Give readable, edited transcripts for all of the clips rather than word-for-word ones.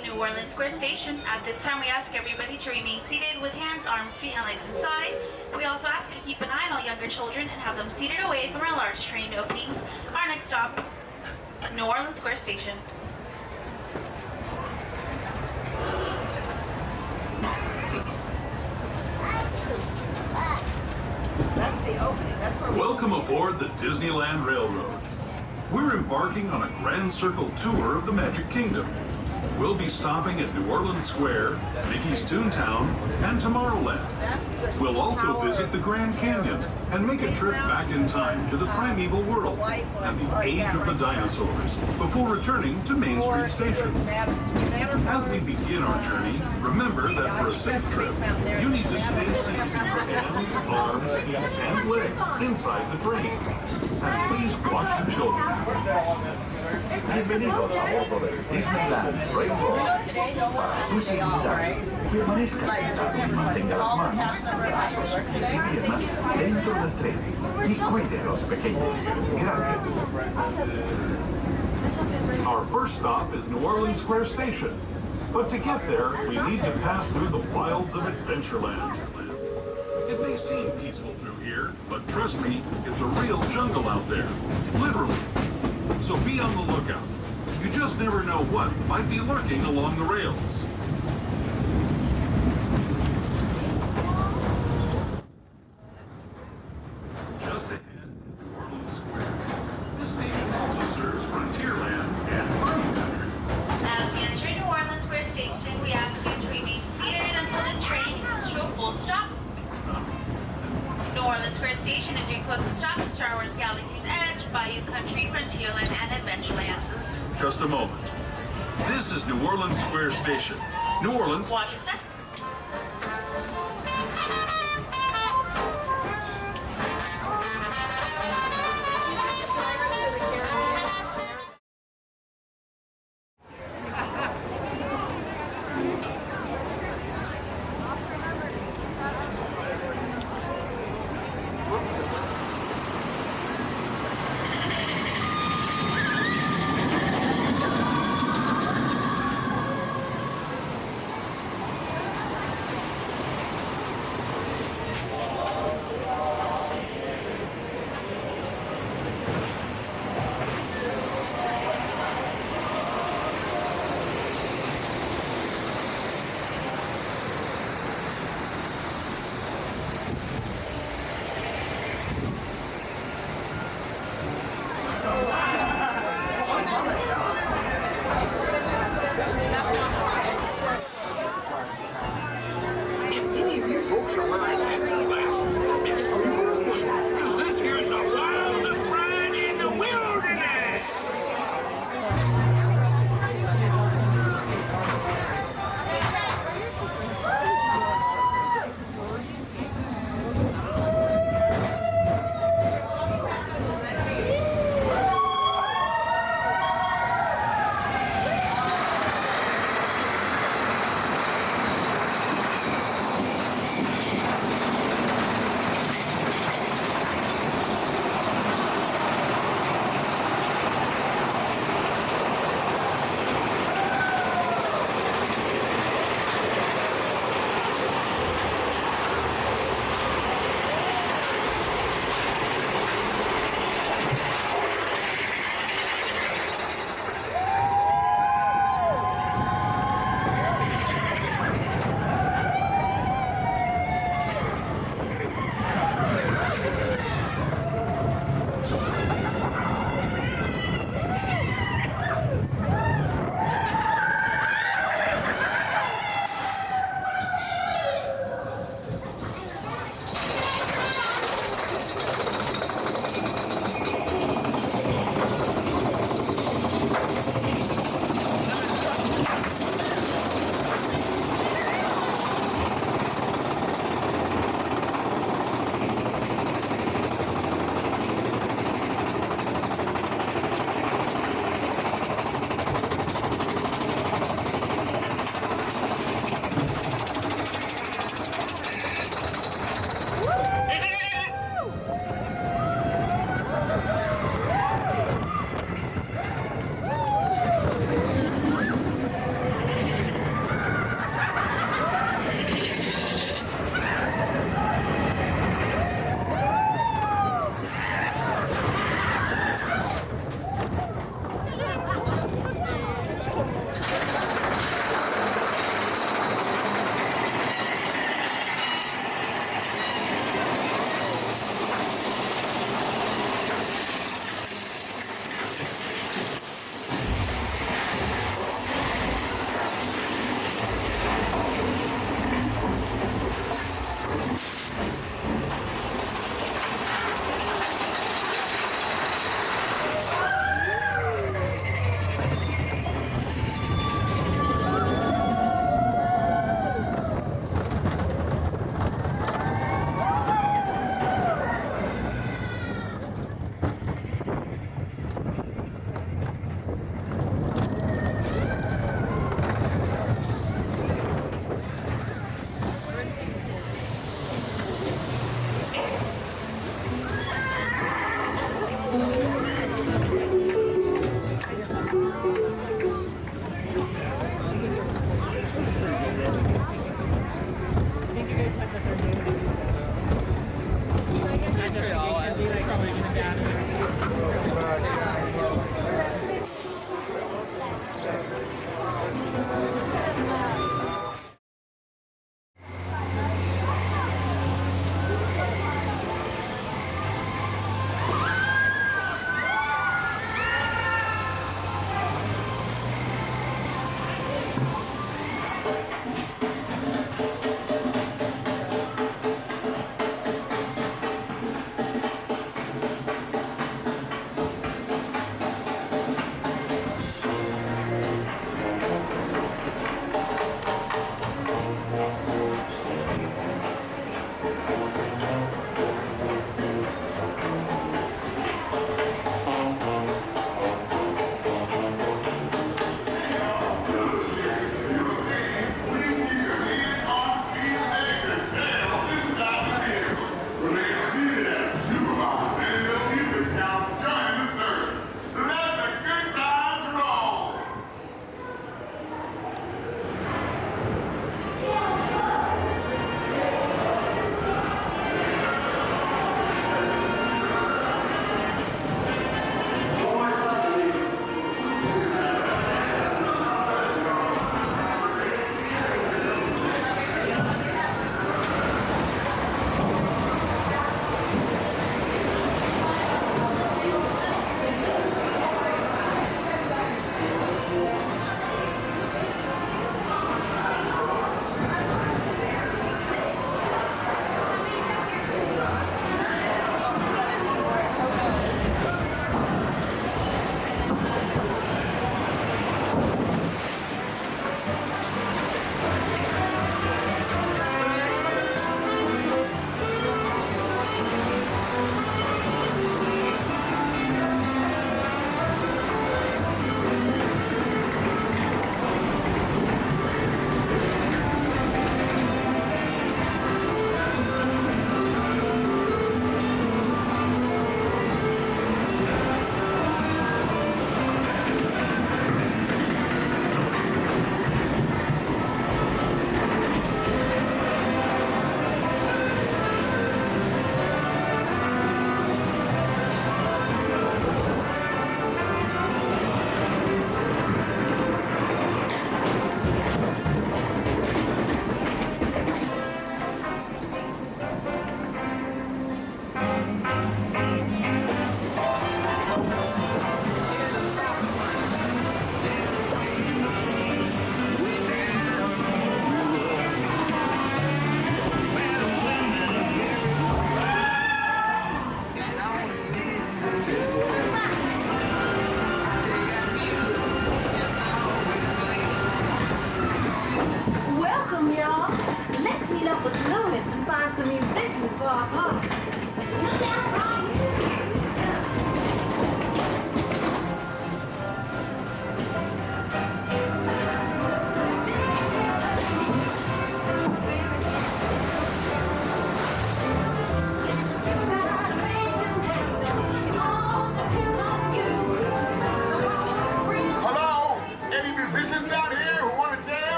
entering New Orleans Square Station. At this time, we ask everybody to remain seated with hands, arms, feet, and legs inside. We also ask you to keep an eye on all younger children and have them seated away from our large train openings. Our next stop, New Orleans Square Station. That's the opening. That's where Welcome aboard the Disneyland Railroad. We're embarking on a grand circle tour of the Magic Kingdom. We'll be stopping at New Orleans Square, Mickey's Toontown, and Tomorrowland. We'll also visit the Grand Canyon and make a trip back in time to the primeval world and the age of the dinosaurs before returning to Main Street Station. As we begin our journey, remember that for a safe trip, you need to stay safe in your hands, arms, feet, and legs inside the train. And please watch your children. Bienvenidos a bordo del Disneyland Railroad. Para su seguridad, permanezca sentado y mantenga las manos, brazos, pies y piernas dentro del tren y cuide a los pequeños. Gracias. Our first stop is New Orleans Square Station. But to get there, we need to pass through the wilds of Adventureland. It may seem peaceful through here, but trust me, it's a real jungle out there. Literally. So be on the lookout. You just never know what might be lurking along the rails. Just ahead, New Orleans Square. This station also serves Frontierland and Bayou Country. As we enter New Orleans Square Station, we ask you to remain seated until this train comes to a full stop. New Orleans Square Station is your closest stop to Star Wars Galaxy's Edge, Bayou Country, Frontierland, and Adventureland. Just a moment. This is New Orleans Square Station. New Orleans. Watch your step.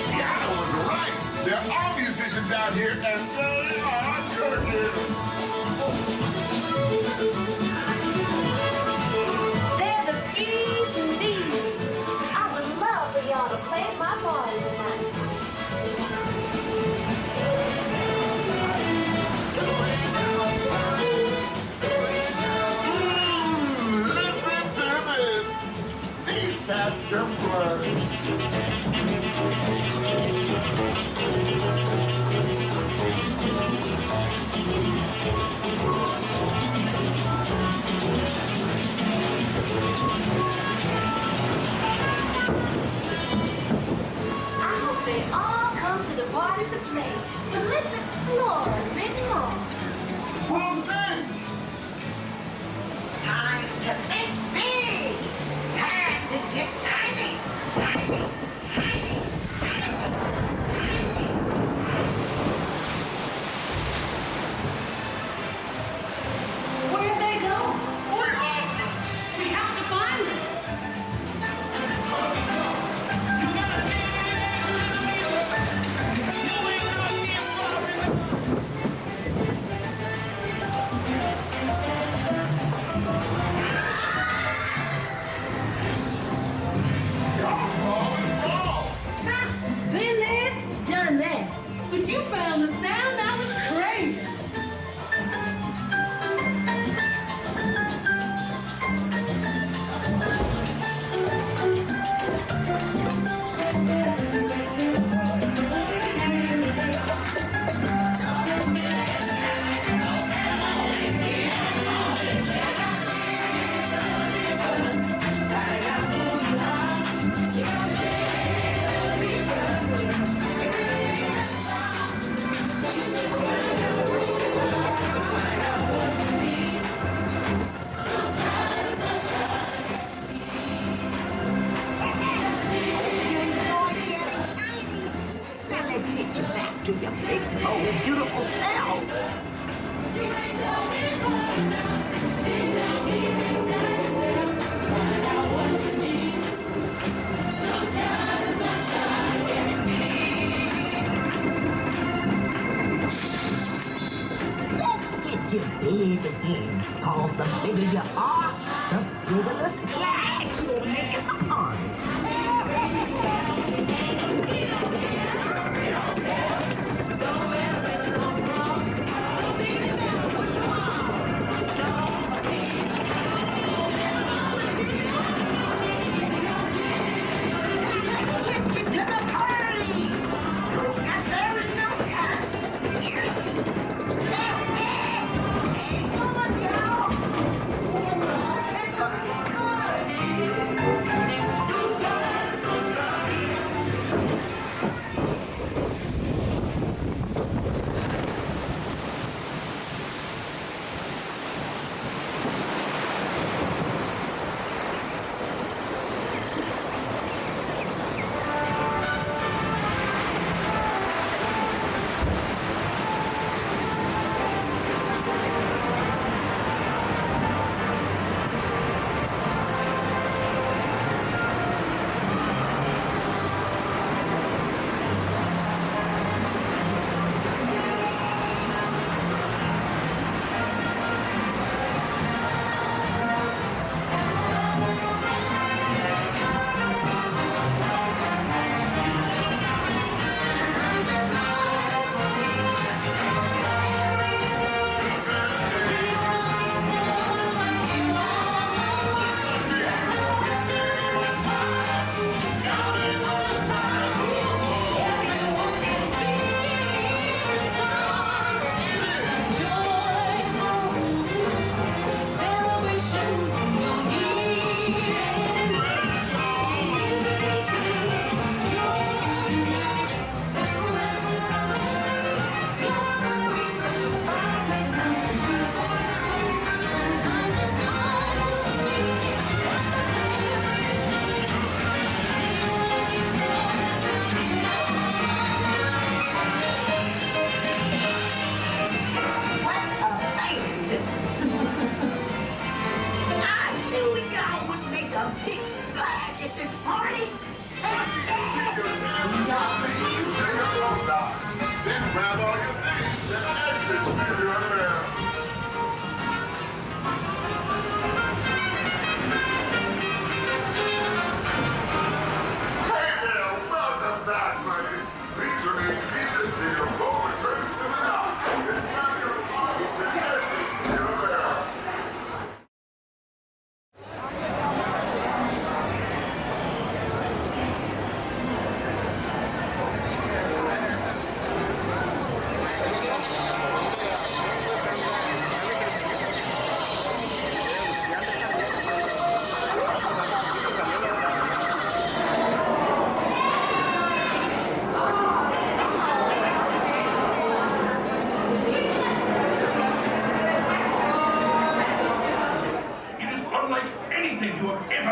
Tiana was right. There are musicians out here, and they are cooking. your big again. Cause the bigger you are, the bigger the splash you'll make at the party.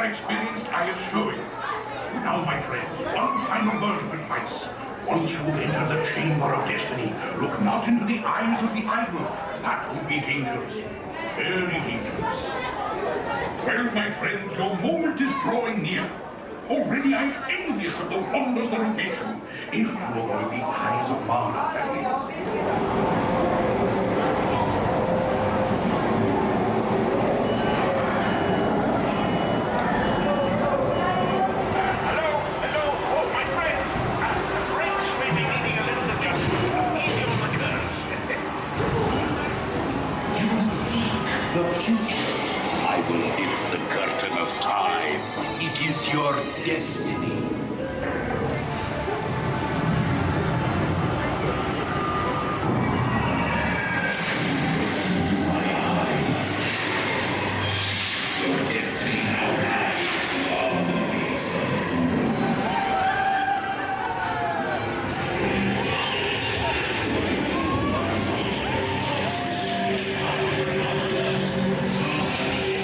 Experienced, I assure you. Now, my friends, one final word of advice. Once you've entered the chamber of destiny, look not into the eyes of the idol. That would be dangerous. Very dangerous. Well, my friends, your moment is drawing near. Already I'm envious of the wonders that await you, if you avoid the eyes of Mara, that is. Your destiny.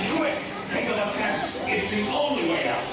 Quick, take a look at it. It's the only way out.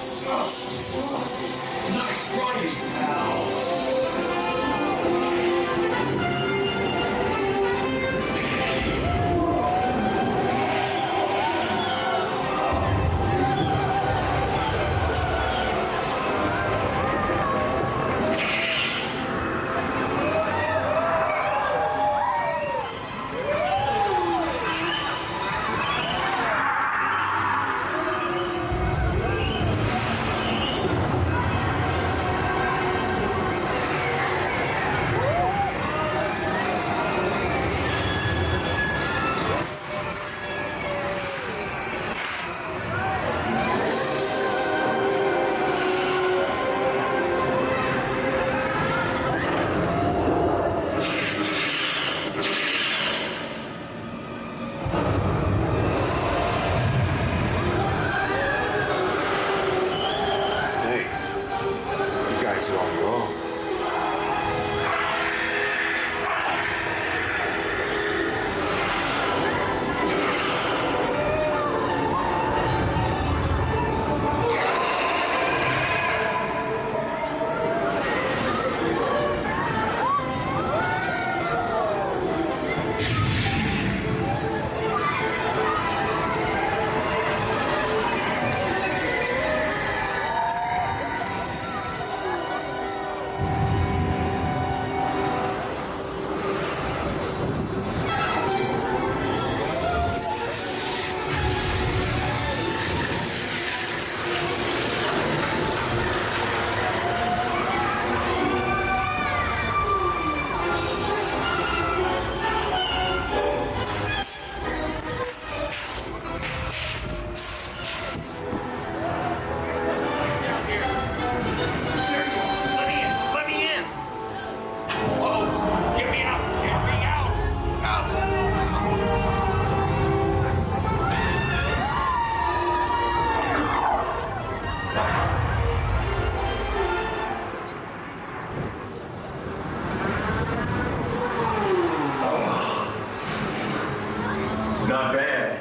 Not bad.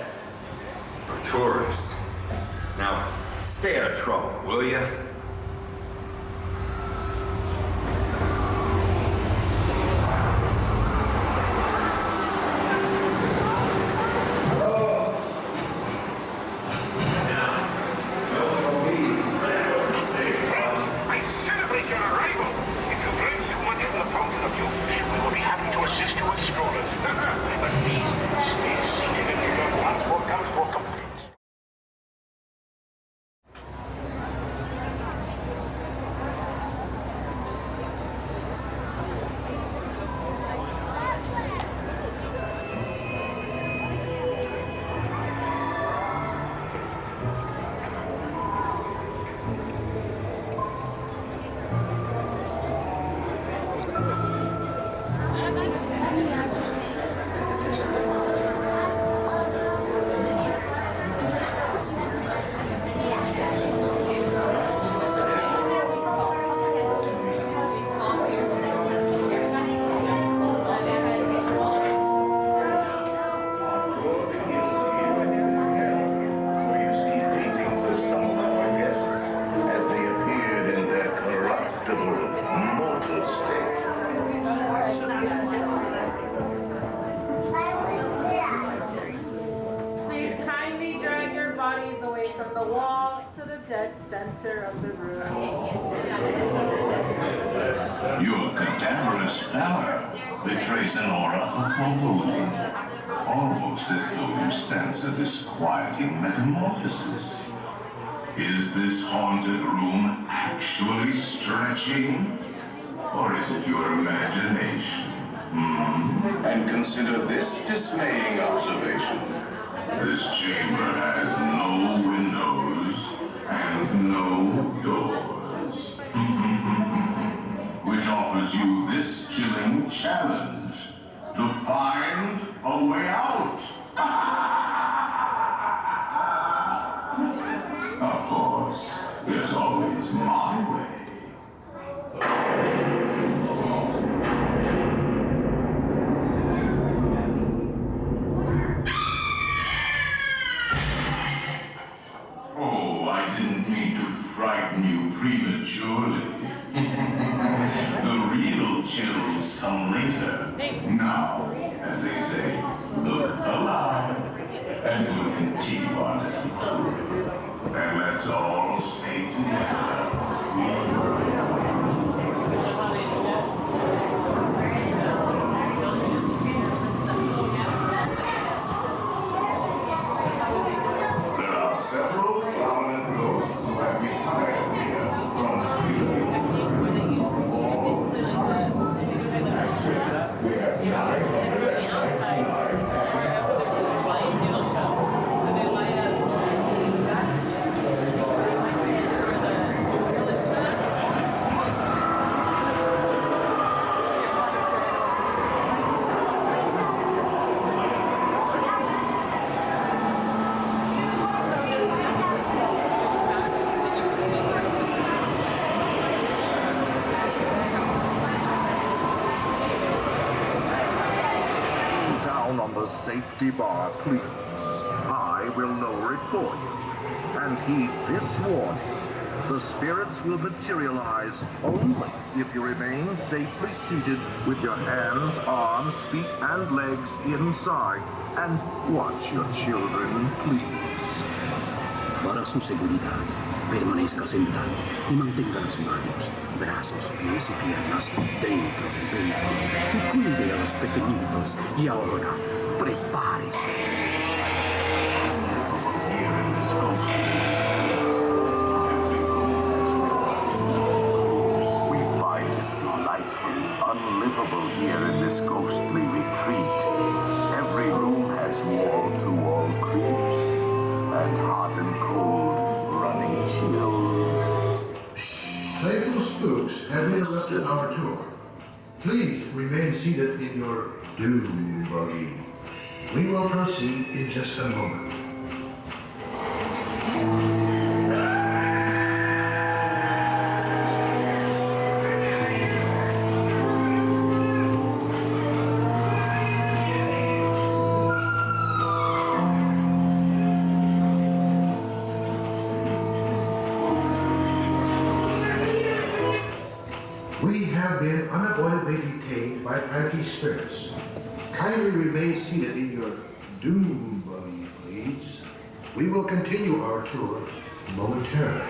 For tourists. Now, stay out of trouble, will ya? Center of the room. Your cadaverous pallor betrays an aura of foreboding, almost as though you sense a disquieting metamorphosis. Is this haunted room actually stretching? Or is it your imagination? And consider this dismaying observation. This chamber has no windows and no doors. Which offers you this chilling challenge to find a way out. Of course, there's always my way. Oh, I didn't mean to frighten you prematurely. The real chills come later. Now, as they say, look alive. And we'll continue our little tour. And let's all stay together. There are several prominent ghosts who have retired here from actually, we have 900 outside. Safety bar, please. I will lower it for you. And heed this warning. The spirits will materialize only if you remain safely seated with your hands, arms, feet, and legs inside. And watch your children, please. Para su seguridad, permanezca sentado y mantenga las manos, brazos, pies y piernas dentro del vehículo y cuide a los pequeñitos. Y ahora, prepárese. We find it delightfully unlivable here in this ghostly retreat. Every room has wall-to-wall creeps and hot and cold running chills. Playful spooks have interrupted our tour. Please remain seated in your doom buggy. We will proceed in just a moment. been unavoidably detained by pranky spirits. Kindly remain seated in your doom buggy, please. We will continue our tour momentarily.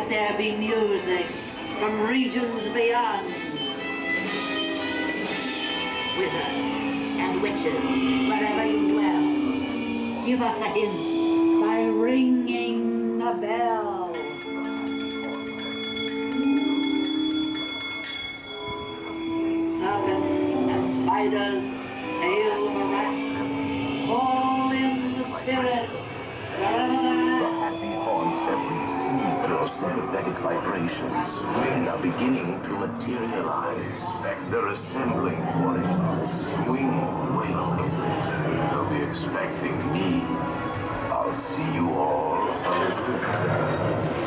There be music from regions beyond. Wizards and witches, wherever you dwell, give us a hint by ringing a bell. Serpents and spiders, pale rats, all in the spirits, wherever they're at. Haunts have received your sympathetic vibrations and are beginning to materialize. They're assembling for a swinging wake. They'll be expecting me. I'll see you all a little later.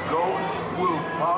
Ghost will follow.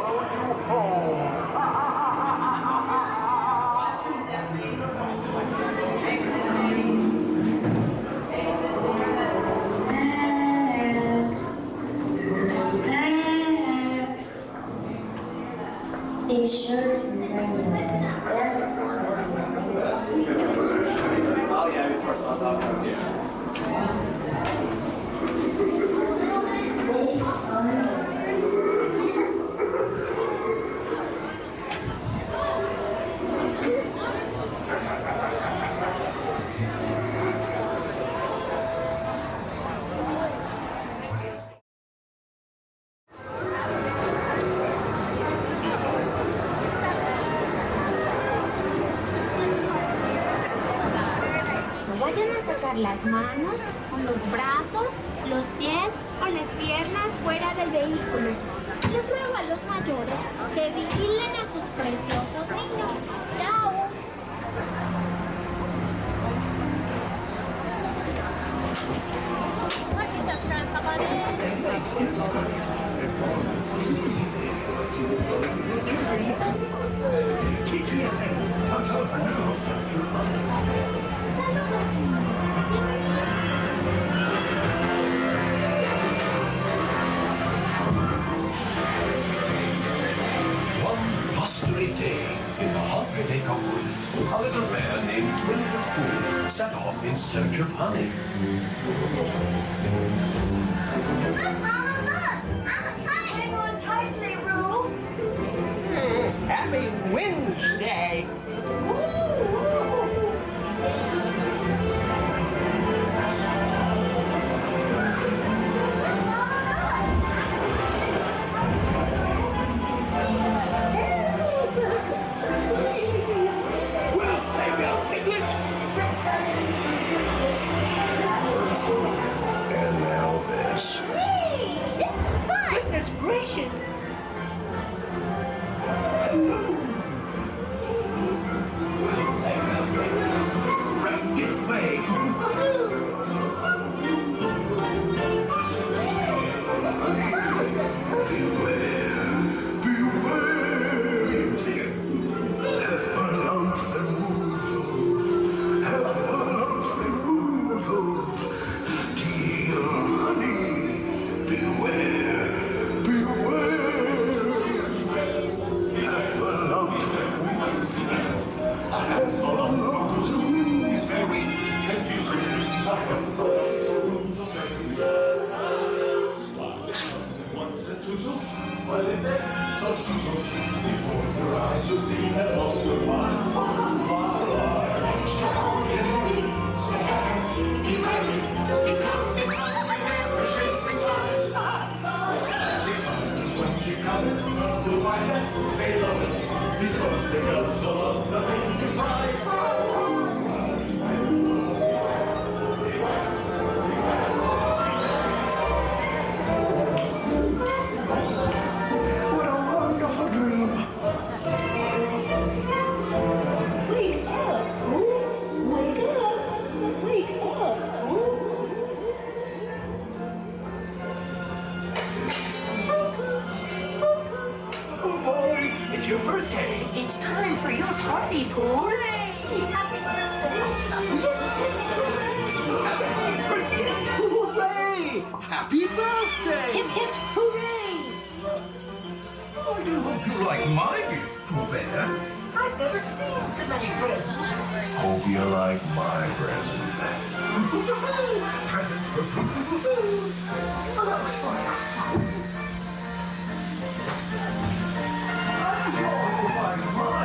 sacar las manos, o los brazos, los pies o las piernas fuera del vehículo. Les ruego a los mayores que vigilen a sus preciosos niños. ¡Chao! One blustery day in the 100-acre wood, a little bear named Twin and Pooh set off in search of honey. Look, Mama, look! I'm a kite! Hang on tightly, Roo! Happy Wednesday! And now this. Hey, this is fun! Goodness gracious! Right this way. Your birthday. It's time for your party, Pooh! Happy birthday! Hooray! Happy birthday! Hip, hip, hooray! I do hope you like my gift, Pooh Bear. I've never seen so many presents. Hope you like my present. Presents for Pooh. Oh, that was fun. I'm sure you'll find my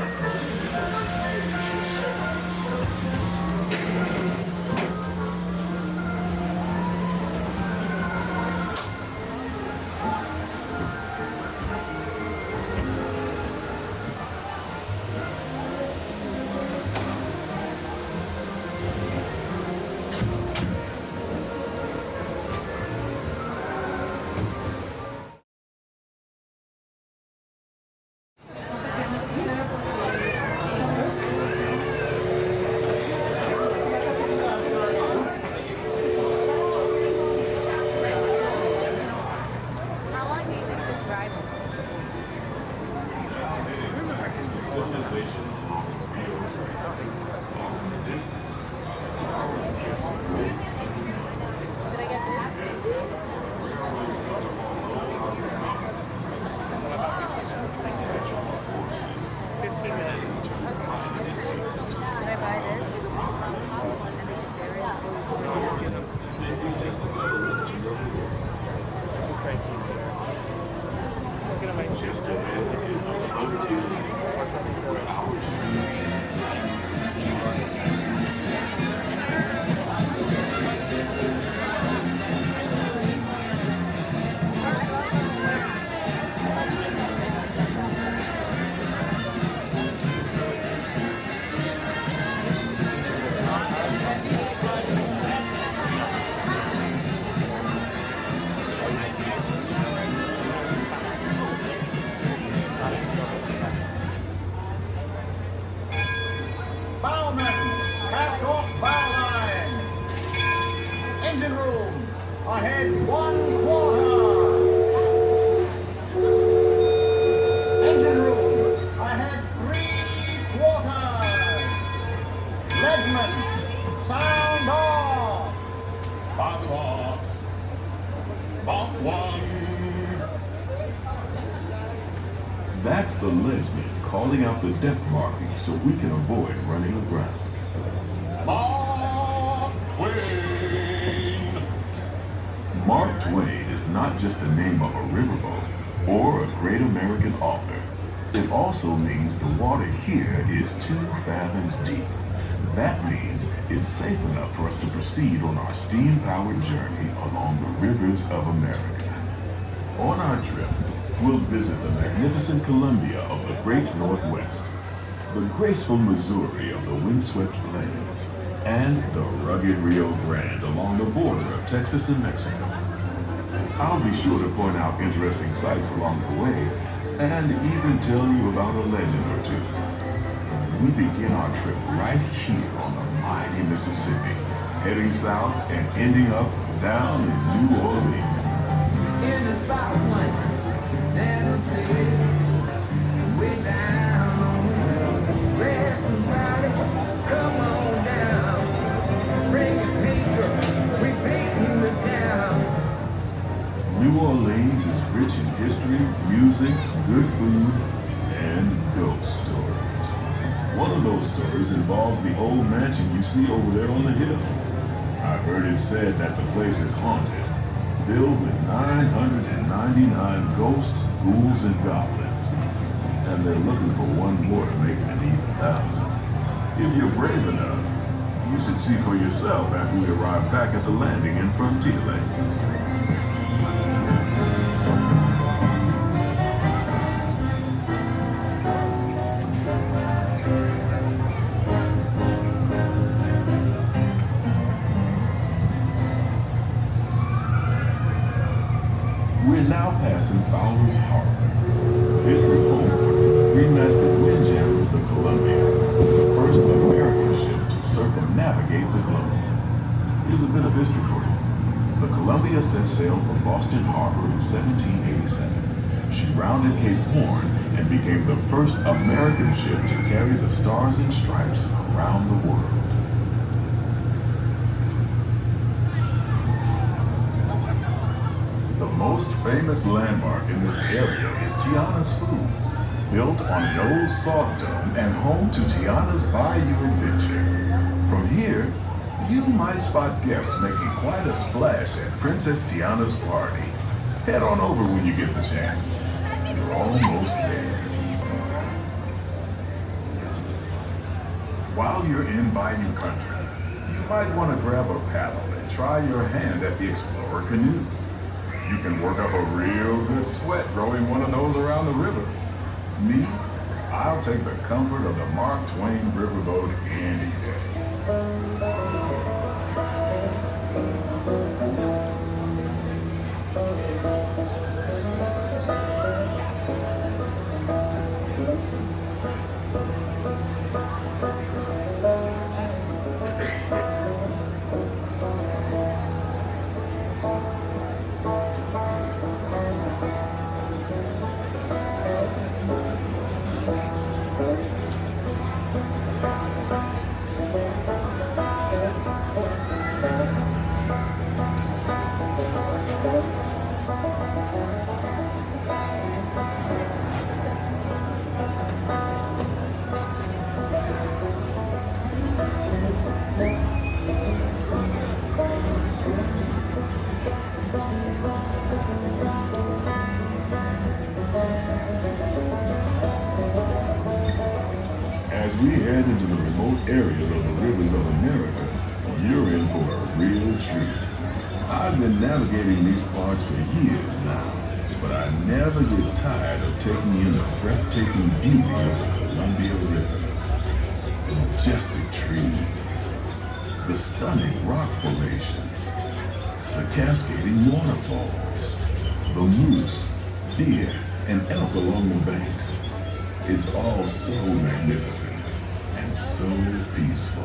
Ahead 1/4. Engine room. Ahead 3/4. Legsman. Sound off. Bob off. Bob 1. That's the legsman calling out the depth markings so we can avoid running aground. Mark Twain. Mark Twain is not just the name of a riverboat or a great American author. It also means the water here is 2 fathoms deep. That means it's safe enough for us to proceed on our steam-powered journey along the rivers of America. On our trip, we'll visit the magnificent Columbia of the Great Northwest, the graceful Missouri of the windswept plains, and the rugged Rio Grande along the border of Texas and Mexico. I'll be sure to point out interesting sights along the way and even tell you about a legend or two. We begin our trip right here on the mighty Mississippi, heading south and ending up down in New Orleans. In the Southland, never say, way down on the road. Grab somebody, come on down. Bring a paper, we painting the town. New Orleans is rich in history, music, good food, and ghost stories. One of those stories involves the old mansion you see over there on the hill. I've heard it said that the place is haunted, filled with 999 ghosts, ghouls, and goblins. And they're looking for one more to make it an even 1,000. If you're brave enough, you should see for yourself after we arrive back at the landing in Frontierland. We're now passing Fowler's Harbor. This is home to the 3-masted windjammer of the Columbia, the first American ship to circumnavigate the globe. Here's a bit of history for you. The Columbia set sail from Boston Harbor in 1787. She rounded Cape Horn and became the first American ship to carry the Stars and Stripes around the world. The most famous landmark in this area is Tiana's Foods, built on an old salt dome and home to Tiana's Bayou adventure. From here, you might spot guests making quite a splash at Princess Tiana's party. Head on over when you get the chance. You're almost there. While you're in Bayou country, you might want to grab a paddle and try your hand at the Explorer canoes. You can work up a real good sweat rowing one of those around the river. Me, I'll take the comfort of the Mark Twain Riverboat any day. As we head into the remote areas of the rivers of America, you're in for a real treat. I've been navigating these parts for years now, but I never get tired of taking in the breathtaking beauty of the Columbia River. The majestic trees, the stunning rock formations, the cascading waterfalls, the moose, deer, and elk along the banks. It's all so magnificent and so peaceful.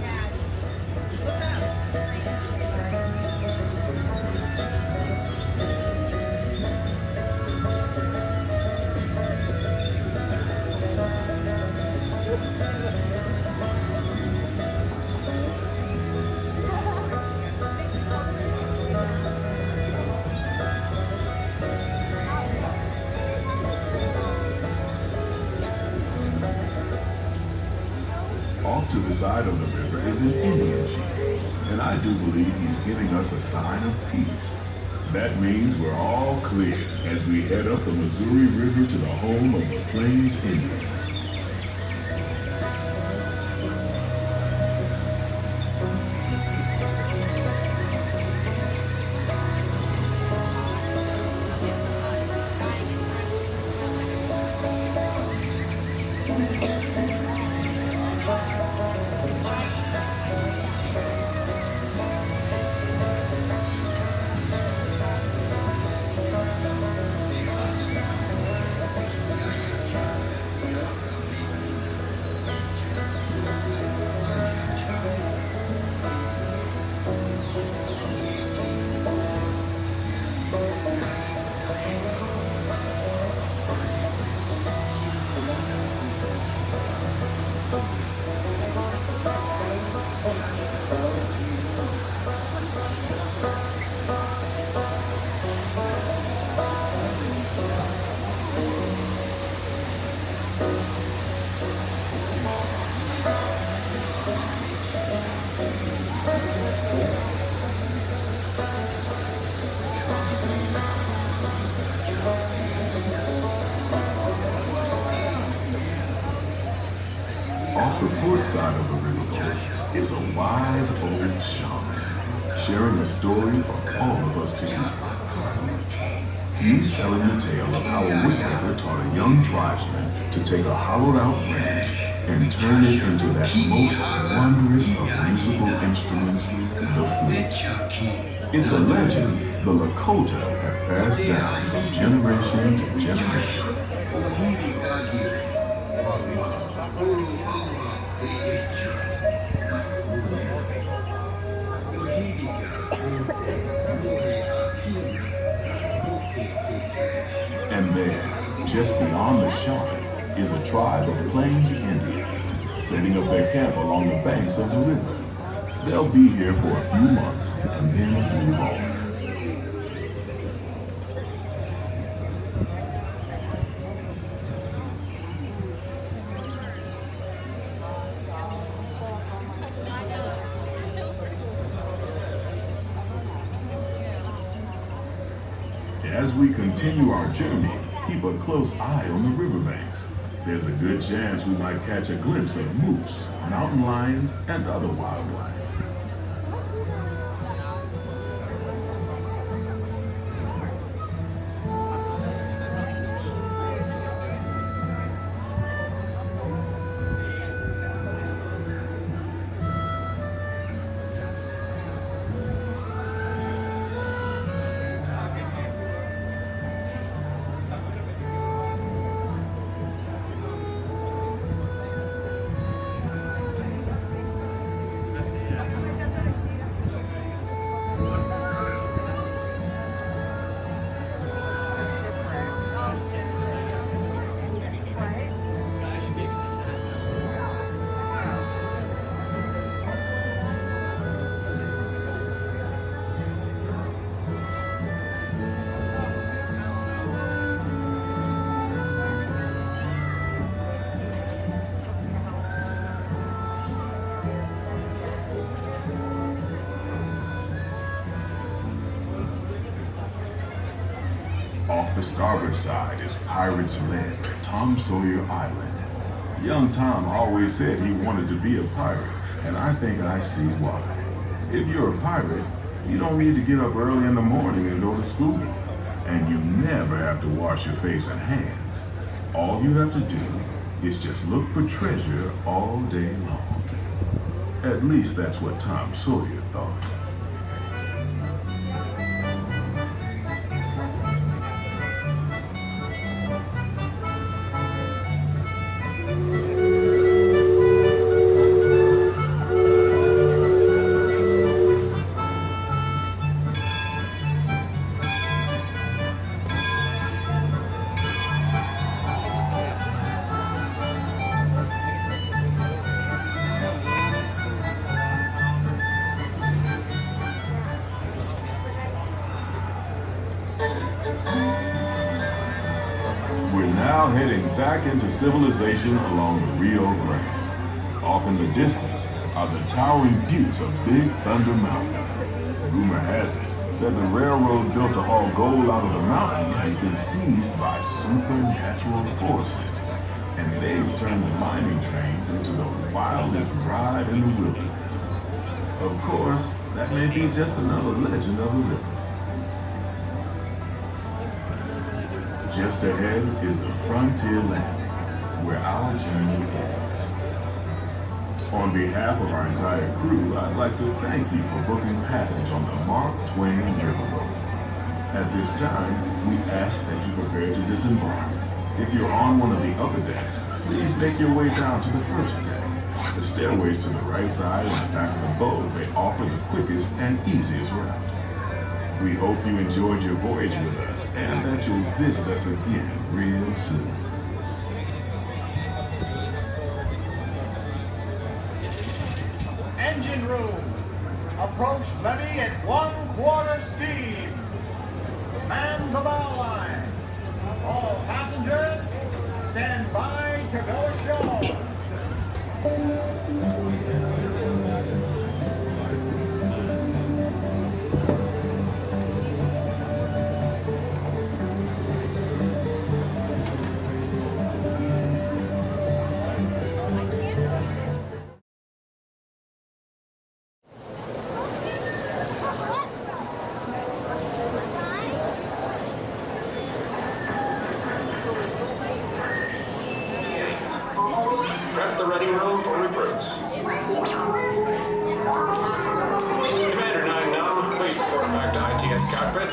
Off to the side of the river is an Indian chief, and I do believe he's giving us a sign of peace. That means we're all clear as we head up the Missouri River to the home of the Plains Indians. Side of the riverboat is a wise old shaman, sharing a story for all of us to hear. He's telling the tale of how a woodpecker taught a young tribesman to take a hollowed-out branch and turn it into that most wondrous of musical instruments, the flute. It's a legend the Lakota have passed down from generation to generation. And there, just beyond the shaman, is a tribe of Plains Indians setting up their camp along the banks of the river. They'll be here for a few months and then move on. As we continue our journey, keep a close eye on the riverbanks. There's a good chance we might catch a glimpse of moose, mountain lions, and other wildlife. Off the starboard side is Pirate's Lair, Tom Sawyer Island. Young Tom always said he wanted to be a pirate, and I think I see why. If you're a pirate, you don't need to get up early in the morning and go to school. And you never have to wash your face and hands. All you have to do is just look for treasure all day long. At least that's what Tom Sawyer thought. Heading back into civilization along the Rio Grande. off in the distance are the towering buttes of Big Thunder Mountain. Rumor has it that the railroad built to haul gold out of the mountain has been seized by supernatural forces, and they've turned the mining trains into the wildest ride in the wilderness. Of course, that may be just another legend of the river. Just ahead is the Frontier Landing, where our journey ends. On behalf of our entire crew, I'd like to thank you for booking passage on the Twain Riverboat. At this time, we ask that you prepare to disembark. If you're on one of the upper decks, please make your way down to the first deck. The stairways to the right side and the back of the boat may offer the quickest and easiest route. We hope you enjoyed your voyage with us and that you'll visit us again real soon. Engine room. Approach levee at 1/4 speed. Man the bow line. All passengers, stand by to go ashore. Prep the ready room for recruits. Commander 9-9, please report back to ITS cockpit.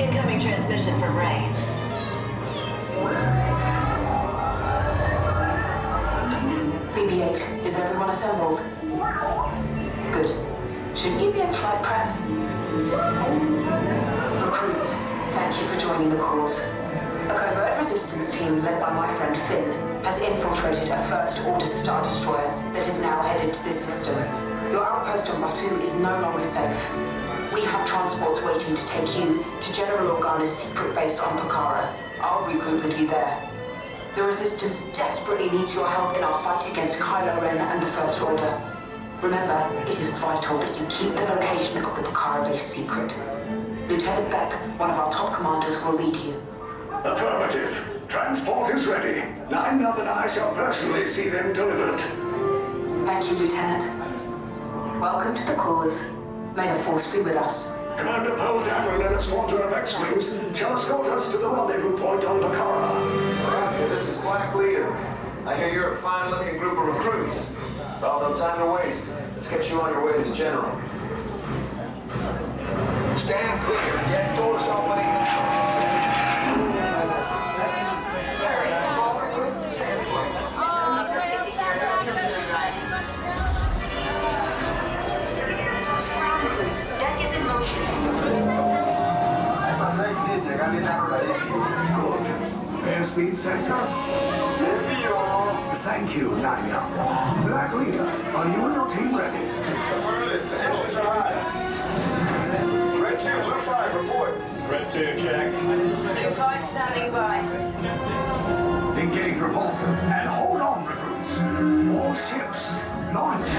Incoming transmission from Ray. BB-8, is everyone assembled? Good. Shouldn't you be in flight prep? Recruits, thank you for joining the cause. A covert resistance team led by my friend Finn has infiltrated a First-Order Star Destroyer that is now headed to this system. Your outpost on Batu is no longer safe. We have transports waiting to take you to General Organa's secret base on Pokhara. I'll regroup with you there. The Resistance desperately needs your help in our fight against Kylo Ren and the First Order. Remember, it is vital that you keep the location of the Pokhara base secret. Lieutenant Beck, one of our top commanders, will lead you. Affirmative. Transport is ready. 9-9 and I shall personally see them delivered. Thank you, Lieutenant. Welcome to the cause. May the Force be with us. Commander Poe Dameron and a squadron of X-Wings shall escort us to the rendezvous point on Pokhara. Roger, this is Black Leader. I hear you're a fine-looking group of recruits. Well, no time to waste. Let's get you on your way to the General. Stand clear. Get doors opening now. Deck is in motion. Good. Airspeed sensor? Thank you, 9-9. Black Leader, are you and your team ready? Affirmative. The engines are high. Red 2, Blue 5, report. Red 2, check. Blue 5 standing by. Engage repulsors and hold on, recruits. More ships. Launch.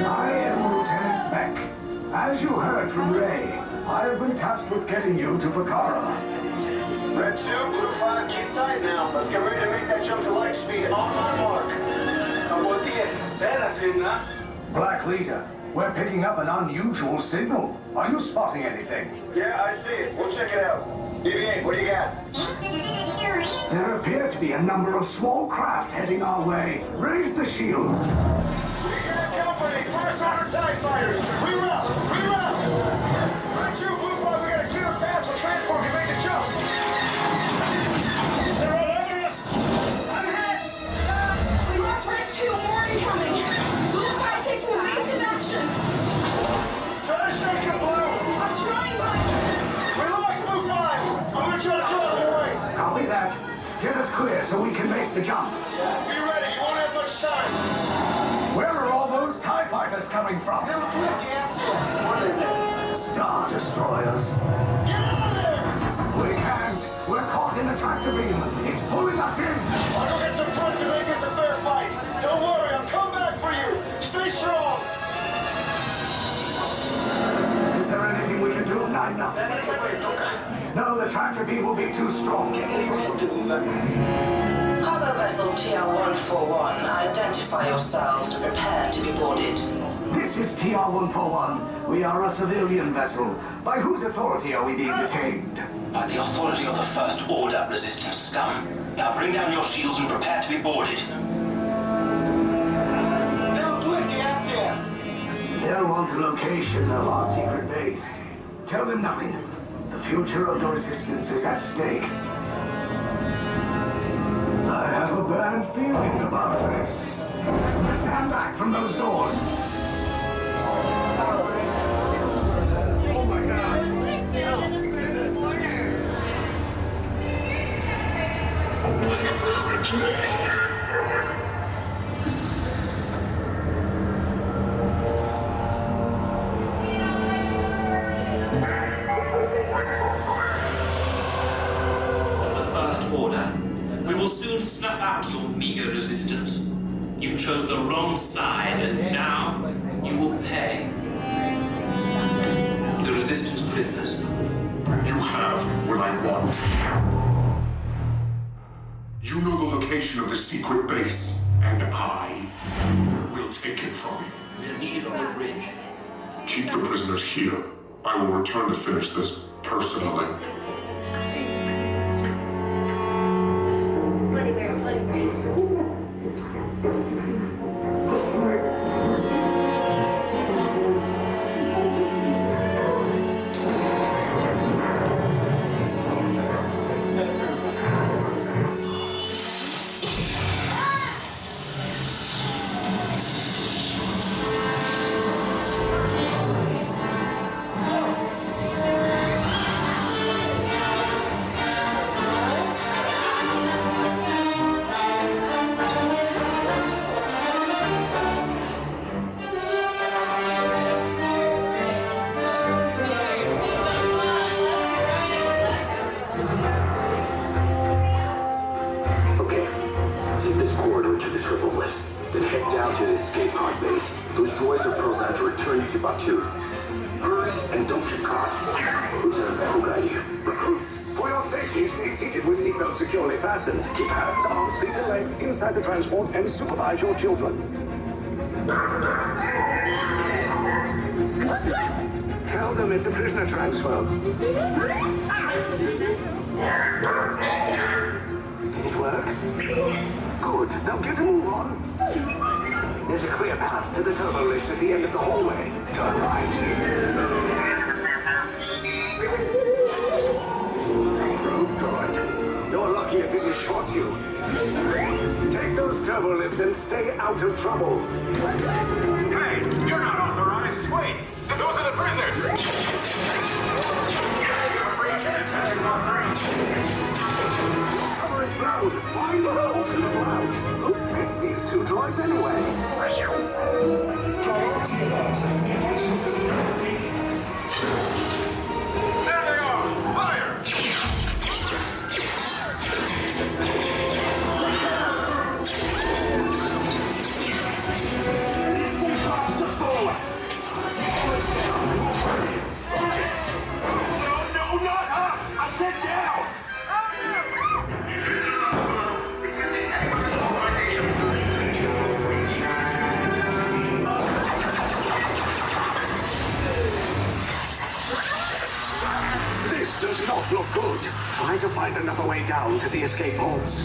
I am Lieutenant Beck. As you heard from Ray, I have been tasked with getting you to Pokhara. Red 2, Blue 5, keep tight now. Let's get ready to make that jump to light speed on my mark. Black Leader, we're picking up an unusual signal. Are you spotting anything? Yeah, I see it. We'll check it out. BB-8, what do you got? There appear to be a number of small craft heading our way. Raise the shields. We got company. First Order TIE fighters. Reroute. Reroute. Red 2, Blue 5, we got a clear path so transport can make the jump. They're all over us. I'm hit. We lost Red 2, more incoming. Blue 5 taking evasive action. Try to shake him, Blue. I'm trying, but... Get us clear so we can make the jump. Be ready, you won't have much time. Where are all those TIE fighters coming from? Star Destroyers. Get over there! We can't. We're caught in a tractor beam. It's pulling us in. I'll go get some friends and make this a fair fight. Don't worry, I'll come back for you. Stay strong. Is there anything we can do, Nina? No, the tractor beam will be too strong. Cargo vessel TR-141, identify yourselves and prepare to be boarded. This is TR-141. We are a civilian vessel. By whose authority are we being detained? By the authority of the First Order, Resistance scum. Now bring down your shields and prepare to be boarded. They'll want the location of our secret base. Tell them nothing. The future of the Resistance is at stake. I have a bad feeling about this. Stand back from those doors. Oh my God. Order. We will soon snuff out your meager resistance. You chose the wrong side, and now you will pay. The resistance prisoners. You have what I want. You know the location of the secret base, and I will take it from you. We'll need it on the bridge. Keep the prisoners here. I will return to finish this personally. Bloody Mary, Bloody Mary. Hurry and don't get caught. Lieutenant Beck will guide you. Recruits, for your safety, stay seated with seatbelts securely fastened. Keep hands, arms, feet, and legs inside the transport and supervise your children. Tell them it's a prisoner transfer. Did it work? Good. Now get a move on. There's a clear path to the turbo lift at the end of the hallway. Turn right. Probe droid. You're lucky it didn't spot you. Take those turbo lifts and stay out of trouble. Hey, you're not authorized. Wait, those are the prisoners. Cover is blown. Find the alternate route. Who picked these two droids anyway? There they are! Fire! This thing comes just below us. No, not up! I said down! This does not look good. Try to find another way down to the escape pods.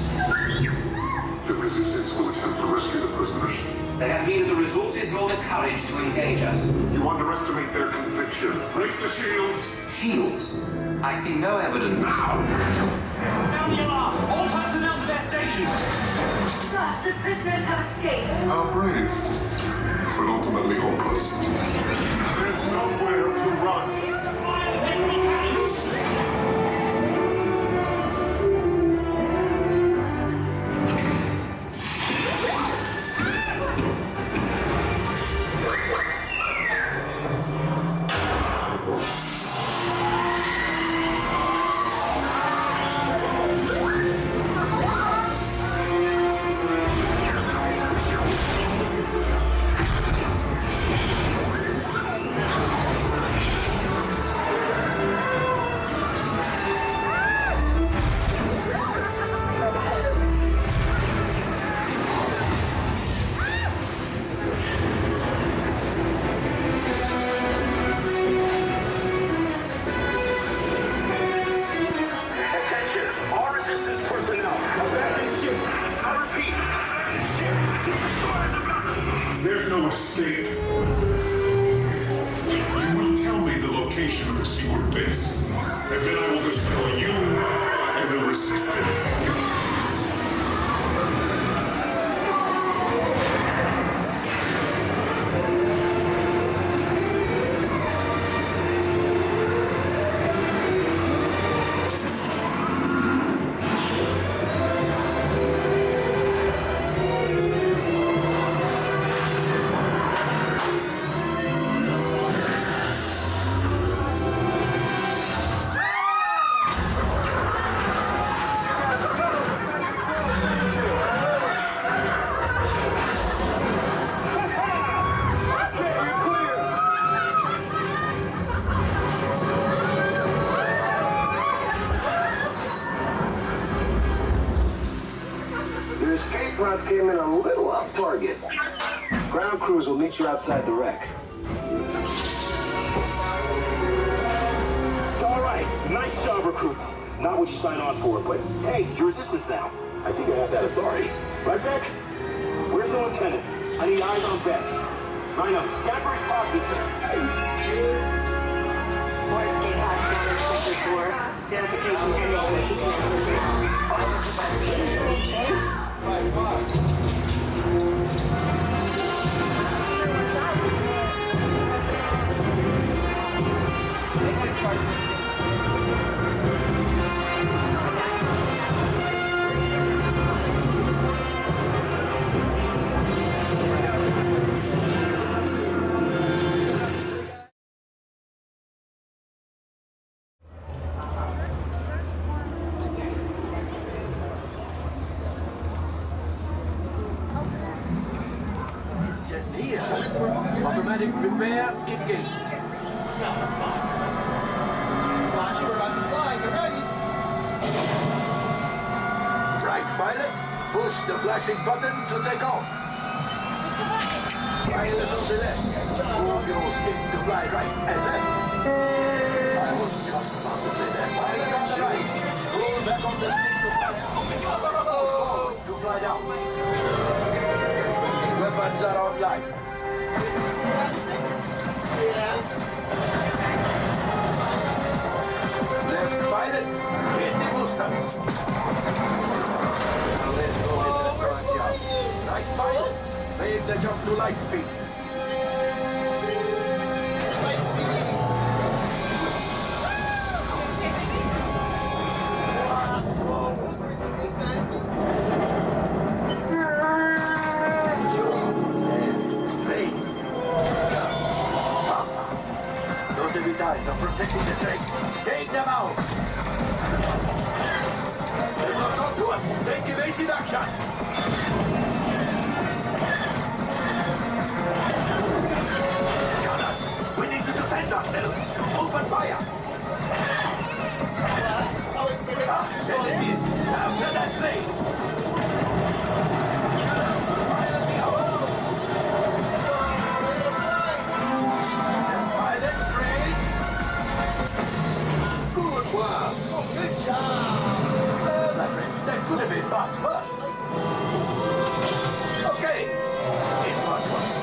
The Resistance will attempt to rescue the prisoners. They have neither the resources nor the courage to engage us. You underestimate their conviction. Place the shields. Shields? I see no evidence. Now! Sound the alarm! All personnel to their stations! Sir, the prisoners have escaped. How brave, but ultimately hopeless. There's nowhere to run. Resistance personnel, abandon ship. I repeat, abandon ship. Destroy the battle. There's no escape. You will tell me the location of the secret base, and then I will destroy you and the Resistance. Your escape routes came in a little off target. Ground crews will meet you outside the wreck. All right, nice job, recruits. Not what you signed on for, but hey, you're Resistance now. I think I have that authority. Right, Beck? Where's the lieutenant? I need eyes on Beck. Rhino, scan for his pocket. More escape pods gathered sector 4. Verification area for continuous now. Automatic repair engaged. Roger, we're about to fly. Get ready. Right, pilot. Push the flashing button to take off. Try a little to the left. Move your stick to fly right and left. I was just about to say that. Pilot on the right. Pull back on the stick to fly out. To fly down. Weapons are online. Left pilot, hit the boosters. Now let's go into the branch yard. Nice pilot, make the jump to light speed. We're in space, Madison. Those heavy ties are protecting the train. Take them out! They will come to us. Take evasive action! Gunners, we need to defend ourselves. Open fire! Then it is. After that plane! Wow. Oh, good job! Well, my friends, that could have been much worse. Okay, it's much worse.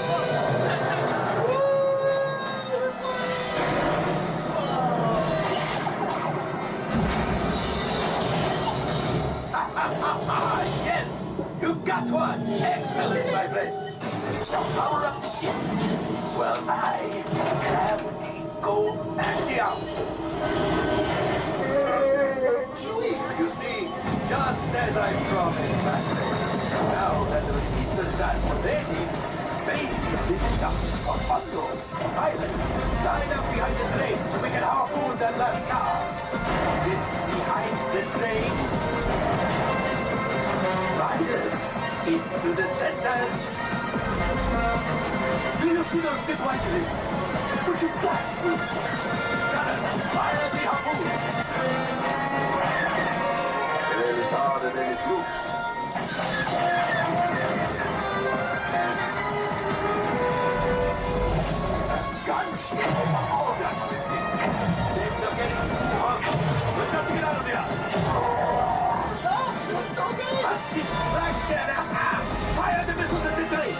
Yes, you got one. Excellent, my friends. Now power up the ship. Well, I gravity go axial. You see, just as I promised back then, now that the Resistance has invaded, maybe this up on Otto, pilots, line up behind the train so we can harpoon that last car. Get behind the train. Pilots, into the center. Do you see those big white rings? Would you fly? Gunners, fire the harpoon. Well, it's harder than it looks. Gunship! Oh, that's the thing. Things are getting hot. We've got to get out of here. Fire the missiles at the train!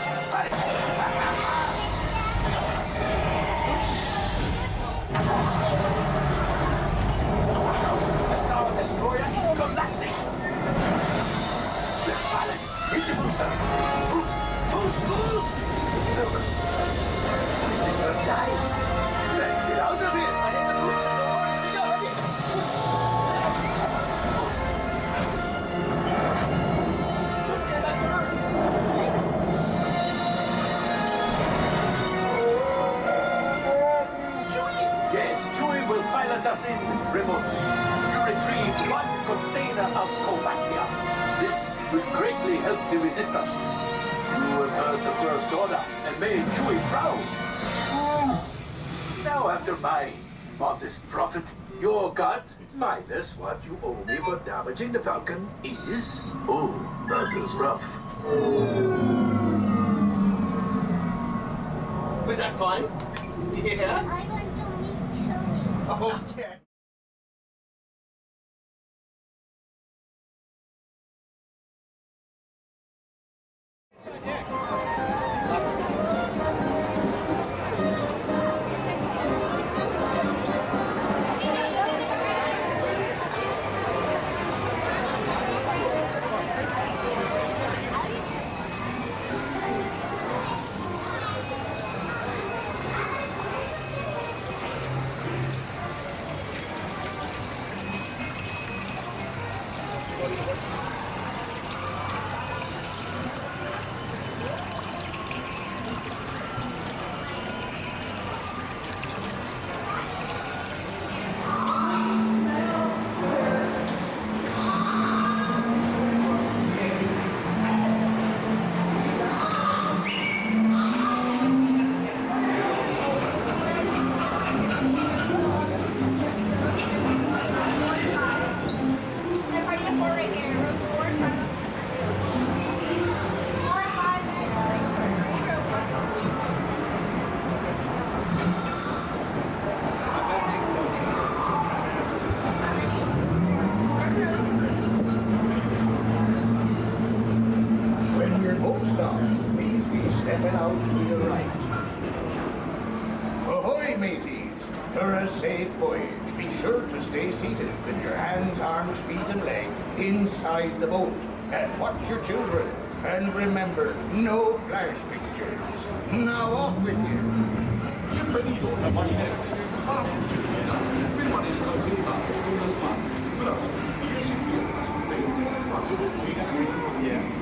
The Star Destroyer is collapsing! Left pilot, hit the boosters! Boost! Boost! Boost! Look! We're dying! Let's get out of here! I hit the booster! Will pilot us in, remote. You retrieve 1 container of Covaxia. This will greatly help the resistance. You have heard the First Order and made Chewie proud. Now, after my modest profit, your cut, minus what you owe me for damaging the Falcon, is... Oh, that is rough. Was that fun? Yeah? Okay. safe voyage. Be sure to stay seated with your hands, arms, feet, and legs inside the boat. And watch your children. And remember, no flash pictures. Now off with you. Bienvenidos a marineros. A su seguridad, permanezcan sentados con las manos, brazos, pies y piernas juntos cuando oigan el viento.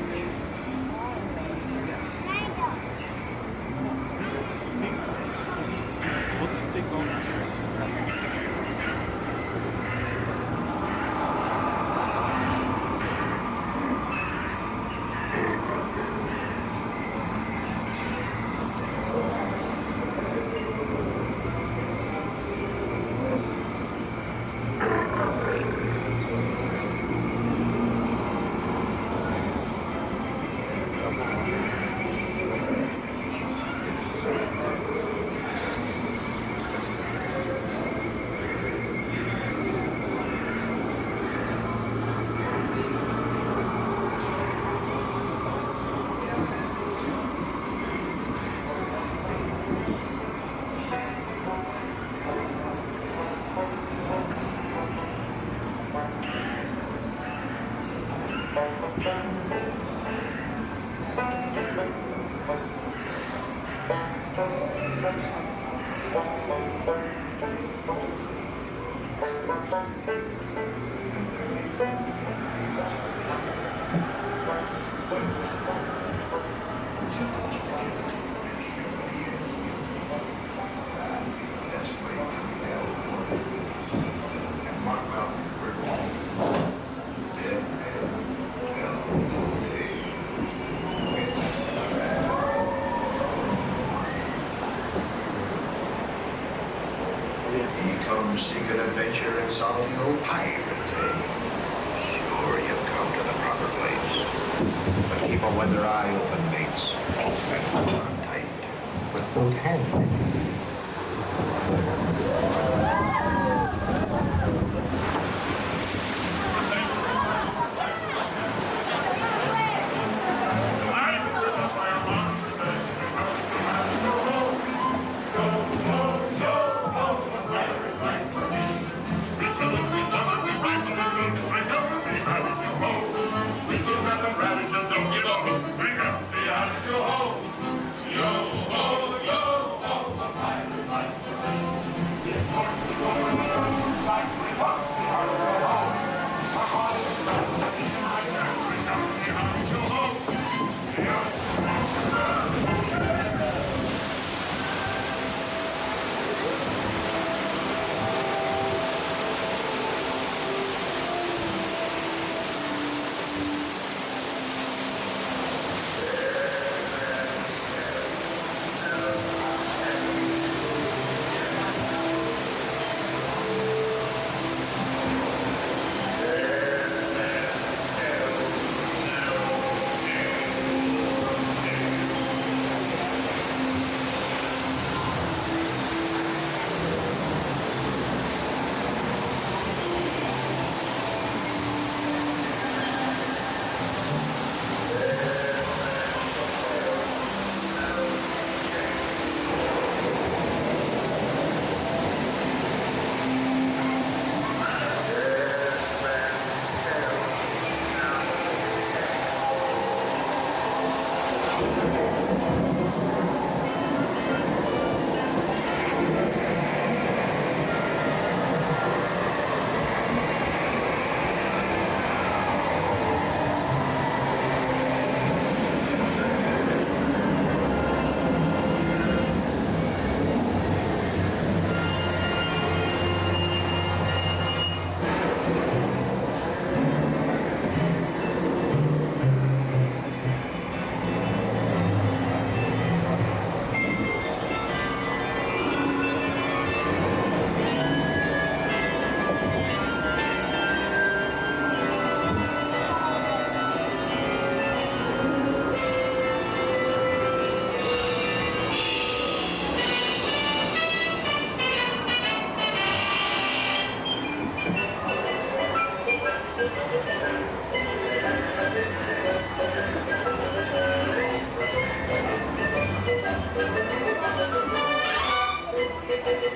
Seeking adventure and some of the old pirates, eh? Sure, you've come to the proper place. But keep a weather eye open, mates. And hold on tight. With both hands.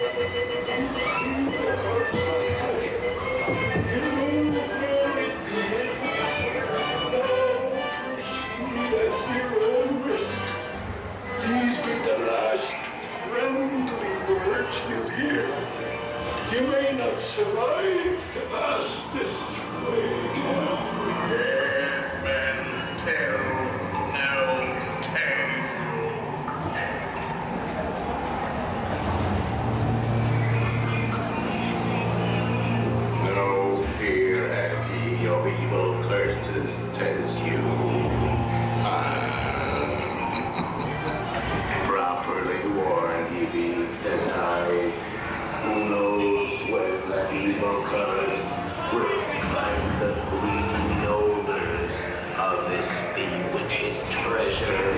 These be the last friendly words you'll hear. You may not survive to pass this way. Dead men tell no tale. No fear have ye of evil curses, says you. Properly warned ye be, says I. Who knows when that evil curse will find the bleeding odors of this bewitched treasure.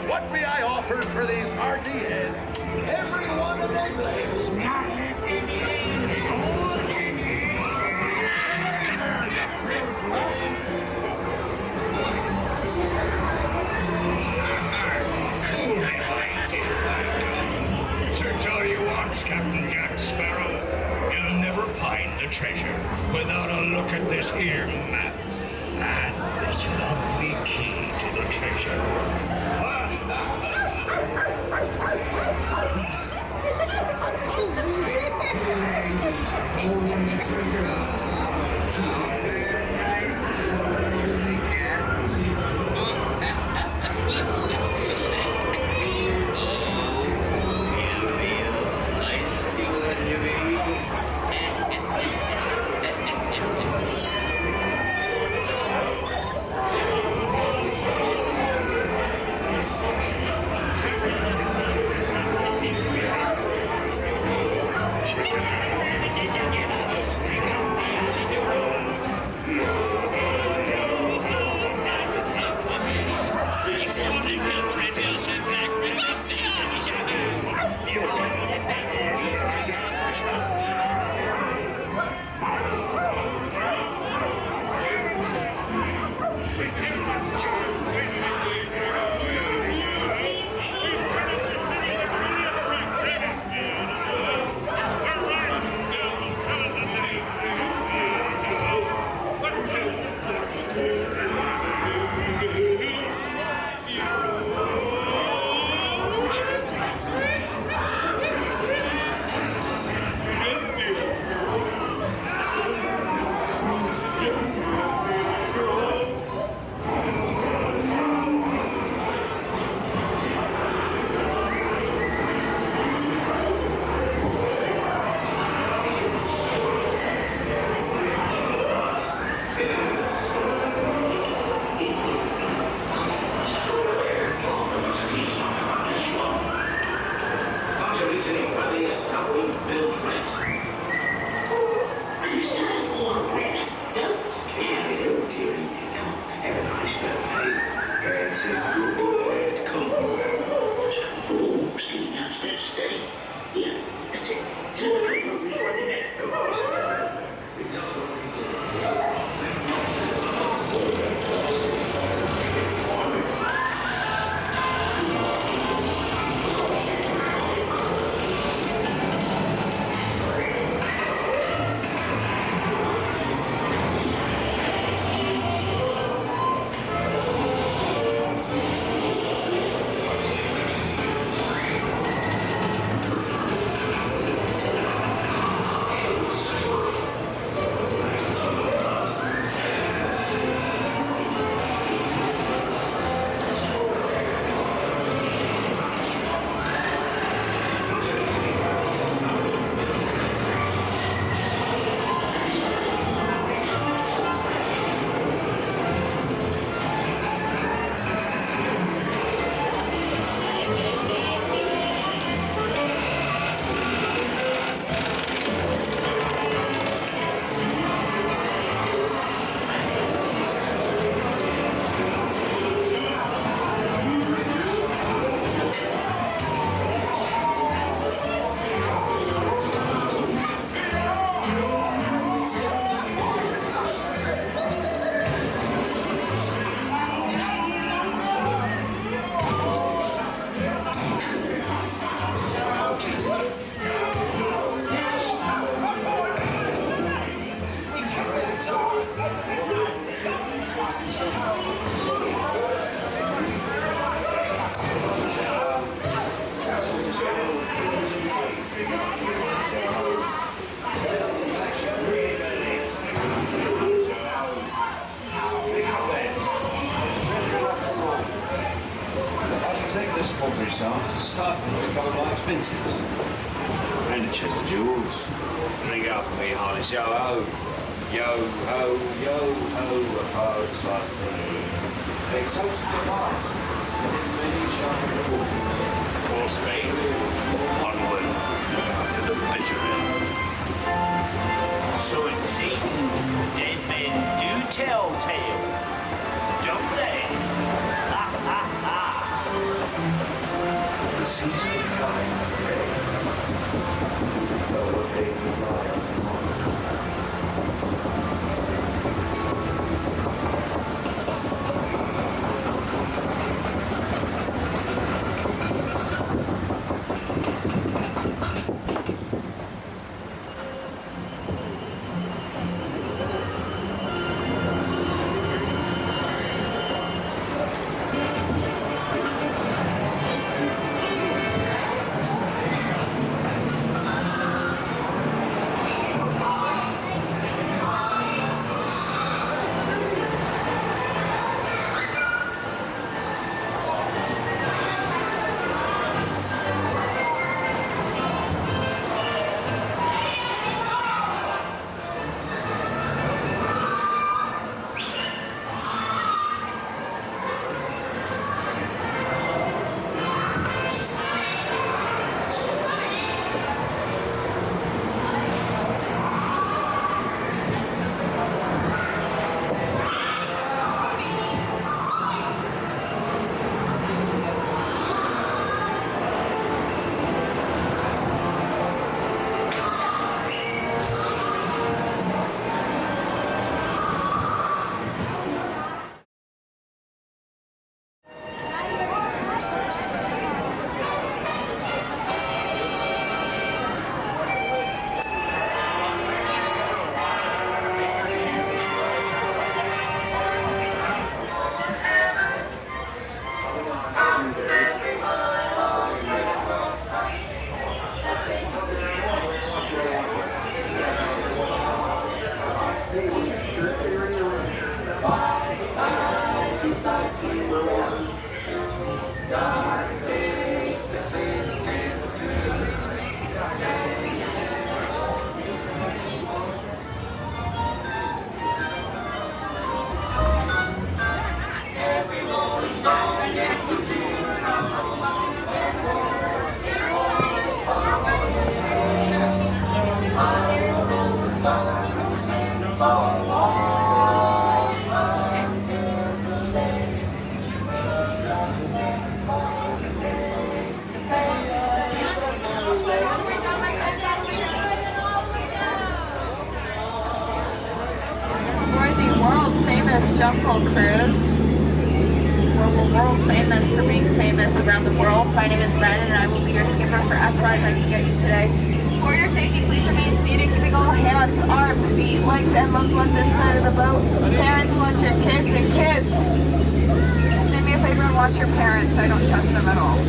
What be I offered for these hearty heads? Every one of them Search all you want, Captain Jack Sparrow. You'll never find the treasure without a look at this here map and this lovely key to the treasure. chest of jewels. Drink up for me, harness, yo ho. Yo ho, a poet's life free. They toast to Mars, and its many shining forth. For Spain, onward to the bitter end. So it seems dead men do tell tales, don't they? Ha ha ha! The season of flying today. So what they rely on tomorrow. Jungle Cruise, where we're world famous for being famous around the world. My name is Ben, and I will be your skipper for as far as I can get you today. For your safety, please remain seated, keeping all hands, arms, feet, legs, and loved ones inside of the boat. Parents, watch your kids, and kids, do me a favor and watch your parents. I don't trust them at all.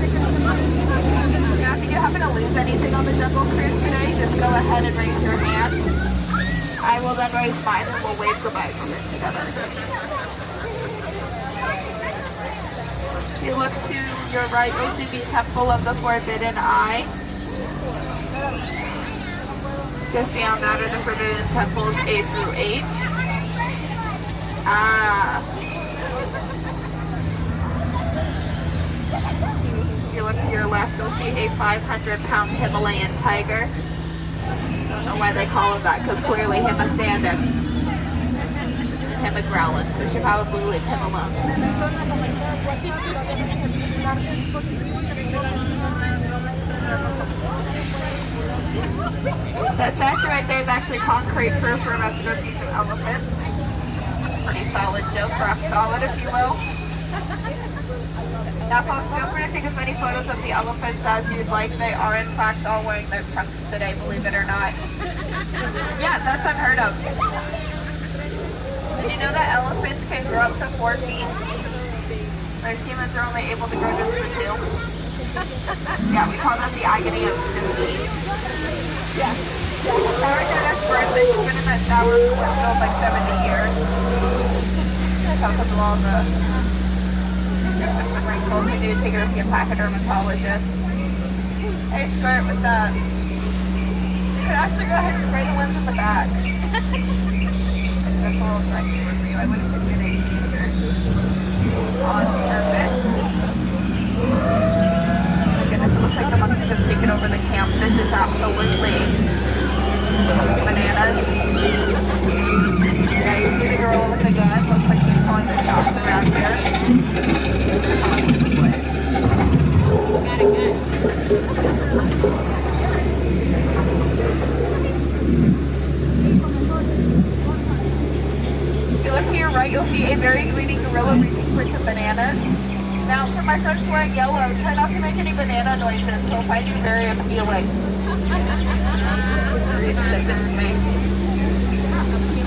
Now, if you happen to lose anything on the Jungle Cruise today, just go ahead and raise your hand. I will then raise mine and we'll wave goodbye from it together. If you look to your right, you'll see the Temple of the Forbidden Eye. Just beyond that are the Forbidden Temples A through H. If you look to your left, you'll see a 500-pound Himalayan tiger. I don't know why they call him that, because clearly him a standing. Him a growling, so you should probably leave him alone. That statue right there is actually concrete proof. We're about to go see some elephants. Pretty solid joke, rock solid if you will. Now folks, feel free to take as many photos of the elephants as you'd like. They are in fact all wearing their trunks today, believe it or not. Yeah, that's unheard of. Did you know that elephants can grow up to 4 feet? Whereas humans are only able to grow just to 2. Yeah, we call that the agony of defeat. Yeah. Ever noticed birds that have been in that shower for like 70 years? Because of all the wrinkles, we do take it to see a pack dermatologist. Hey, skirt, what's up? could actually go ahead and spray the ones in the back. That's a little pressure for you. I would have been getting either on purpose. Oh my goodness, it looks like the monkeys have taken over the camp. This is absolutely bananas. Yeah, you see the gorilla with the gun? Looks like he's calling the shots around here. If you look to your right, you'll see a very greedy gorilla reaching for some bananas. Now, for my friends wearing yellow, try not to make any banana noises. They'll find you very appealing.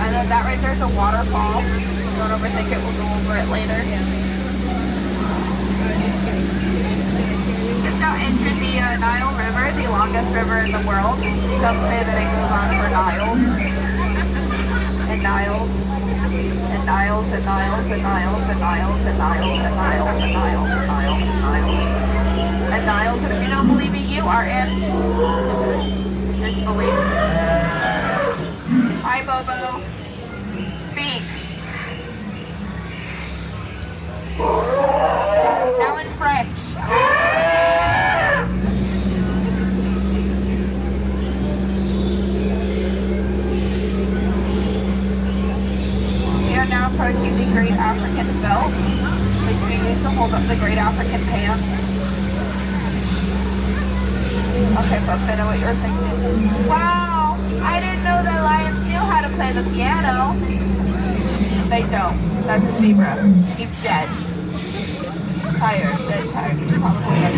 And then that right there is a waterfall. Don't overthink it, we'll go over it later. Just now entered the Nile River, the longest river in the world. Some say that it goes on for Niles. And Niles. And Niles and Niles and Niles and Niles and Niles and Niles and Niles and Niles and Niles and Niles. And if you don't believe me, you are in disbelief. Hi, Bobo. Speak. Now in French. We are now approaching the Great African Belt, which we use to hold up the Great African Pan. Okay, folks, I know what you're thinking. Wow, I didn't know that lions knew how to play the piano. They don't. That's a zebra. He's dead. Tired. Dead tired. He's probably dead.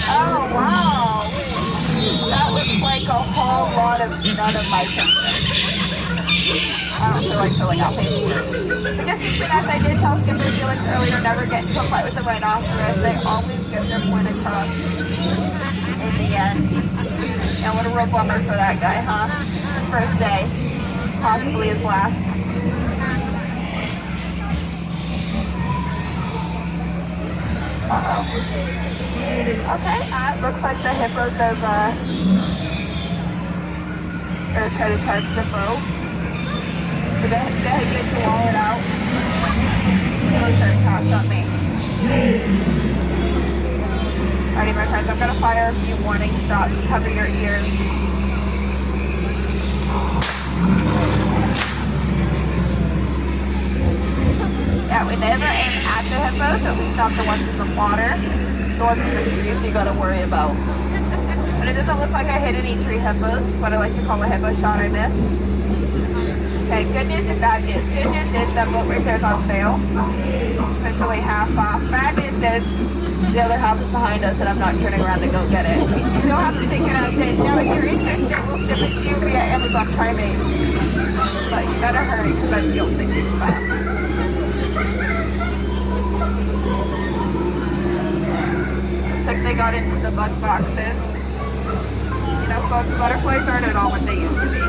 Oh, wow. That looks like a whole lot of none of my pictures. I don't feel like filling out paperwork. But just as I did tell Skipper Felix earlier, never get into a fight with the rhinoceros. They always get their point across in the end. And what a real bummer for that guy, huh? First day. Possibly his last. Uh-oh. Okay, looks like the hippos have, or try to touch the boat. So go ahead and get your wallet out. Hippos try to toss on me. Alrighty, my friends, I'm going to fire a few warning shots. Cover your ears. Yeah, we never aim at the hippos, at least not the ones in the water. The ones in the trees you gotta worry about. But it doesn't look like I hit any tree hippos, what I like to call a hippo shot I missed. Okay, good news and bad news. Good news is that boat right there is on sale. Officially half off. Bad news is the other half is behind us and I'm not turning around to go get it. You'll have to take it out of state. Now if you're interested, we'll ship it to you via Amazon Prime. But you better hurry because I don't think it's fast. Looks like they got into the bug boxes. You know, folks, butterflies aren't at all what they used to be.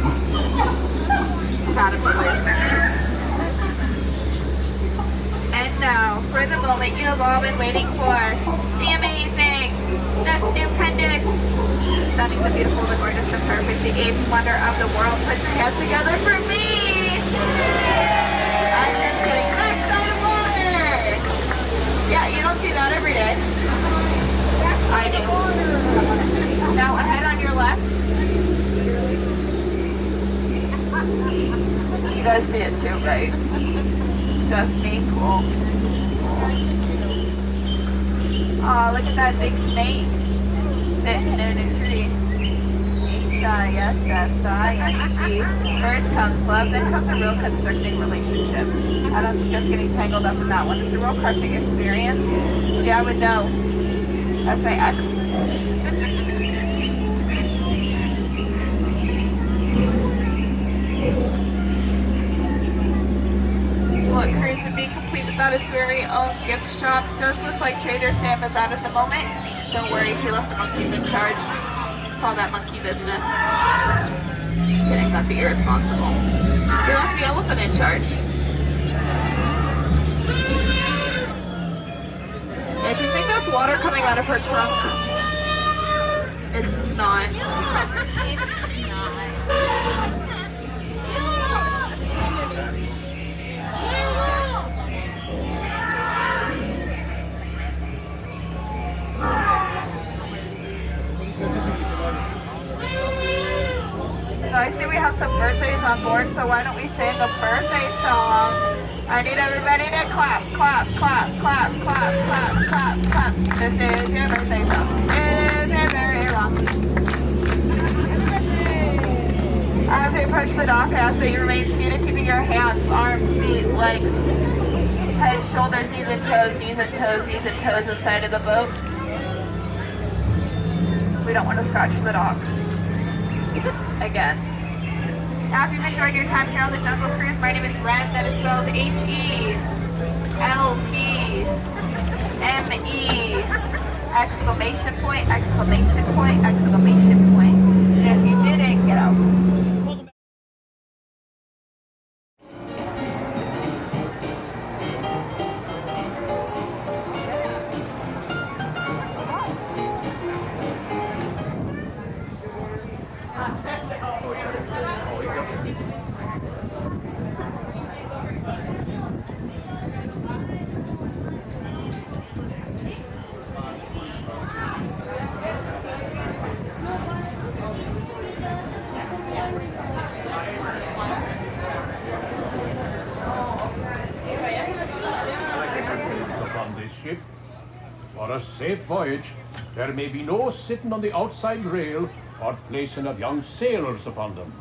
Caterpillars. And now, for the moment you have all been waiting for. The amazing, the stupendous, stunning, the beautiful, the gorgeous, the perfect, the eighth wonder of the world. Put your hands together for me! I'm just kidding. Next side of water! Yeah, you don't see that every day. I do. Now ahead on your left. You guys see it too, right? Just me? Cool. Aw, look at that big snake sitting in a tree. H-I-S-S-I-N-G. First comes love, then comes a real constricting relationship. And I'm just getting tangled up in that one. It's a real crushing experience. Yeah, I would know. That's my ex. Look, cruise would be complete without its very own gift shop. Does look like Trader Sam is out at the moment. Don't worry, he left the monkeys in charge. Call that monkey business. Just kidding, that'd be irresponsible. He left the elephant in charge. If you think that's water coming out of her trunk, it's not. It's not. So I see we have some birthdays on board, so why don't we sing a birthday song? I need everybody to clap, clap, clap, clap, clap, clap, clap, clap. This is your birthday song. Is it very long? As we approach the dock, I ask that you remain seated, keeping your hands, arms, feet, legs, head, shoulders, knees and toes, knees and toes, knees and toes inside of the boat. We don't want to scratch the dock. Again. After you've enjoyed your time here on the Jungle Cruise, my name is Ren, that is spelled H-E-L-P-M-E! Exclamation point, exclamation point, exclamation point. And if you didn't, get out. For a safe voyage, there may be no sitting on the outside rail or placing of young sailors upon them,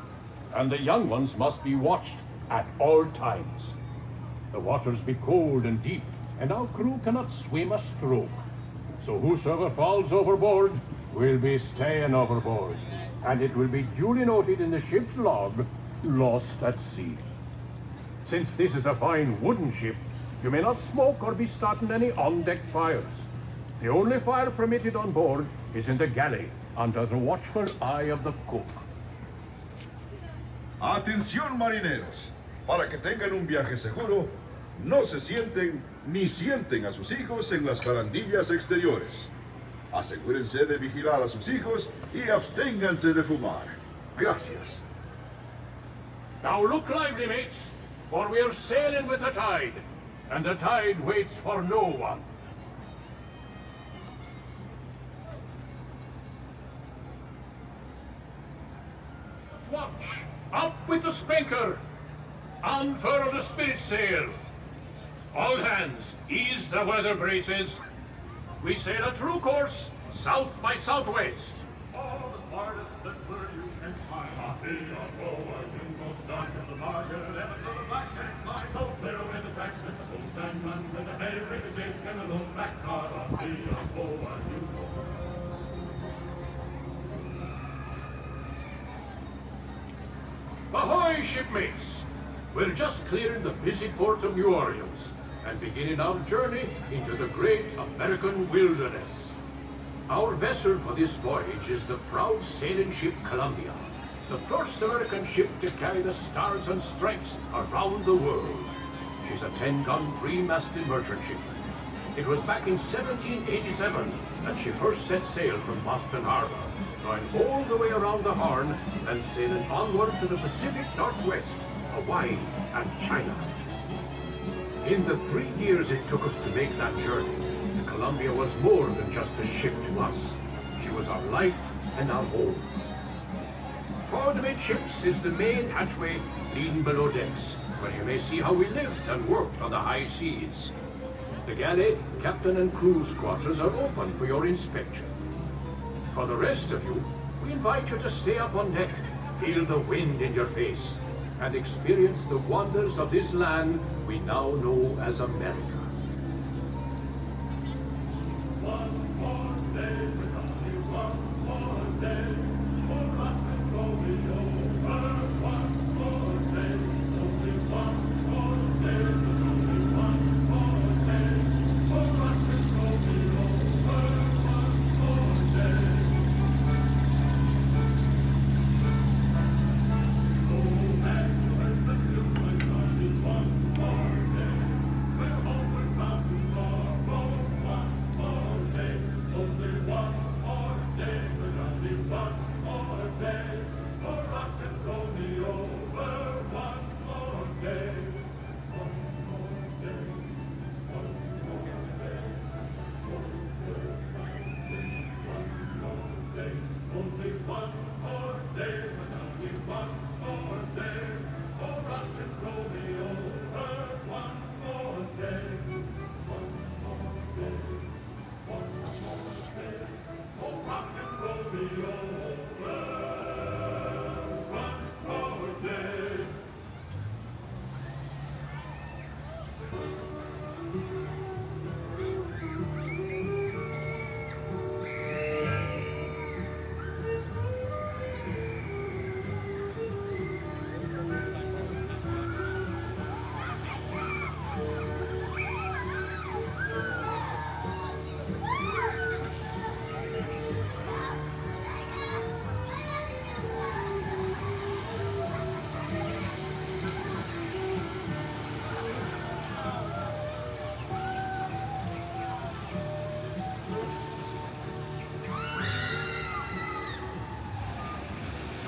and the young ones must be watched at all times. The waters be cold and deep, and our crew cannot swim a stroke. So whosoever falls overboard will be staying overboard, and it will be duly noted in the ship's log, lost at sea. Since this is a fine wooden ship, you may not smoke or be starting any on-deck fires. The only fire permitted on board is in the galley, under the watchful eye of the cook. Atención marineros, para que tengan un viaje seguro, no se sienten ni sienten a sus hijos en las barandillas exteriores. Asegúrense de vigilar a sus hijos y absténganse de fumar. Gracias. Now look lively, mates, for we are sailing with the tide, and the tide waits for no one. Watch! Up with the spanker! Unfurl the spirit sail! All hands, ease the weather braces. We sail a true course, south by southwest. All the smartest that were you can find. Autopia, forward, most darkest of market, lemons of the black and slide, so clear away the track with the boat and run with the head, break a shake and a look back car. Autopia, forward, you go. Ahoy, shipmates! We're just clearing the busy port of New Orleans and beginning our journey into the great American wilderness. Our vessel for this voyage is the proud sailing ship Columbia, the first American ship to carry the stars and stripes around the world. She's a 10-gun, 3-masted merchant ship. It was back in 1787 that she first set sail from Boston Harbor, going all the way around the Horn and sailing onward to the Pacific Northwest, Hawaii, and China. In the 3 years it took us to make that journey, the Columbia was more than just a ship to us. She was our life and our home. Forward amidships is the main hatchway leading below decks, where you may see how we lived and worked on the high seas. The galley, captain and crew's quarters are open for your inspection. For the rest of you, we invite you to stay up on deck, feel the wind in your face, and experience the wonders of this land we now know as America. One more day with only one more day. For rock and roll we over. One more day, only one more day. Only one more day. For rock and roll we over. One more day. Go back to the new and only one more day. We're home.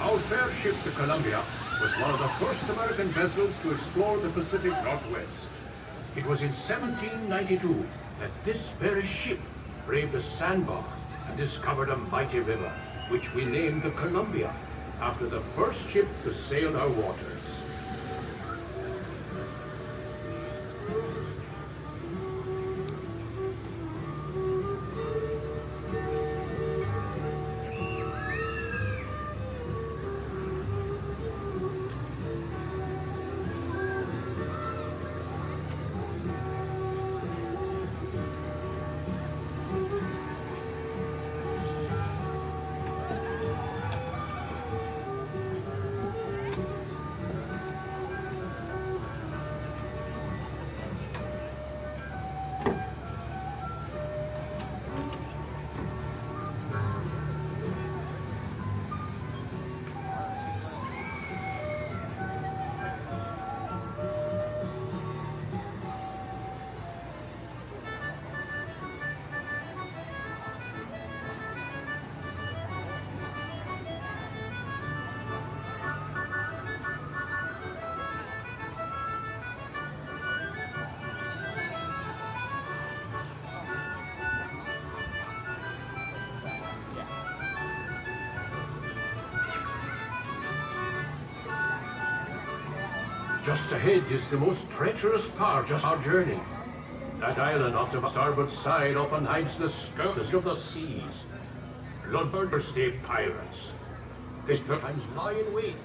Our fair ship, the Columbia, was one of the first American vessels to explore the Pacific Northwest. It was in 1792 that this very ship braved a sandbar and discovered a mighty river, which we named the Columbia, after the first ship to sail our waters. Just ahead is the most treacherous part of our journey. That island off the starboard side often hides the scourge of the seas. Bloodthirsty pirates. They sometimes lie in wait.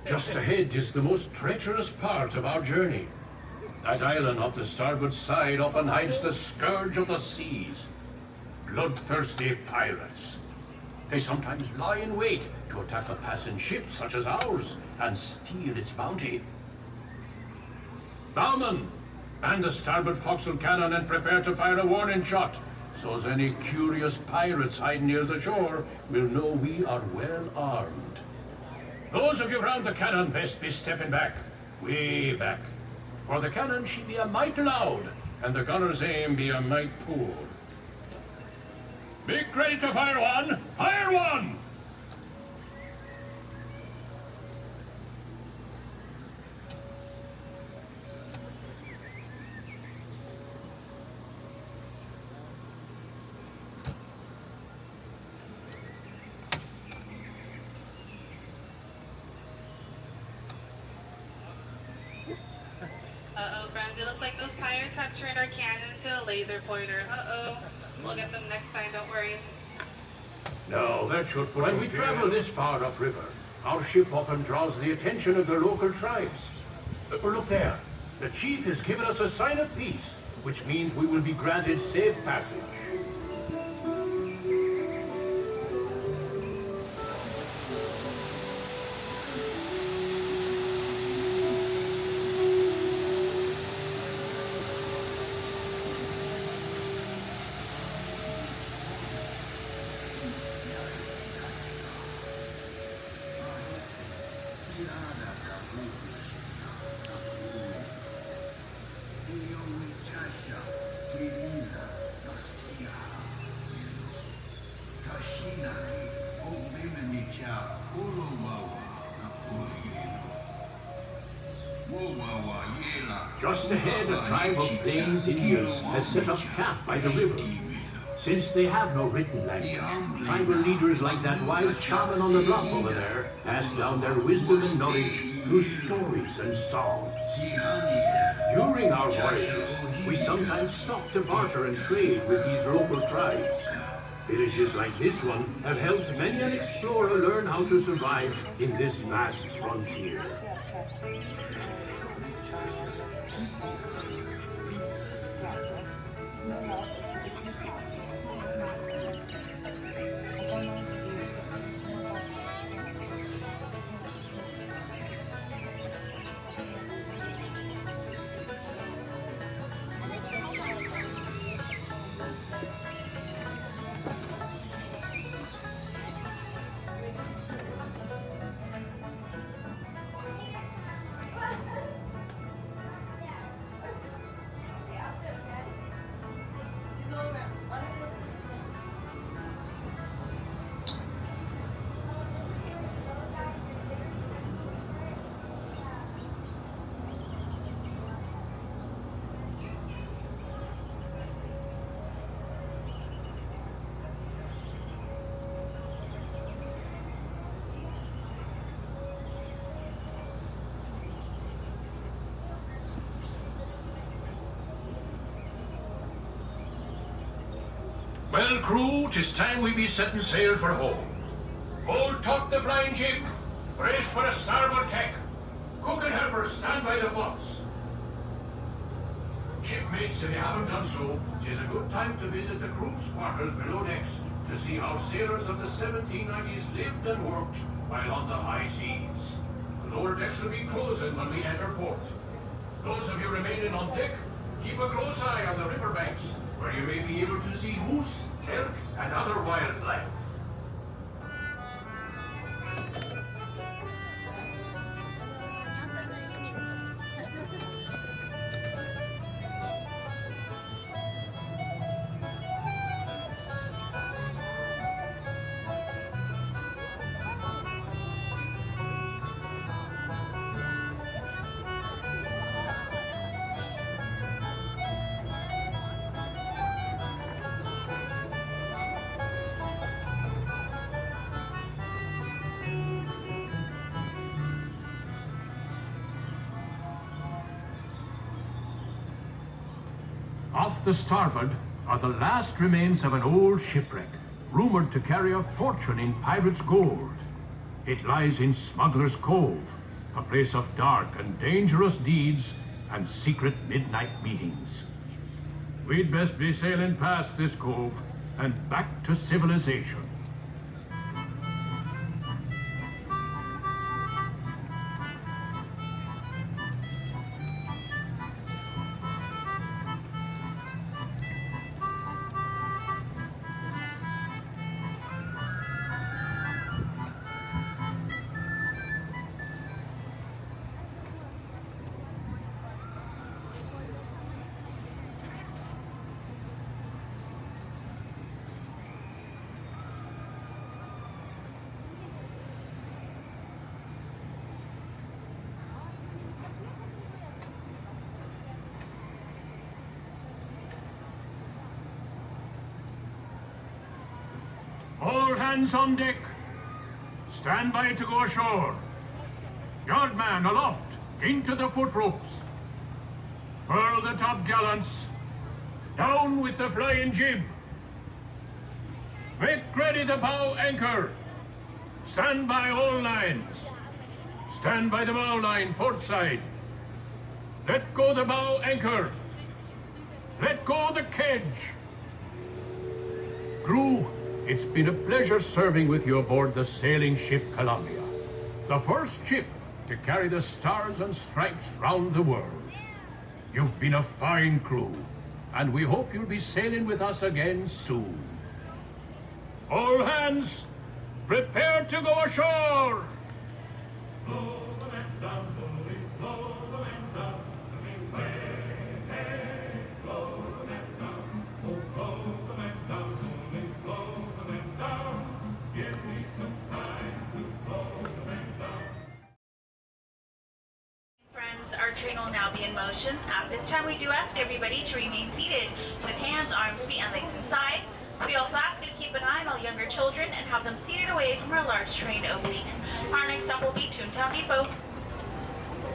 Just ahead is the most treacherous part of our journey. That island off the starboard side often hides the scourge of the seas. Bloodthirsty pirates. They sometimes lie in wait to attack a passing ship such as ours and steal its bounty. Bowman, man the starboard forecastle cannon and prepare to fire a warning shot, so as any curious pirates hiding near the shore will know we are well armed. Those of you round the cannon best be stepping back, way back. For the cannon she be a mite loud, and the gunner's aim be a mite poor. Make ready to fire one! Fire one! Uh-oh, friends, it looks like those pirates have turned our cannon into a laser pointer. Uh-oh. We'll get them next time, don't worry. No, that should put When we travel this far upriver, our ship often draws the attention of the local tribes. Look there. The chief has given us a sign of peace, which means we will be granted safe passage. Just ahead, a tribe of Plains Indians has set up camp by the river. Since they have no written language, tribal leaders like that wise shaman on the bluff over there pass down their wisdom and knowledge through stories and songs. During our voyages, we sometimes stop to barter and trade with these local tribes. Villages like this one have helped many an explorer learn how to survive in this vast frontier. Well, crew, 'tis time we be setting sail for home. Hold taut the flying jib. Brace for a starboard tack. Cook and helpers stand by the pots. Shipmates, if you haven't done so, 'tis a good time to visit the crew's quarters below decks to see how sailors of the 1790s lived and worked while on the high seas. The lower decks will be closing when we enter port. Those of you remaining on deck, keep a close eye on the riverbanks, where you may be able to see moose, elk, and other wildlife. Off the starboard are the last remains of an old shipwreck, rumored to carry a fortune in pirates' gold. It lies in Smugglers' Cove, a place of dark and dangerous deeds and secret midnight meetings. We'd best be sailing past this cove and back to civilization. All hands on deck. Stand by to go ashore. Yardman aloft, into the foot ropes. Furl the topgallants. Down with the flying jib. Make ready the bow anchor. Stand by all lines. Stand by the bow line, port side. Let go the bow anchor. Let go the kedge. Crew, it's been a pleasure serving with you aboard the sailing ship Columbia, the first ship to carry the stars and stripes round the world. You've been a fine crew, and we hope you'll be sailing with us again soon. All hands, prepare to go ashore! Our train will now be in motion. At this time, we do ask everybody to remain seated with hands, arms, feet, and legs inside. We also ask you to keep an eye on all younger children and have them seated away from our large train openings. Our next stop will be Toontown Depot.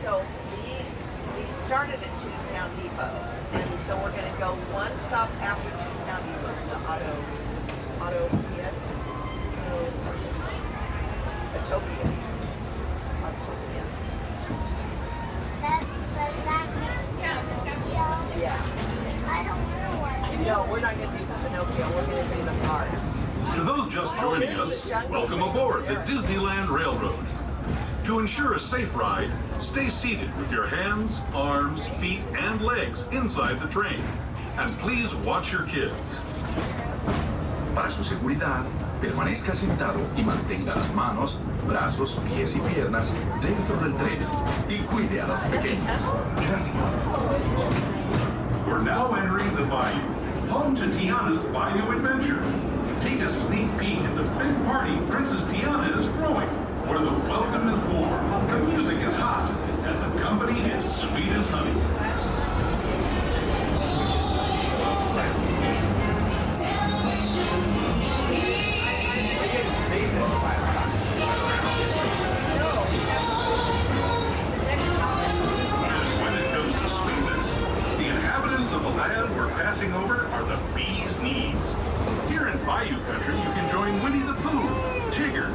So we started at Toontown Depot, and so we're going to go one stop after Toontown Depot to Autopia. Autopia. Yeah. I don't know. No, we're not going to do Pinocchio. We're going to do the cars. To those just joining us, welcome aboard the Disneyland Railroad. To ensure a safe ride, stay seated with your hands, arms, feet, and legs inside the train. And please watch your kids. Para su seguridad, permanezca sentado y mantenga las manos, brazos, pies y piernas dentro del tren y cuide a los pequeños. Gracias. We're now entering the Bayou, home to Tiana's Bayou Adventure. Take a sneak peek at the big party Princess Tiana is throwing, where the welcome is warm, the music is hot, and the company is sweet as honey. rivers of the land we're passing over are the bee's knees. Here in Bayou country, you can join Winnie the Pooh, Tigger,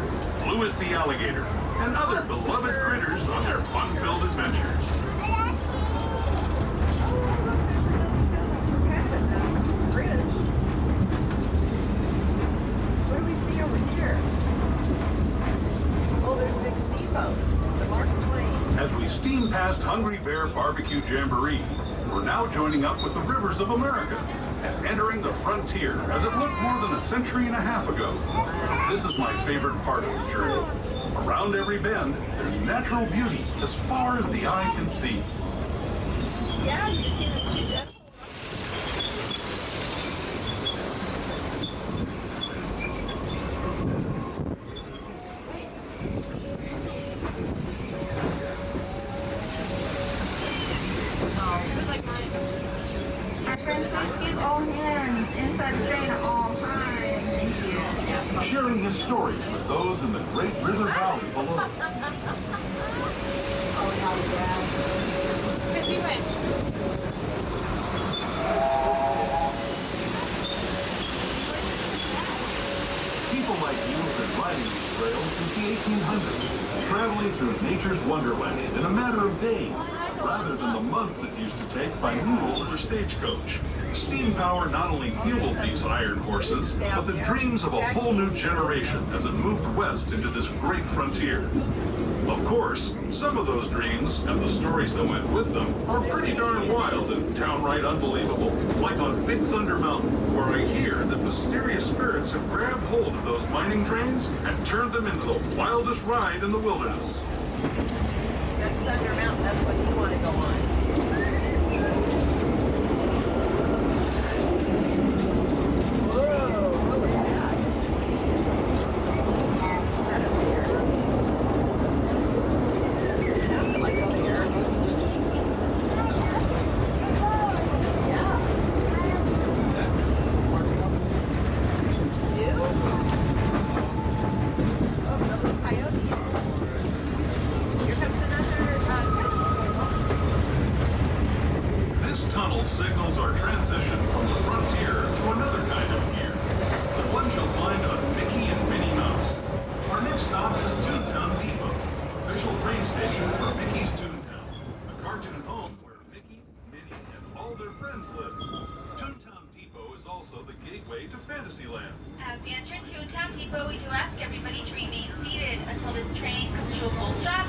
Louis the alligator, and other beloved critters on their fun-filled adventures. What do we see over here? Oh, there's Big Steamboat, the Mark Twain. As we steam past Hungry Bear Barbecue Jamboree, we're now joining up with the rivers of America and entering the frontier as it looked more than a century and a half ago. This is my favorite part of the journey. Around every bend, there's natural beauty as far as the eye can see. Yeah, you see the two. Sharing his stories with those in the Great River Valley below. People like you have been riding these trails since the 1800s, traveling through nature's wonderland in a matter of days, rather than the months it used to take by mule or stagecoach. Steam power not only fueled these iron horses, but the dreams of a whole new generation as it moved west into this great frontier. Of course, some of those dreams and the stories that went with them are pretty darn wild and downright unbelievable, like on Big Thunder Mountain, where I hear that mysterious spirits have grabbed hold of those mining trains and turned them into the wildest ride in the wilderness. That's Thunder Mountain, that's what you want to go on. Signals our transition from the frontier to another kind of gear, the ones you'll find on Mickey and Minnie Mouse. Our next stop is Toontown Depot, official train station for Mickey's Toontown, the cartoon home where Mickey, Minnie, and all their friends live. Toontown Depot is also the gateway to Fantasyland. As we enter Toontown Depot, we do ask everybody to remain seated until this train comes to a full stop.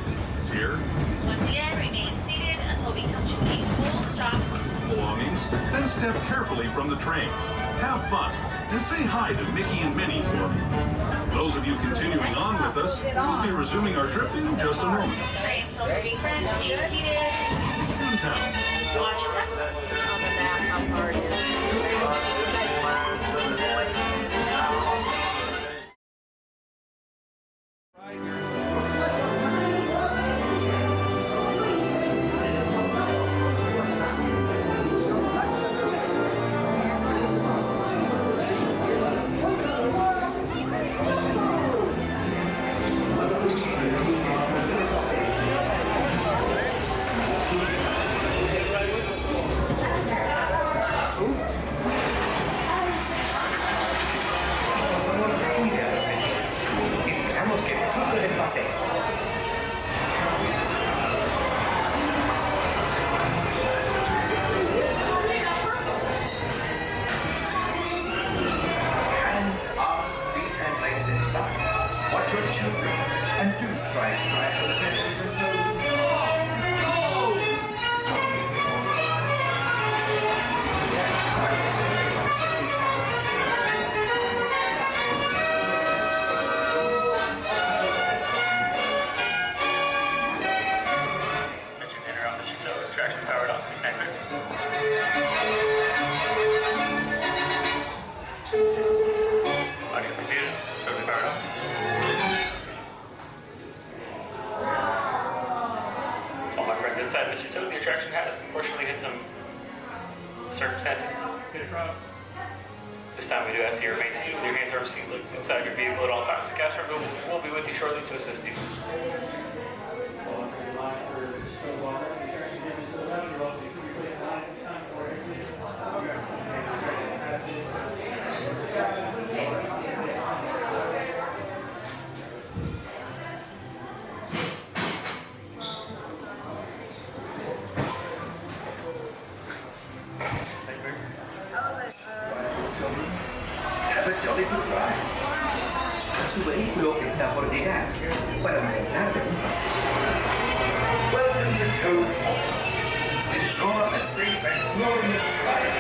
Here, Once again, remain seated until we come to a full stop. belongings, then step carefully from the train. Have fun, and say hi to Mickey and Minnie for me. Those of you continuing on with us, we'll be resuming our trip in just a moment. Train still moving, friends. Remain seated. Toontown. Watch your steps. On the map, how far it is. You guys Watch your children, and do try to drive the ferry until... Inside Mr. Toad, the attraction has unfortunately had some circumstances. Get across. This time we do ask you to remain seated with your hands, arms, feet, legs inside your vehicle at all times. The cast member will be with you shortly to assist you. Su vehículo está por llegar para disfrutar de un paseo. Welcome to Toontown. Ensure a safe and glorious ride.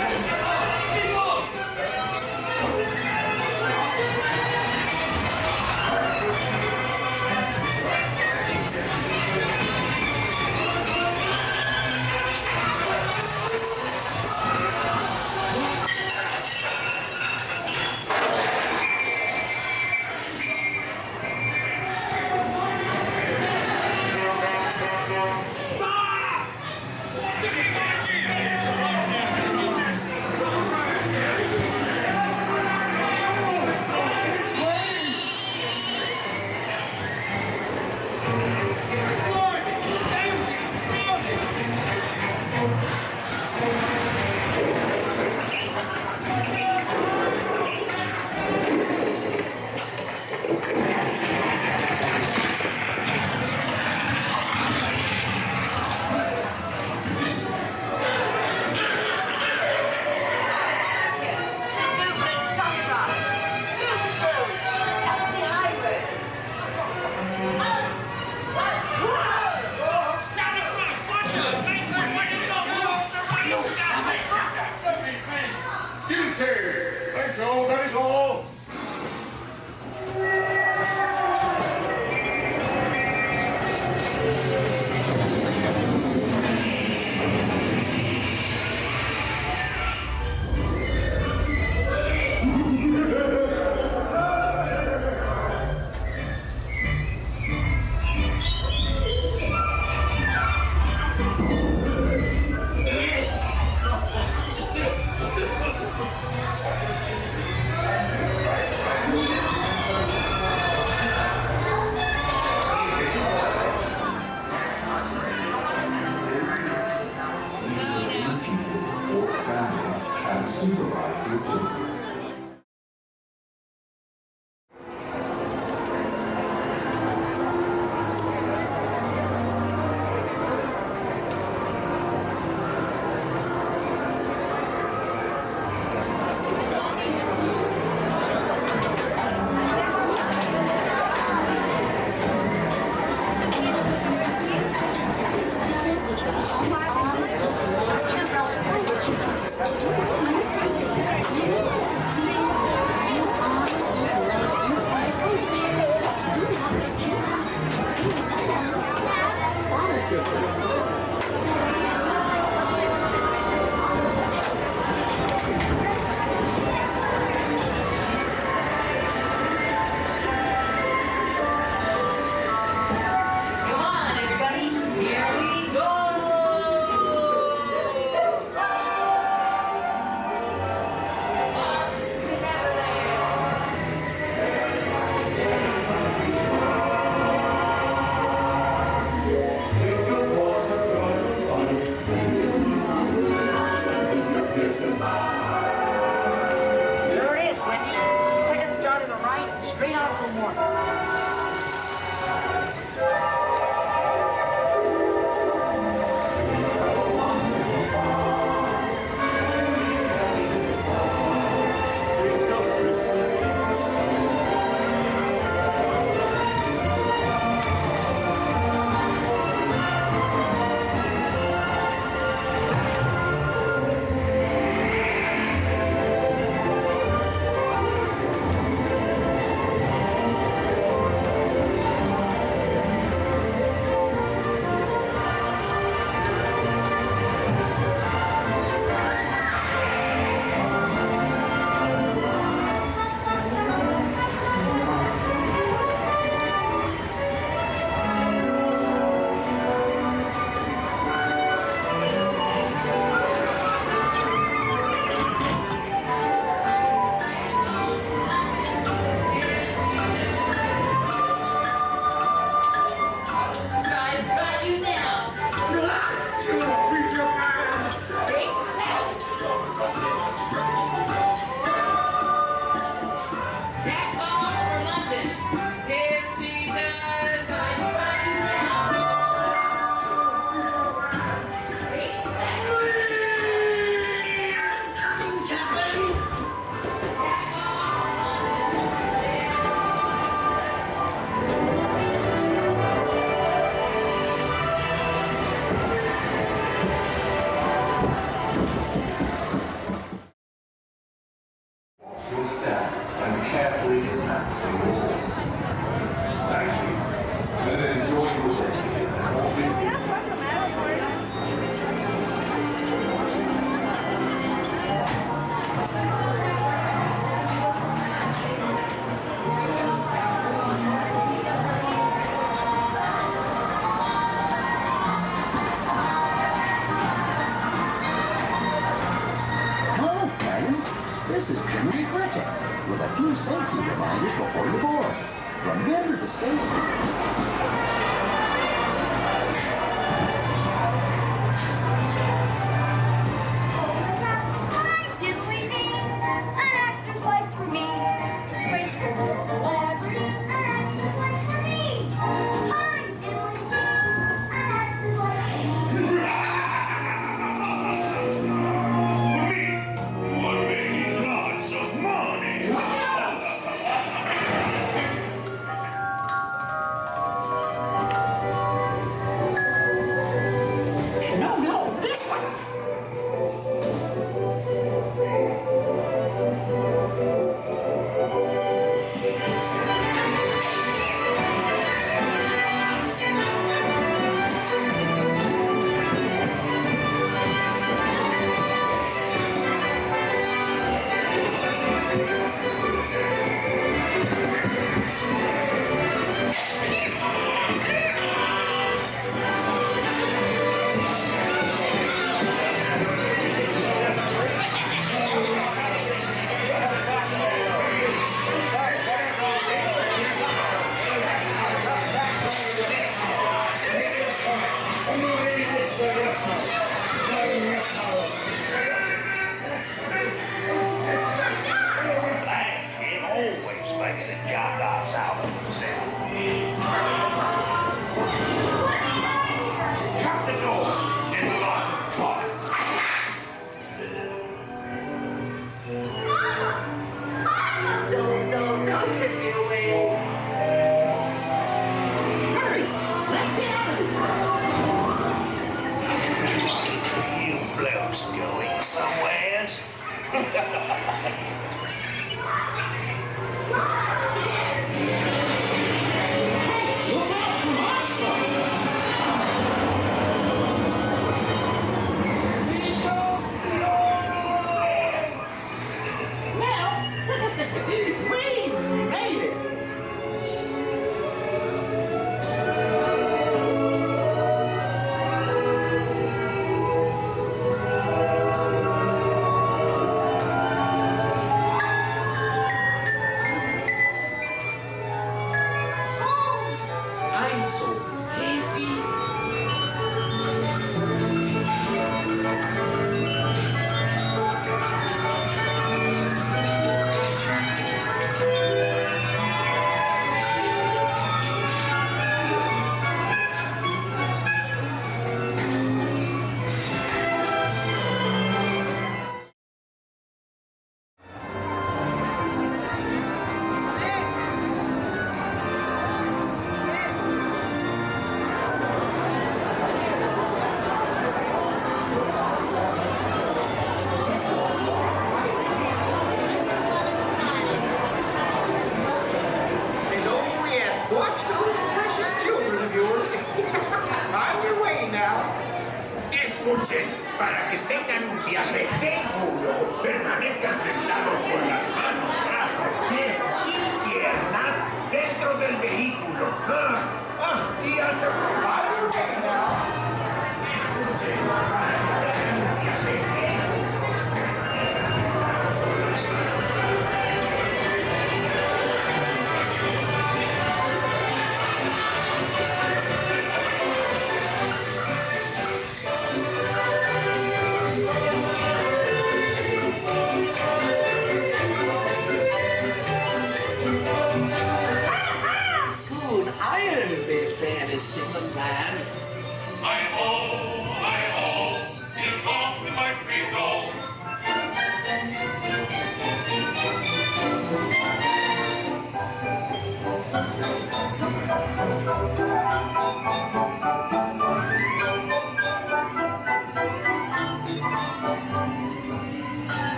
Remember This is Jimmy Cricket with a few safety reminders before you board. Remember to stay safe.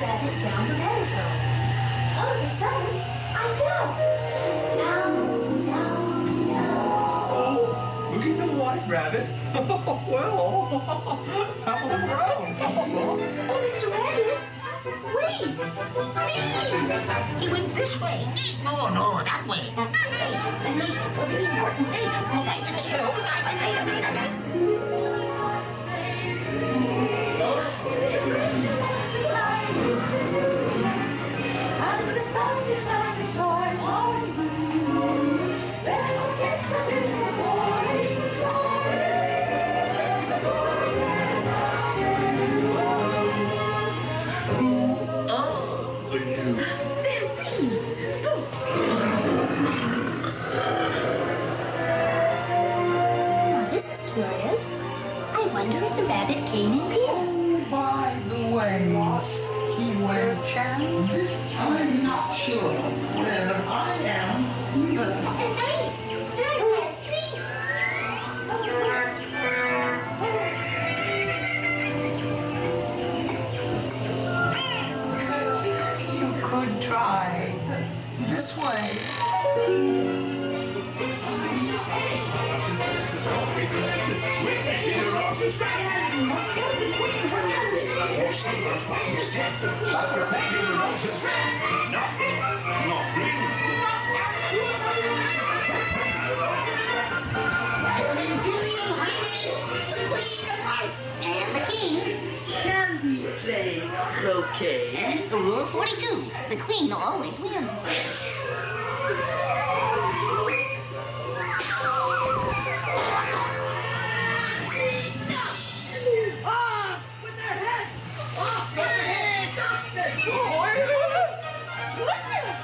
rabbit down the rabbit hole. All of a sudden, I fell. Down, down, down. Oh, look at the white rabbit. Well, how brown. Oh, Mr. Rabbit, wait, please. He went this way. No, that way. Wait, the need for the important things. Okay, hello, goodbye, later. Device is the toys, and the sun is like a toy for you. Then I'll get the little boy, they're beads. Look. Now this is curious. I wonder if the rabbit came in peace. Oh, by the way, he went chan. This I'm not sure where I am either. You could try this way. And the king. Shall we play croquet? And rule 42. The queen always wins. With their head! Off their head! Stop this! Goodness!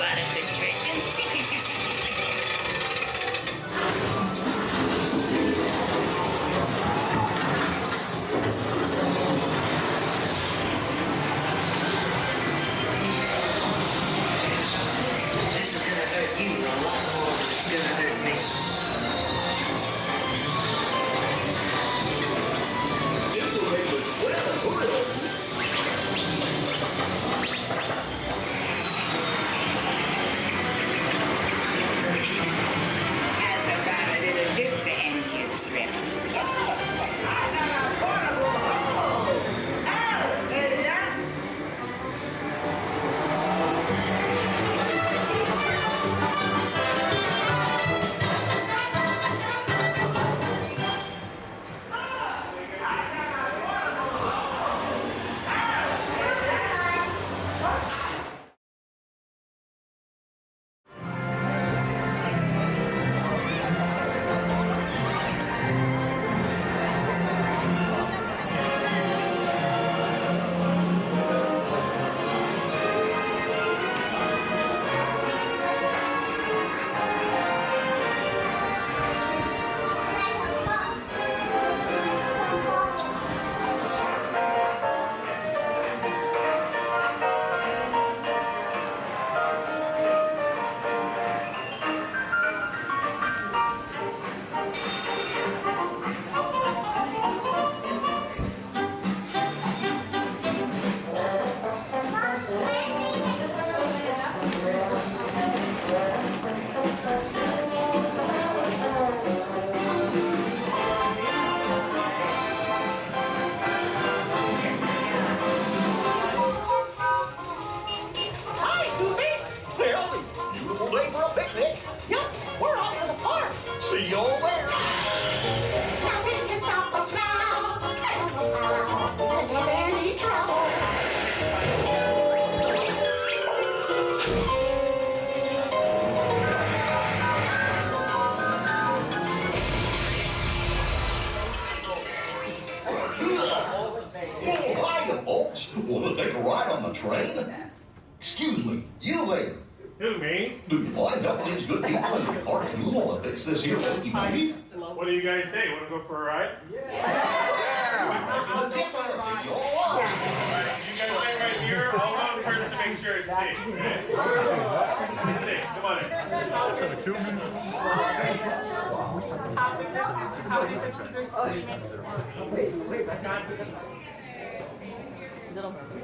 lot of nutrition. This is gonna hurt you a lot more than it's gonna hurt me. This will make us swell and oil. How's about a little dip to end your trip? See you all there. Nothing can stop us now. Don't have any trouble. Oh, hiya, folks. Want to take a ride on the train? Excuse me, you there. Who, me? Do you mind helping these good people in the cartoon while I fix this here whiskey baby? What do you guys say? Want to go for a ride? I'll get my ride. You guys wait right here. I'll run first to make sure it's safe. Okay? It's safe. Come on in. Trying to kill me? Little Mermaid.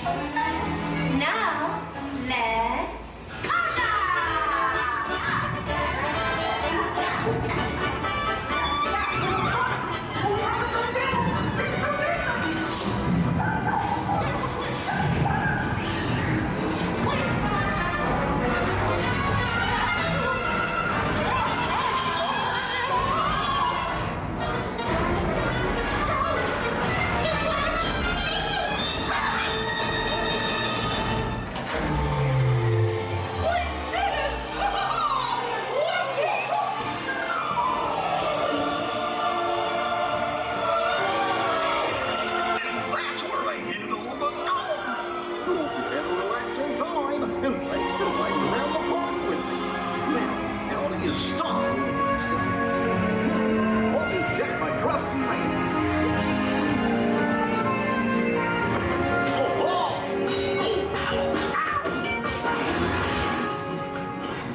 Now, let's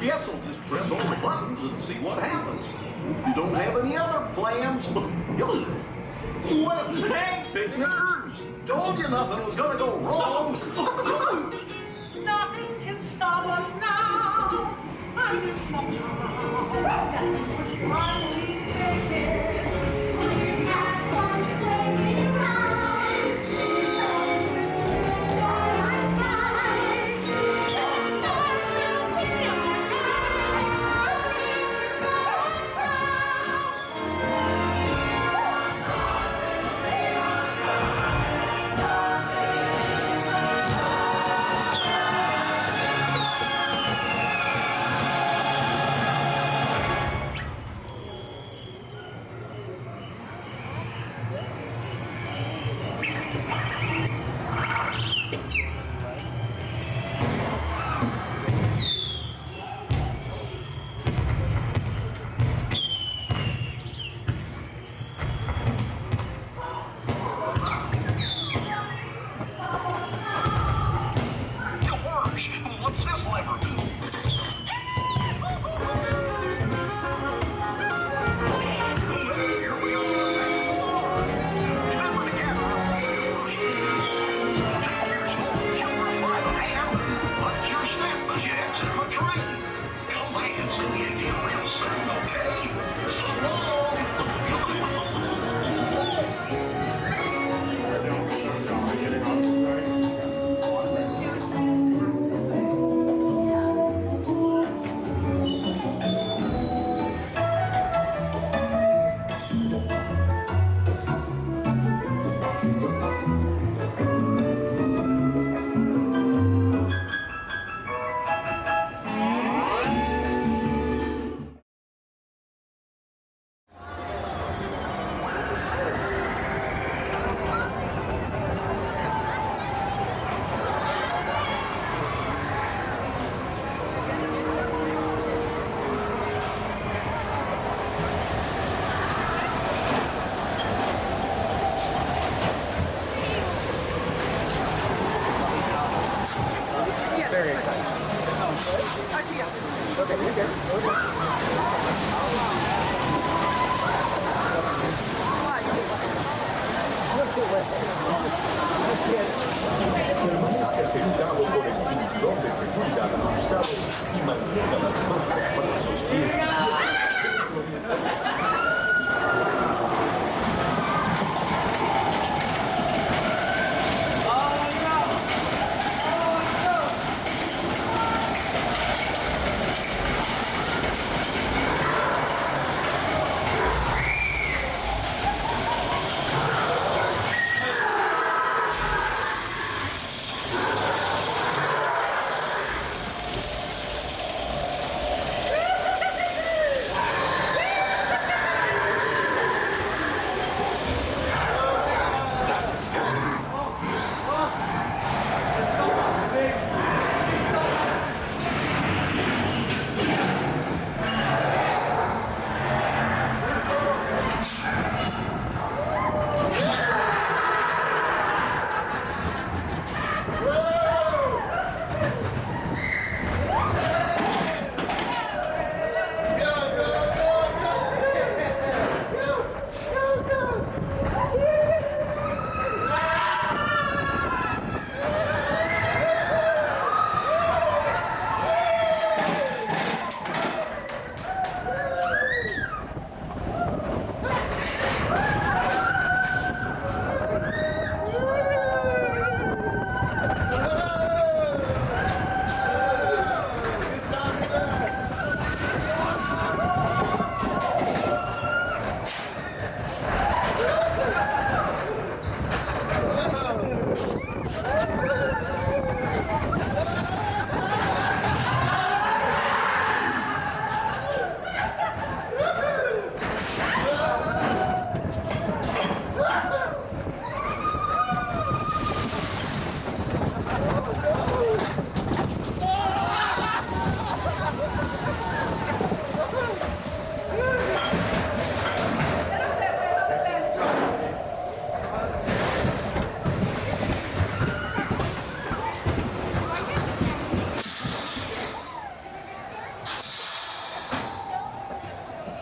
Yes, I'll just press all the buttons and see what happens. You don't have any other plans? Well, hey, pictures! Told you nothing was gonna go wrong. Nothing can stop us now. I knew somehow that was what we did. We had one place in mind. By my side, the stars will be alive. Nothing can stop us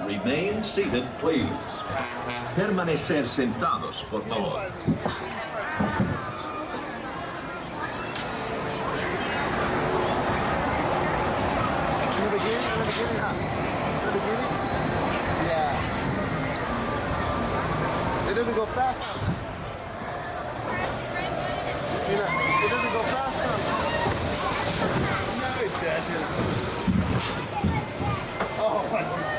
Remain seated, please. Permanecer sentados, por favor. It doesn't go fast. It doesn't go fast enough. No, it doesn't. Oh my God.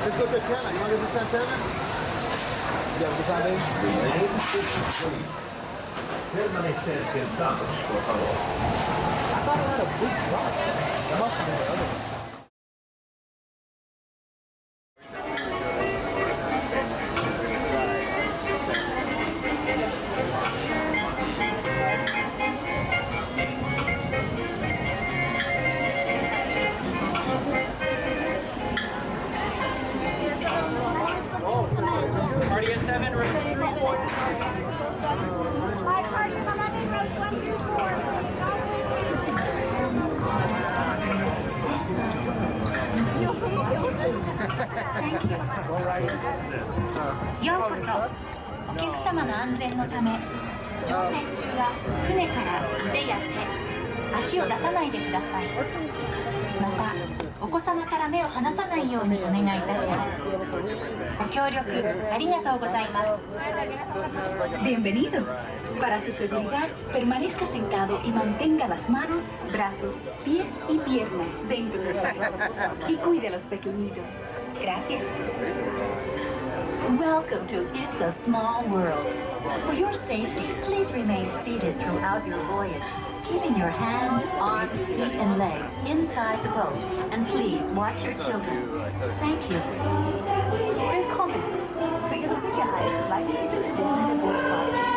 Let's go to Tiana. You want to go to Tiana? You have a good time, baby? Remain seated, please. Permanecer sentados, por favor. I thought it had a big drop. That must have been the other one. Party at 7, room 3-4. Hi, party at 11, rows 1 through ようこそ。お客様の安全のため、乗船中は船から腕や手、足を出さないでください。また、お子様から目を離さないようにお願いいたします。ご協力ありがとうございます。Bienvenidos. Para su seguridad, permanezca sentado y mantenga las manos, brazos, pies y piernas dentro del carro. Y cuide a los pequeñitos. Gracias. Welcome to It's a Small World. For your safety, please remain seated throughout your voyage, keeping your hands, arms, feet, and legs inside the boat, and please watch your children. Thank you. Willkommen. Für Ihre Sicherheit bleiben Sie bitte in der Bootfahrt.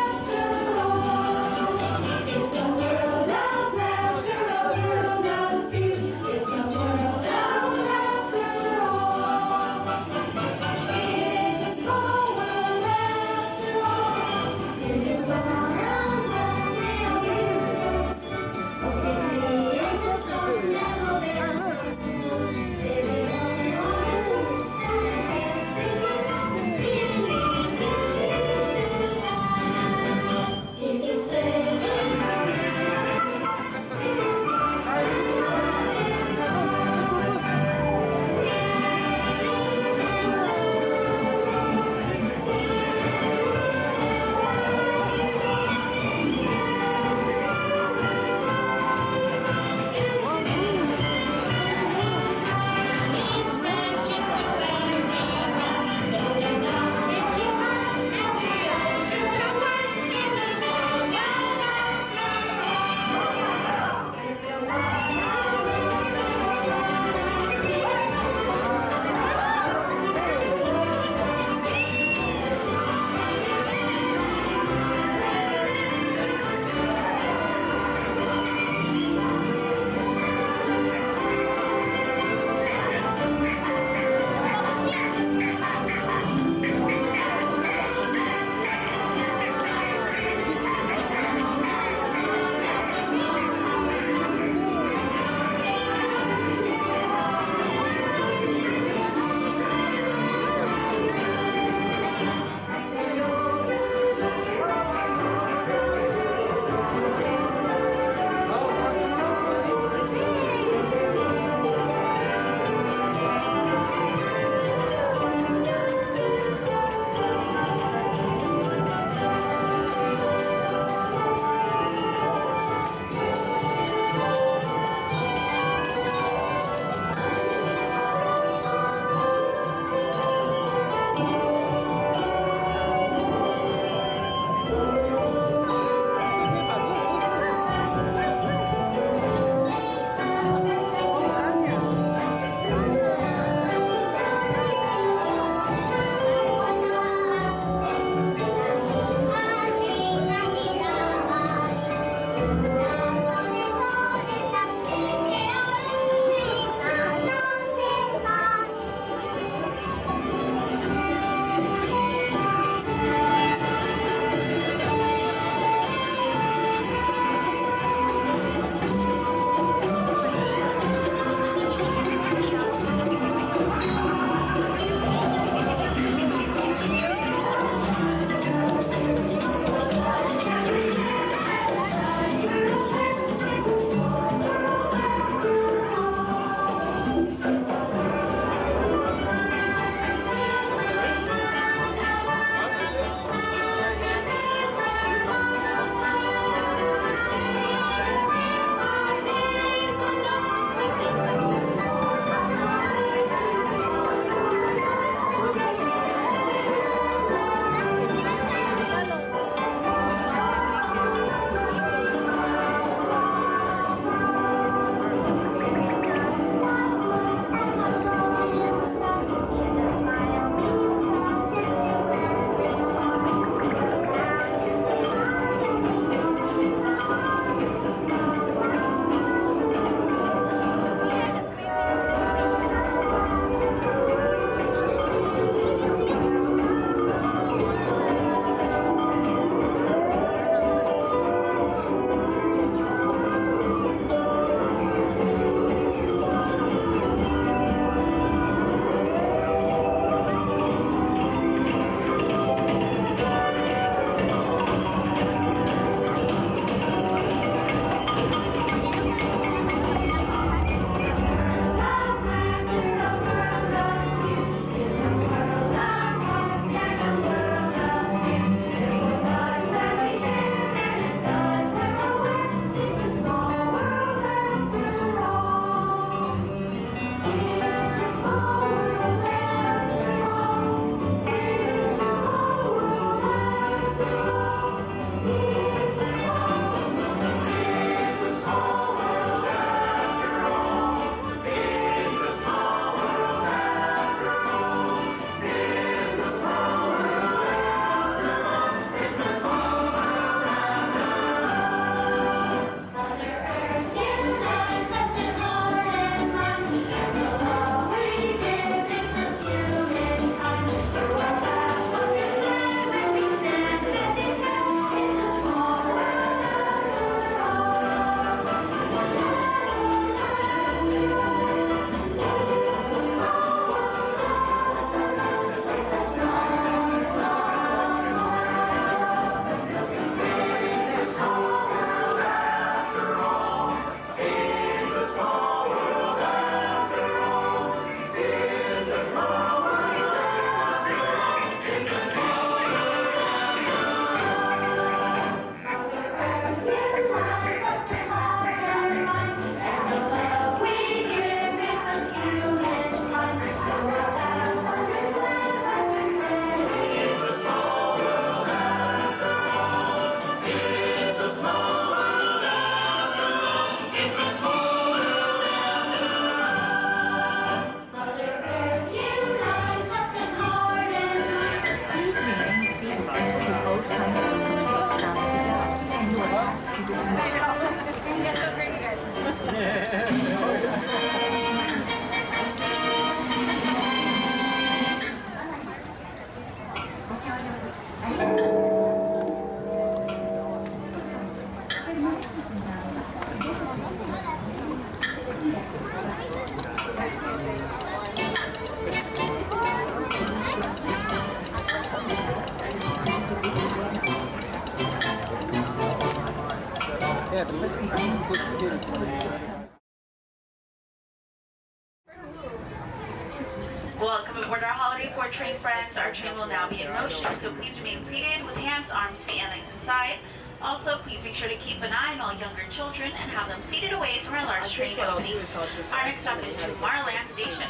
Welcome aboard our Holiday Port train, friends. Our train will now be in motion, so please remain seated with hands, arms, feet, and legs inside. Also, please make sure to keep an eye on all younger children and have them seated away from our large train openings. Our next stop is Tomorrowland Station.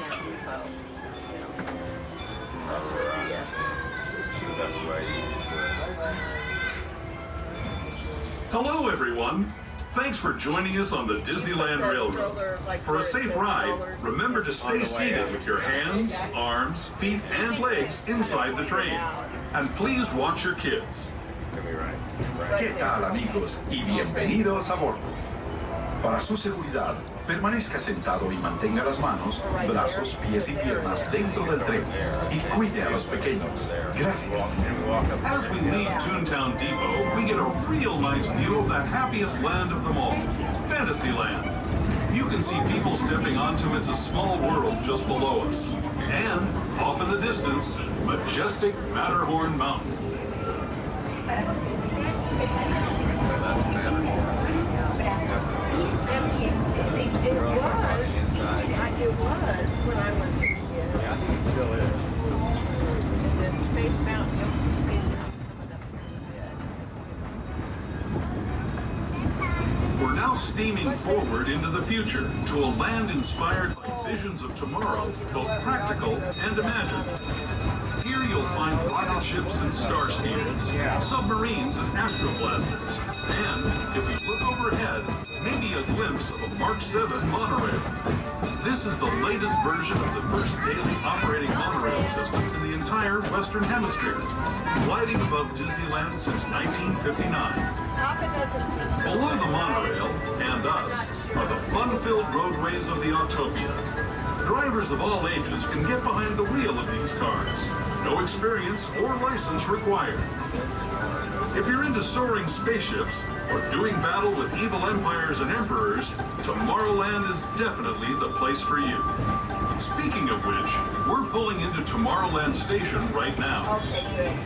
Hello, everyone. Thanks for joining us on the Disneyland Railroad. For a safe ride, remember to stay seated with your hands, arms, feet, and legs inside the train. And please watch your kids. ¿Qué tal, amigos? Y bienvenidos a bordo. Para su seguridad, permanezca sentado y mantenga las manos, brazos, pies y piernas dentro del tren. Y cuide a los pequeños. Gracias. As we leave Toontown Depot, we get a real nice view of the happiest land of them all, Fantasyland. You can see people stepping onto It's a Small World just below us. And, off in the distance, majestic Matterhorn Mountain. It was when I was a kid. Yeah, I think it still is. And Space Mountain, you'll see Space Mountain coming up here. We're now steaming forward into the future to a land inspired by visions of tomorrow, both practical and imagined. Here you'll find rocket ships and star speeders, submarines and Astro blasters, and, if you look overhead, maybe a glimpse of a Mark 7 monorail. This is the latest version of the first daily operating monorail system in the entire Western Hemisphere, gliding above Disneyland since 1959. Below the monorail, and us, are the fun-filled roadways of the Autopia. Drivers of all ages can get behind the wheel of these cars. No experience or license required. If you're into soaring spaceships or doing battle with evil empires and emperors, Tomorrowland is definitely the place for you. Speaking of which, we're pulling into Tomorrowland Station right now.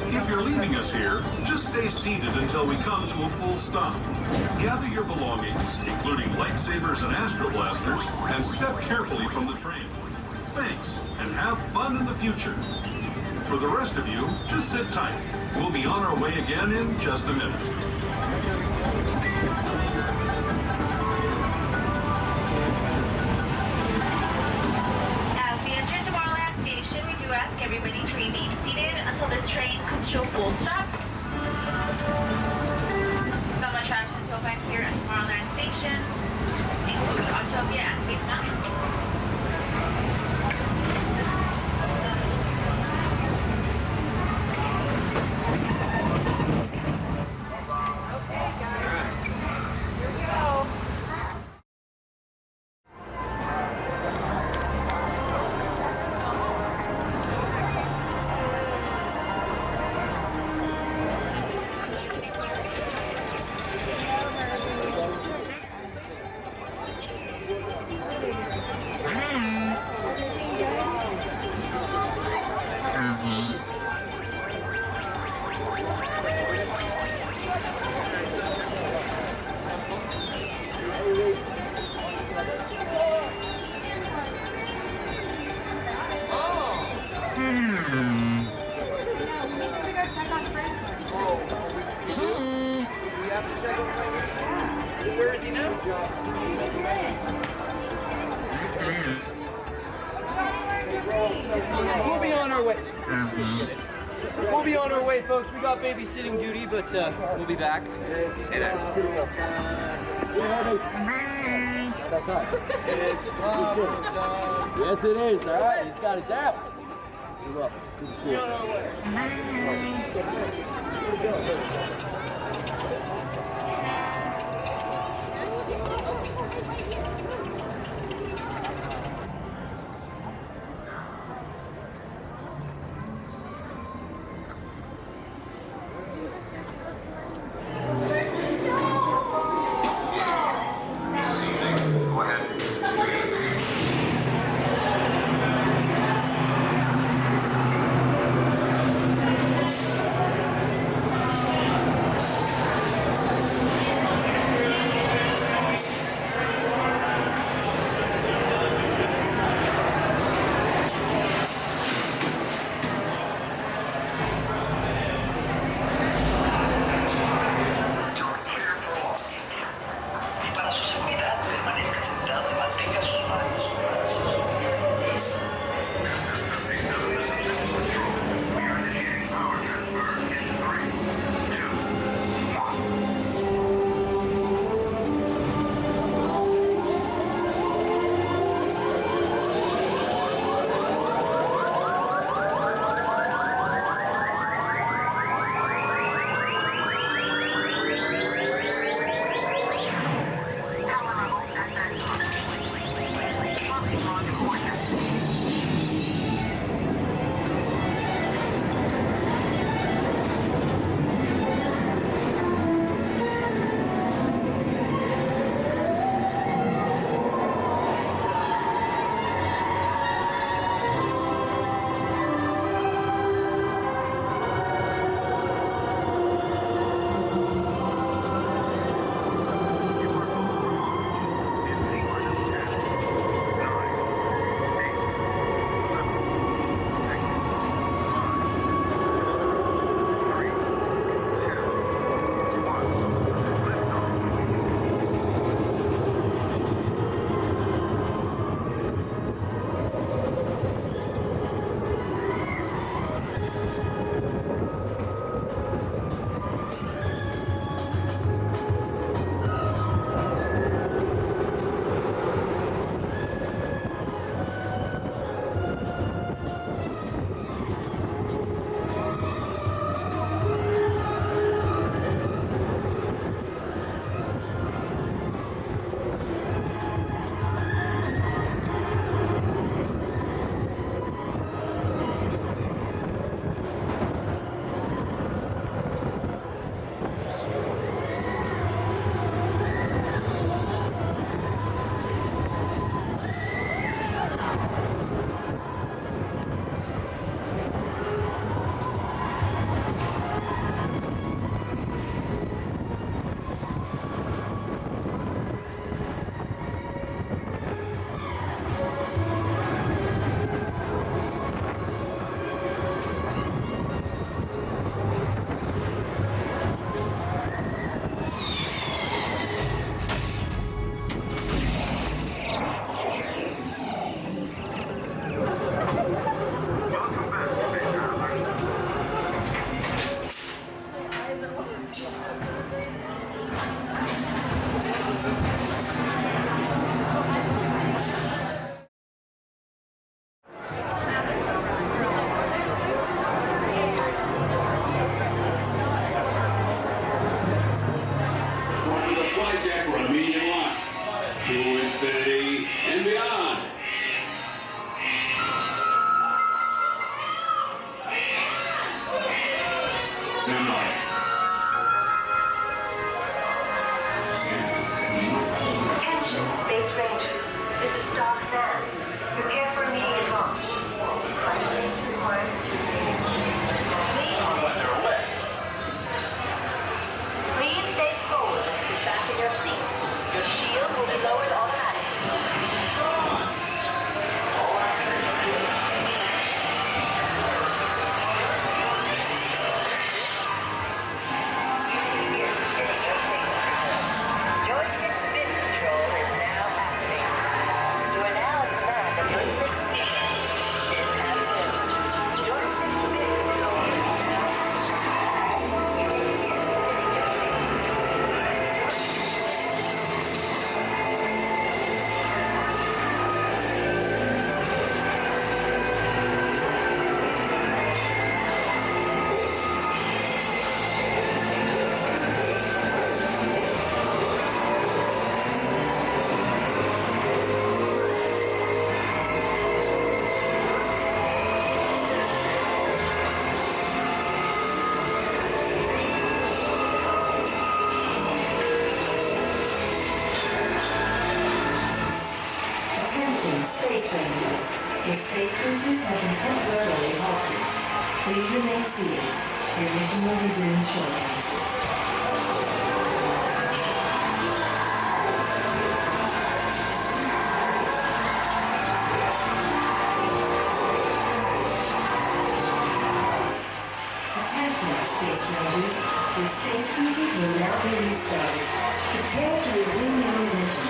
If you're leaving us here, just stay seated until we come to a full stop. Gather your belongings, including lightsabers and Astro blasters, and step carefully from the train. Thanks, and have fun in the future. For the rest of you, just sit tight. We'll be on our way again in just a minute. As we enter Tomorrowland Station, we do ask everybody to remain seated until this train comes to a full stop. Some attractions you'll find here at Tomorrowland Station include Autopia and Space Mountain. Where is he now? We'll be on our way. We'll be on our way, folks. We got babysitting duty, but we'll be back. Hey there. Yes, it is. All right, he's got it down. You're up. Good to see you. The space cruisers have been temporarily halted. Please remain seated. Your mission will resume shortly. Attention, Space Rangers. The space cruisers will now be restarted. Prepare to resume your mission.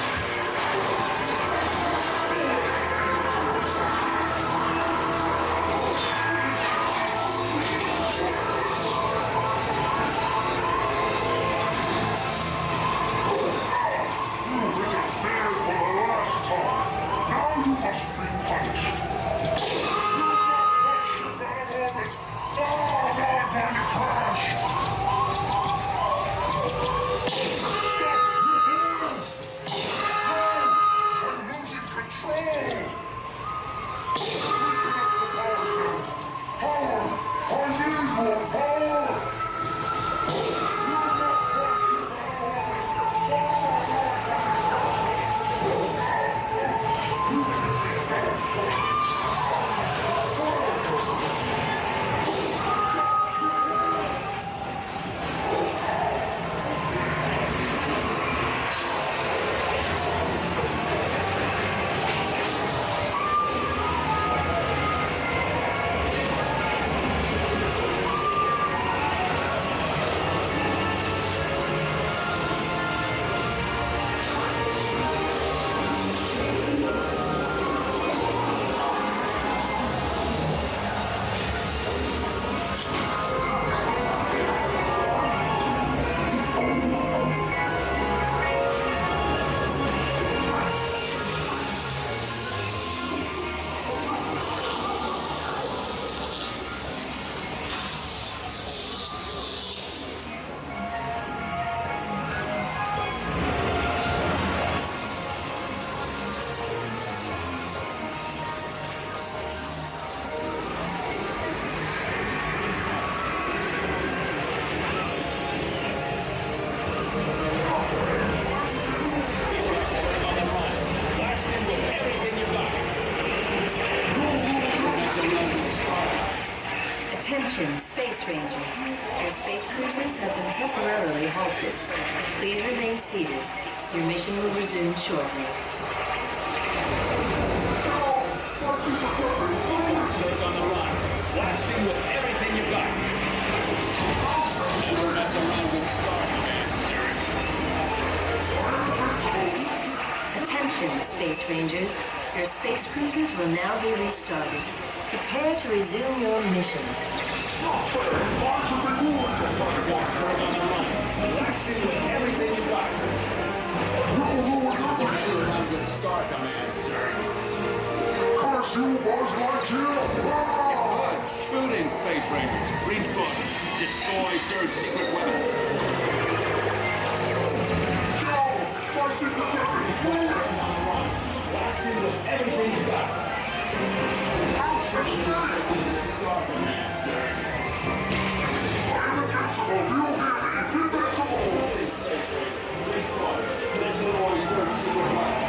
Attention, Space Rangers. Your space cruisers have been temporarily halted. Please remain seated. Your mission will resume shortly. On the run, blasting with everything you got. Never mess around with Star Command, sir. Attention, Space Rangers. Your space cruisers will now be restarted. Prepare to resume your mission. Blasting with everything you got. Never around with Star Command, sir. Curse you, Buzz Lightyear! Good shooting, Space Rangers. Reach button. Destroy Surge's secret weapon. No! My secret weapon! Blasting with everything you got. Star Command, sir. I'm invincible! You hear me? Invincible! Destroy Surge's secret weapon.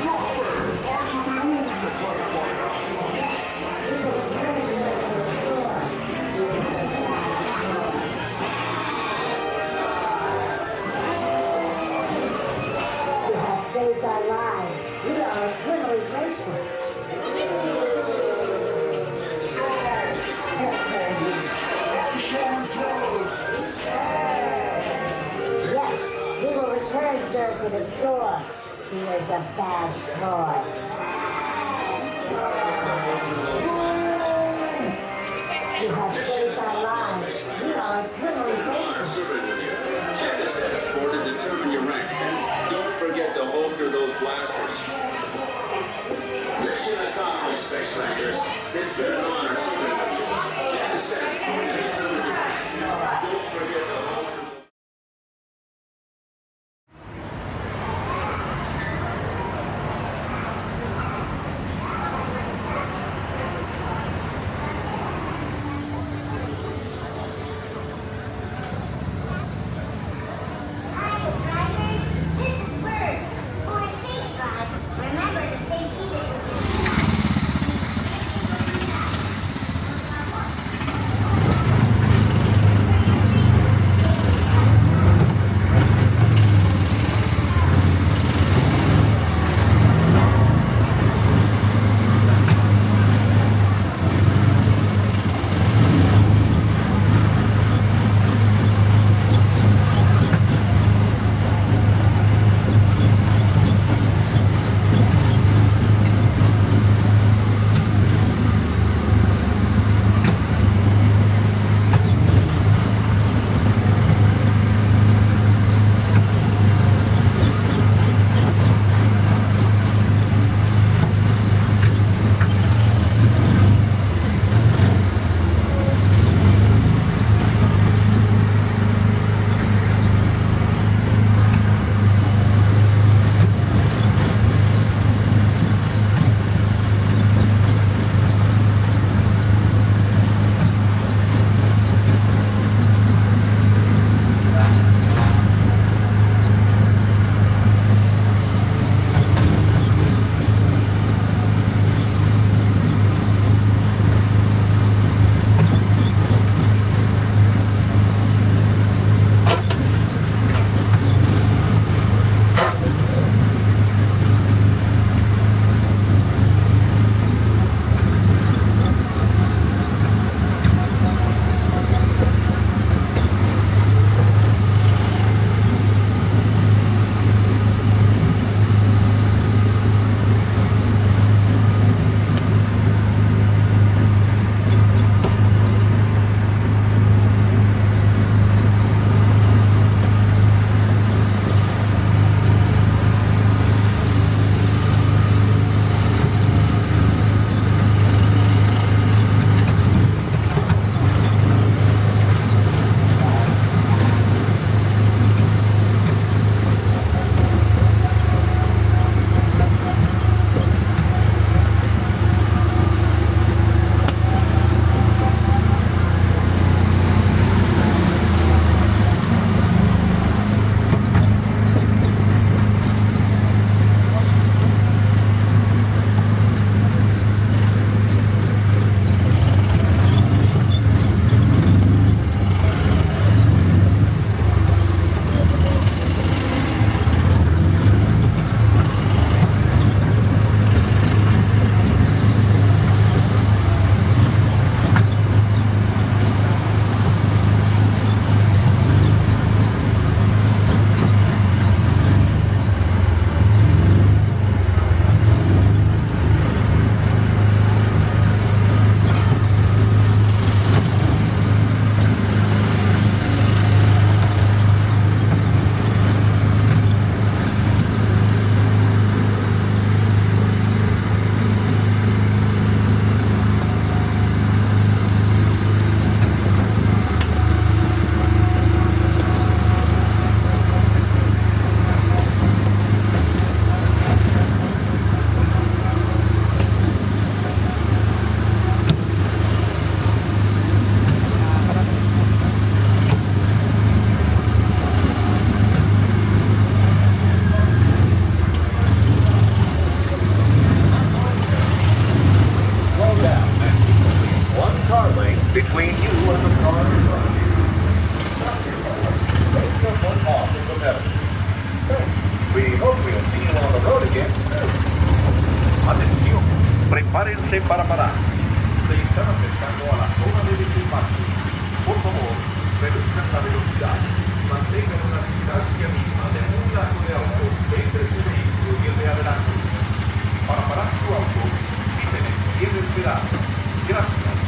Not fair! I should be ruling the planet by now! You have saved our lives. We are eternally grateful. Yes, we will return, sir, to the store. He is a bad boy. You have saved our lives. We are eternally grateful. Check the status board and determine your rank. Don't forget to holster those blasters. Mission accomplished, Space Rangers. It's been an honor serving with you. Check the status board and determine your rank. Don't forget to holster. Remember to stay seated Prepárense para parar. Se están acercando a la zona de desembarque. Por favor, reduzcan la velocidad. Mantengan una distancia mínima de un largo de autos entre su vehículo y el de adelante. Para parar su auto, quiten el pie del pedal. Gracias.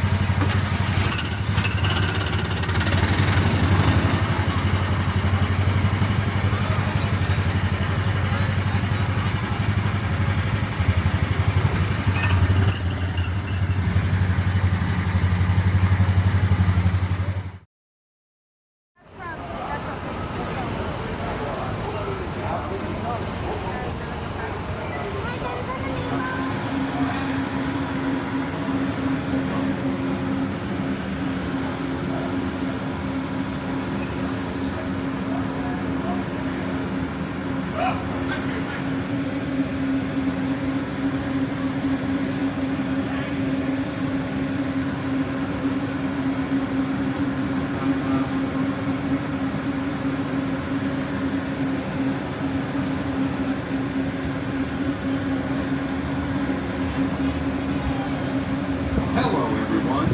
Hello, everyone.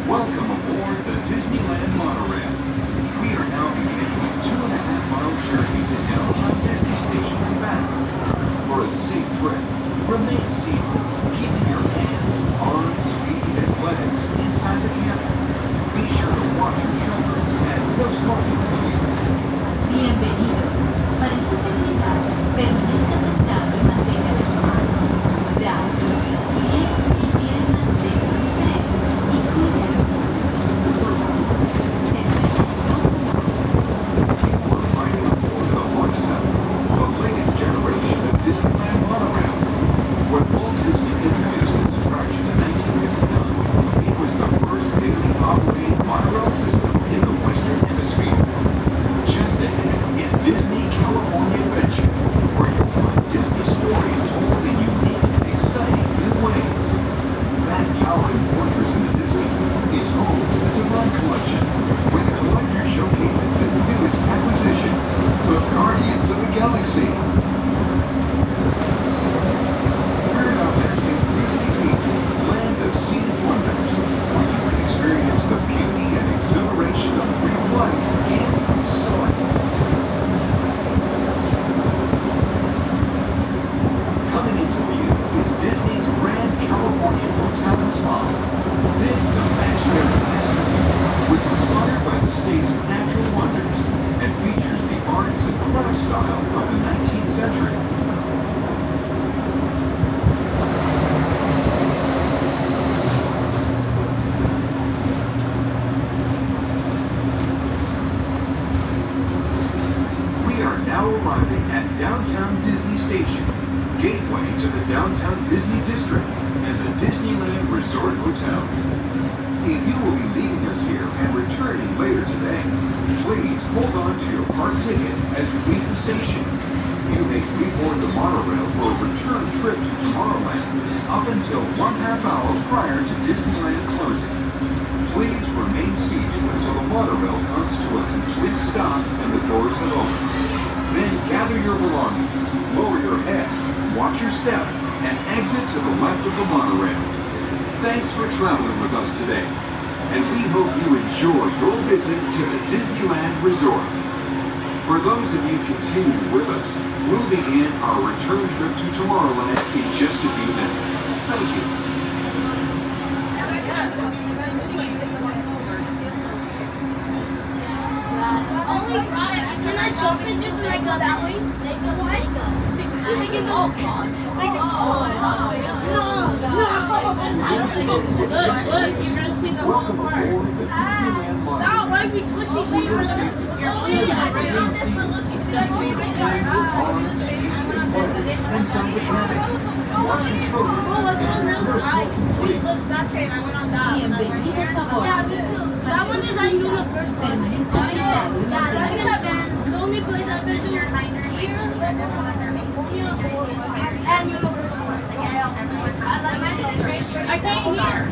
Welcome aboard the Disneyland Monorail. We are now beginning a 2.5-mile journey to downtown Disney Station and back. For a safe trip, remain seated, keeping your hands, arms, feet, and legs inside the cabin. Be sure to watch your children and no smoking, please. Bienvenidos. Para su seguridad, permanezca sentado y mantenga las manos, brazos, pies y piernas dentro del tren y cuide a los niños. Por favor, se We're riding aboard the Mark 7, the latest generation of Disneyland monorails. When Walt Disney introduced this attraction in 1959, it was the first daily operating monorail system in the Western Hemisphere. Just ahead is Disney California Adventure, where you'll find Disney stories told in unique and exciting new ways. That towering fortress in the distance is home to the Divine Collection, where the collector showcases its newest acquisitions, the Guardians of the Galaxy. We're now passing Disney Peak, land of scenic wonders, where you can experience the beauty and exhilaration of free flight and soaring. Coming into view is Disney's Grand California Hotel and Spa. This imaginary masterpiece was inspired by the state's natural wonders and features the arts and crafts style of the 19th century. We are now arriving at downtown Disney Station, gateway to the downtown Disney District and the Disneyland Resort Hotel. If you will be leaving us here and returning later today, please hold on to your park ticket as you leave the station. You may reboard the monorail for a return trip to Tomorrowland up until 1/2 hour prior to Disneyland closing. Please remain seated until the monorail comes to a complete stop and the doors have opened. Then gather your belongings, lower your head, watch your step, and exit to the left of the monorail. Thanks for traveling with us today, and we hope you enjoy your visit to the Disneyland Resort. For those of you continuing with us, we'll begin our return trip to Tomorrowland in just a few minutes. Thank you. Can I jump in this and I go that way? Oh God. Look, you're gonna see the whole part. That might be twisty. Oh yeah, I see on this one. Look, you see that tree right there? Oh, what's on that right? Look, that train, I went on that. Yeah, me too. That one is at Universal. The only place I've been to is here, and Universal. I can't hear.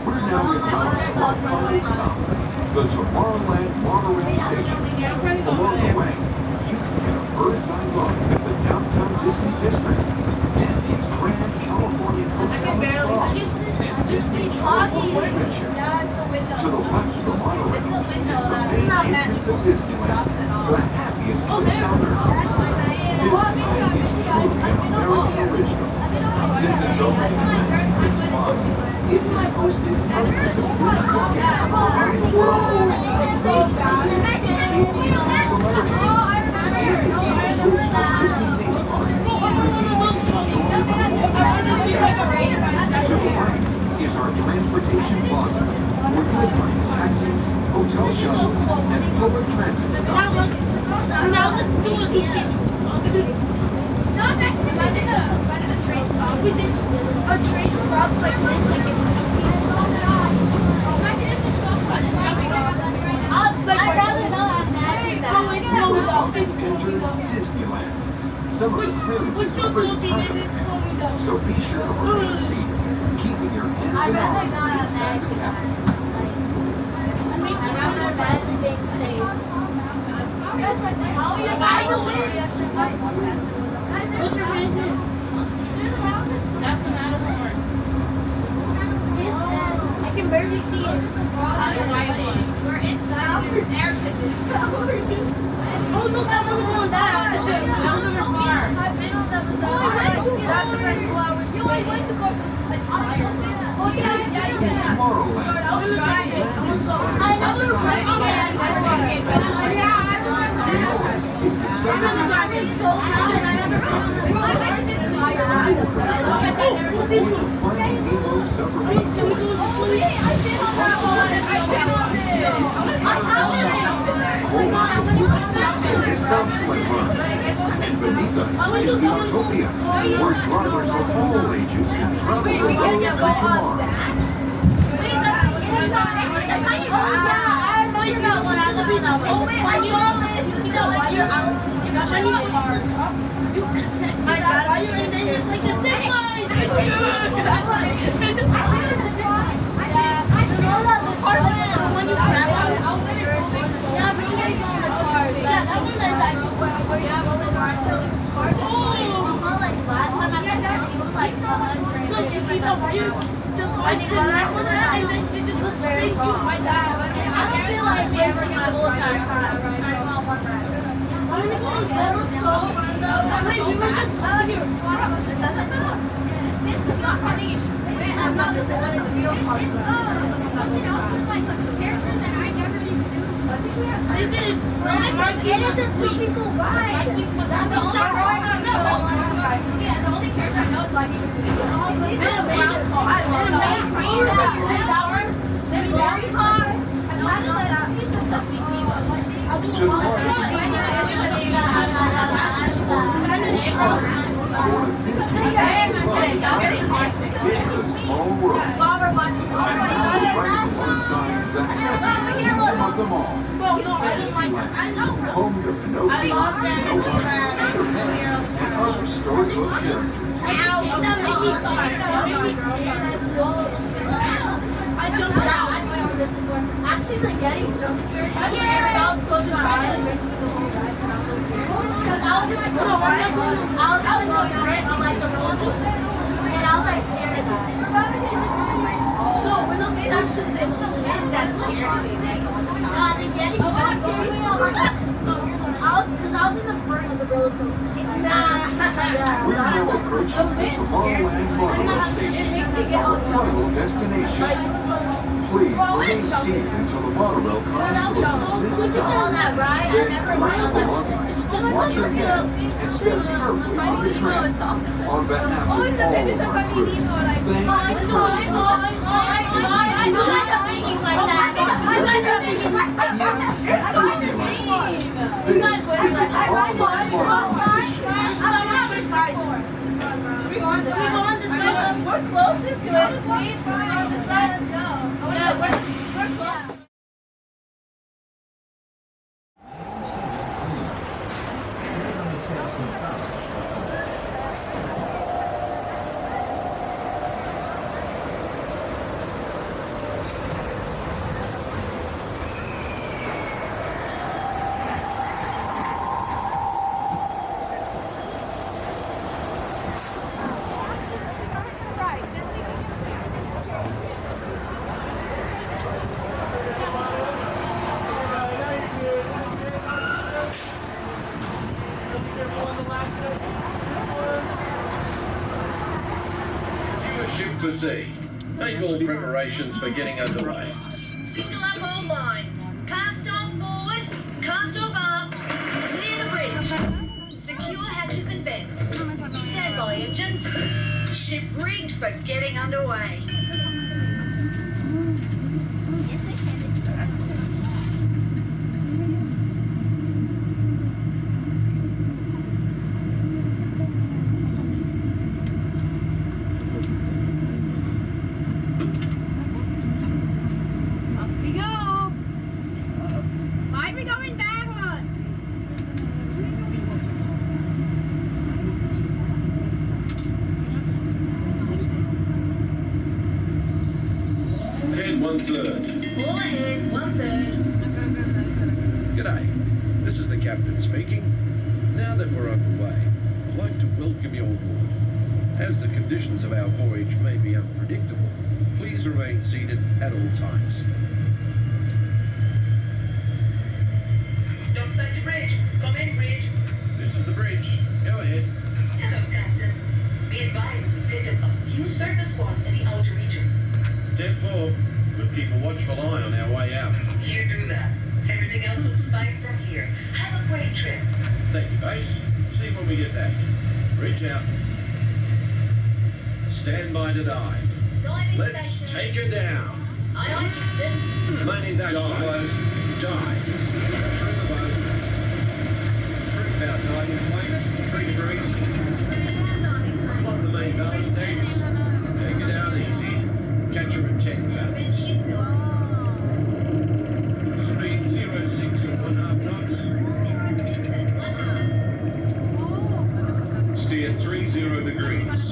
We're now at our final stop, the Tomorrowland Monorail Station. Along the way, you can get a bird's eye look at the downtown Disney District, Just these talking. Yeah, it's the window. To the left of the monorail It's the window. is the It's main not entrance magical. of Disneyland, the happiest place on earth. Disneyland is truly an American original. Since its opening in 1955, it has hosted hundreds of beautiful cats around the world. Is our transportation plaza, where you'll find taxis, hotel shuttles, and public transit stops. Now let's do it again. Not back to the train stop. We did a train stop like this, like it's 2 people. I'd rather not imagine that. Oh, it's slowing down. It's slowing down. Disneyland. Some of the tunes We're still doing it. It's slowing down. so be sure to remain seated, keeping your hands I'd and rather arms not inside the imagine cabin. I'd rather imagine being safe. What's your reason? That's the Matterhorn. I can barely see it. We're inside. There's air conditioning. Oh, look, that one's going down. That was in her car. I went to go since it's higher. Oh, yeah. Tomorrowland. I was driving. I never driving yet. Driving so fast and I never where's this fire ride? Submarine. Can we go this way? I've been on that one. I've been on this. I haven't jumped in there. Is Bobsled Run. And beneath us is the Autopia, where drivers of all ages can travel the road to tomorrow. This is it is a typical ride. The only character I know is like It's a small world. And now right alongside the happiest of them all. Disneyland, home to Pinocchio, and other storybook characters. I jumped out. Actually, the Yeti jump scared. I was close to the ride. Because I was in like the front of like the roller coaster, and I was like scared as hell. No, we're not close to this. It's the wind that's scared. The Yeti jump scared me. Because I was in the front of the roller coaster. We're now approaching the Tomorrowland Monorail station, our final destination. Please remain seated until the monorail comes to a complete stop. Watch your head and step carefully on the train. On behalf of all of our crew, thanks for We're closest to it. Please go on this ride. Let's go. Yeah, we're close. for sea. Make all preparations for getting underway. Signal up all lines. Cast off forward, cast off aft. Clear the bridge. Secure hatches and vents. Stand by engines. Ship rigged for getting underway. All ahead, 1/3. G'day, this is the captain speaking. Now that we're underway, I'd like to welcome you aboard. As the conditions of our voyage may be unpredictable, please remain seated at all times. Dockside to bridge. Come in, bridge. This is the bridge. Go ahead. Hello, Captain. Be advised, we picked up a few surface squads in the outer regions. 10-4. We'll keep a watchful eye on our way out. You do that. Everything else looks fine from here. Have a great trip. Thank you, base. See you when we get back. Reach out. Stand by to dive. Diving Let's station. take her down. Aye, aye, Captain. Main induction closed. Dive. Through the boat. Trim about 90 plates, 3 degrees. Flop the main ballast tanks. Take it down easy. Catch her at 10 fathoms. Speed 06 at 1/2 knots. Steer 30 degrees.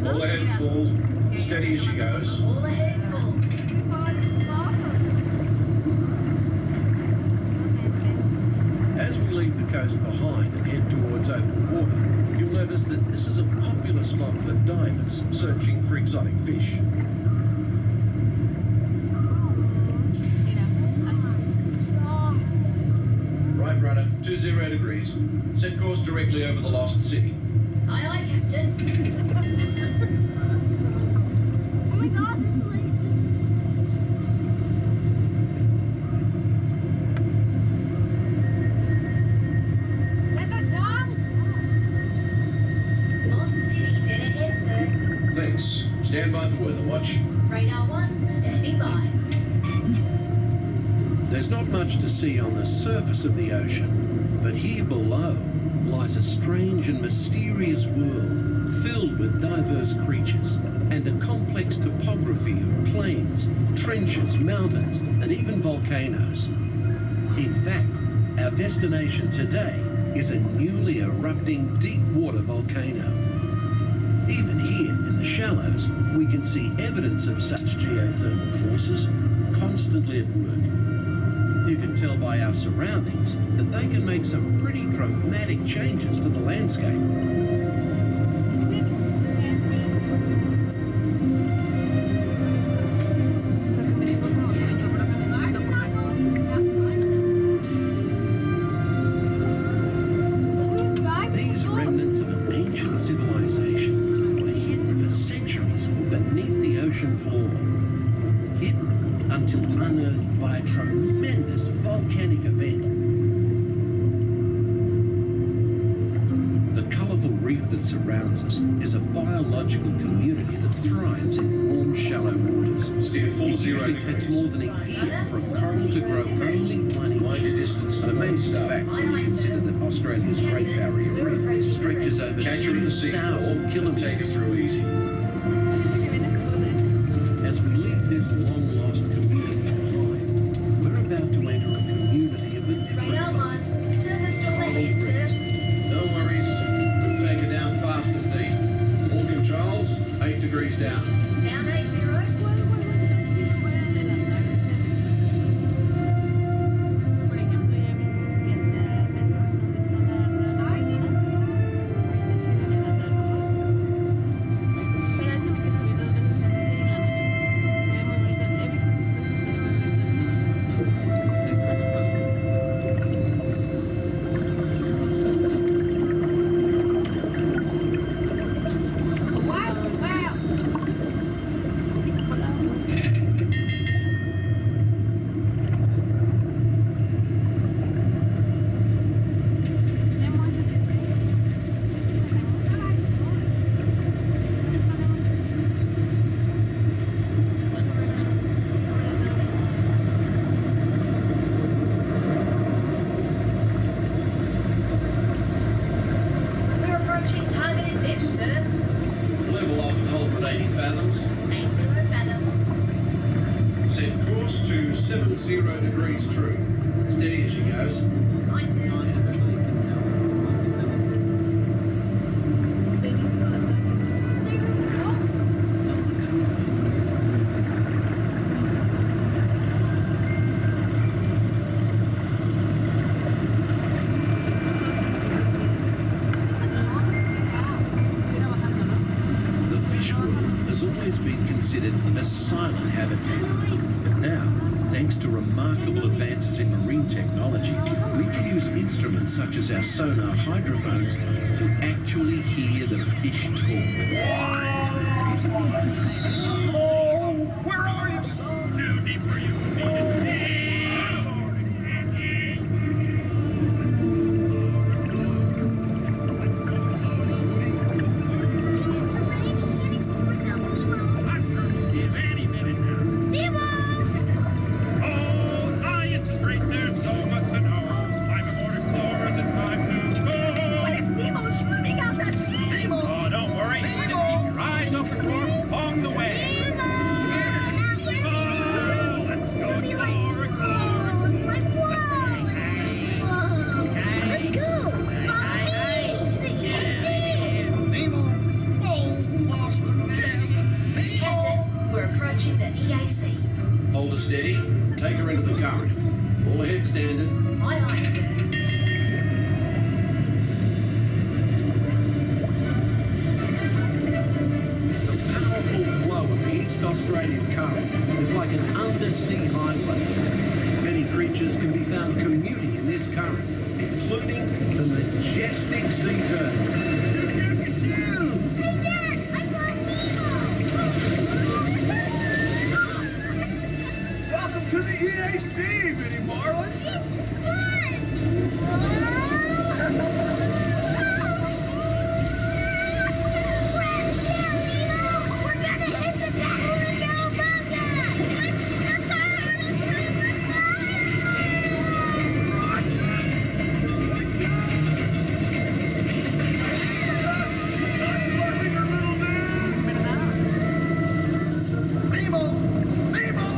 All ahead full. Steady as she goes. All ahead full. As we leave the coast behind and head towards open water, you'll notice that this is a popular spot for divers searching for exotic fish. Right rudder, 20 degrees. Set course directly over the lost city. Aye, aye, Captain. Oh my god, there's a lady. There's a dog. Lost city, dead ahead, sir. Thanks. Stand by for weather watch. Radar 1, standing by. There's not much to see on the surface of the ocean, but here below lies a strange and mysterious world filled with diverse creatures and a complex topography of plains, trenches, mountains, and even volcanoes. In fact, our destination today is a newly erupting deep water volcano. Even here in the shallows, we can see evidence of such geothermal forces constantly at work. You can tell by our surroundings that they can make some pretty dramatic changes to the landscape. These remnants of an ancient civilization were hidden for centuries beneath the ocean floor. Hidden until unearthed by a tremendous volcanic event. The colourful reef that surrounds us is a biological community that thrives in warm, shallow waters. Steer full it 0 usually takes more than a year for a coral to grow only 1 inch. Distance an amazing fact when you consider that Australia's Great Barrier Reef stretches over 2,000 kilometres. Take it through easy. As we leave this long-lost community behind, we're about to enter a community of a different Radar 1, surface still ahead, sir. No worries. We'll take it down fast and deep. All controls, 8 degrees down. Down 80. to 70 degrees true. Steady as she goes. Nice. Considered a silent habitat. But now, thanks to remarkable advances in marine technology, we can use instruments such as our sonar hydrophones to actually hear the fish talk. Oh, where are you, son? Too deep for you and me to see. Hold her steady. Take her into the current. All ahead standard. Aye, aye, sir. The powerful flow of the East Australian current is like an undersea highway. Many creatures can be found commuting in this current, including the majestic sea turtle. To the EAC, Minnie Marlin! This is fun! Grab shell, Nemo! We're gonna hit the Kahuna Bunga! Nemo! Nemo!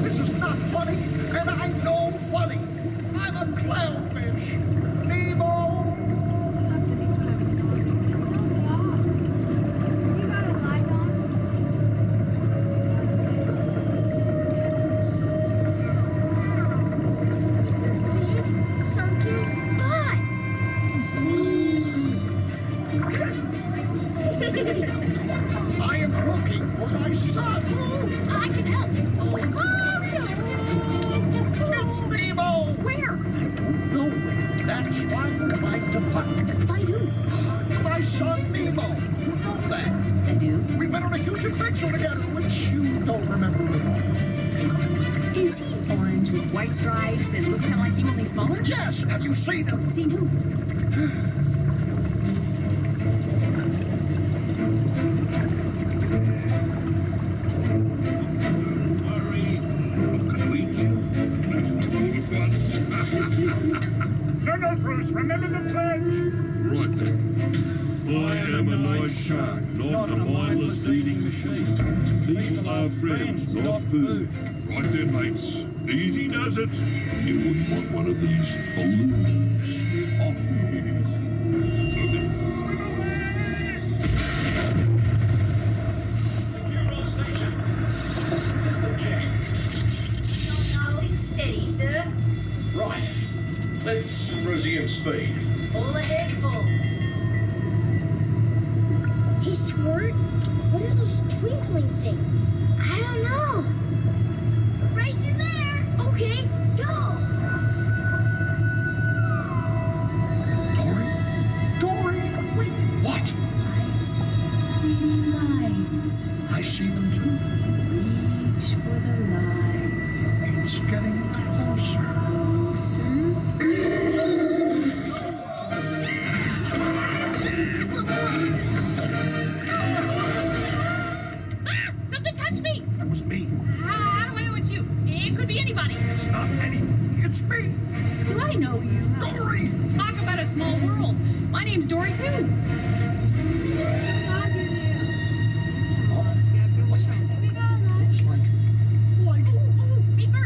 This is not funny, and I'm no funny. I'm a clownfish. Nemo! It's a big, sunken butt! I am looking for my son. I can help. It's Nemo! Where? I don't know. That's why we're trying to find him. Find who? My son Nemo. You know that. I do. We went on a huge adventure together, which you don't remember at all. Is he orange with white stripes and looks kind of like you, only smaller? Yes, have you seen him? Seen who? No, Bruce, remember the pledge? Right then. I am a nice shark, not a mindless eating machine. People are friends, not food. Right then, mates. Easy does it. You wouldn't want one of these balloons. Oh, Secure all stations. System check. Holding steady, sir. Right. Let's resume speed. All ahead, full. Hey, Squirt, what are those twinkling things? I don't know. Race in there. Okay, go. Dory, wait, what? I see pretty lights. I see them too. Reach for the light. It's getting closer. Something touched me! That was me. How do I know it's you? It could be anybody. It's not anybody. It's me. Do I know you? Dory! Talk about a small world. My name's Dory, too. What's that? Looks like... Ooh, me first.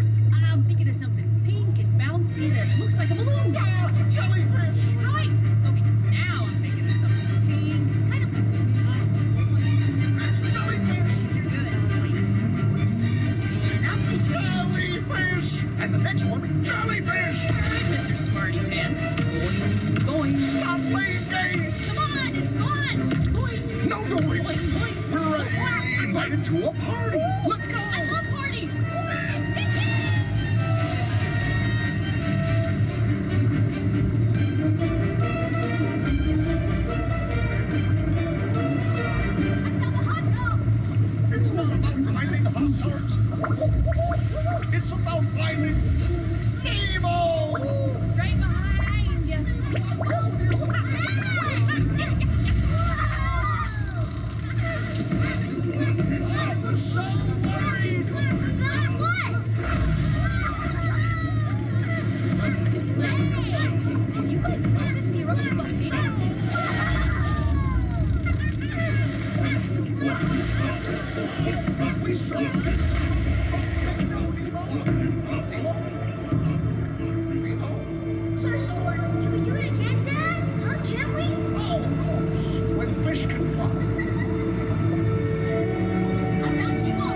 invited to a party. Let's go. I love parties. It's not about finding hot tubs. It's about finding Nemo. Right behind you. I was so worried. About what? Hey, have you guys noticed the eruption volcano? We saw it. Nemo, say something. Can we do it again, Dad? Huh? Can we? Oh, of course. When fish can fly. I'm not Nemo.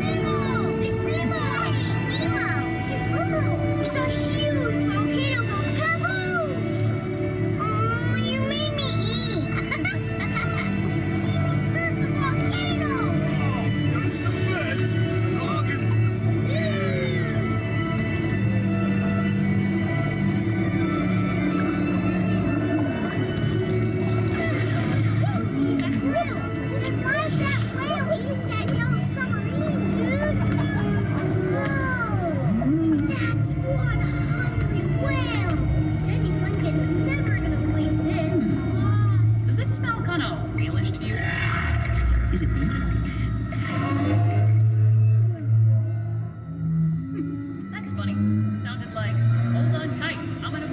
Nemo! It's Nemo! Nemo! There's a huge volcano called Kaboom! Oh, you made me eat! Surf the volcano! Doing some good. Logging. That's real! Then why is that whale eating that young submarine, dude? Whoa! That's one hungry whale! Sandy Blanken's never gonna believe this. Does it smell kind of whalish to you? Is it me? That's funny. Sounded like, hold on tight, I'm gonna...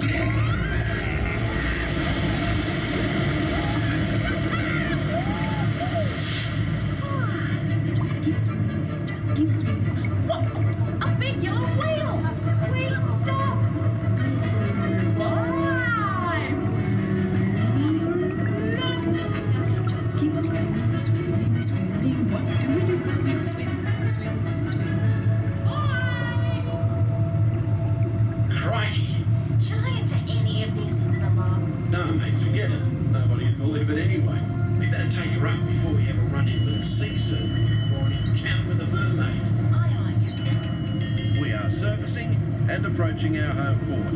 Just keep swimming. Just keep swimming. Whoa! A big yellow whale! Wait, stop! Goodbye! Just keep swimming, swimming, swimming. What do we do? We swim, swim, swim. Bye! Crikey. Should I enter any of this into the log? No, mate, forget it. Nobody'd believe it anyway. We better take her up before we have a run-in with a sea serpent or an encounter with a mermaid. Aye, aye, Captain. We are surfacing and approaching our home port.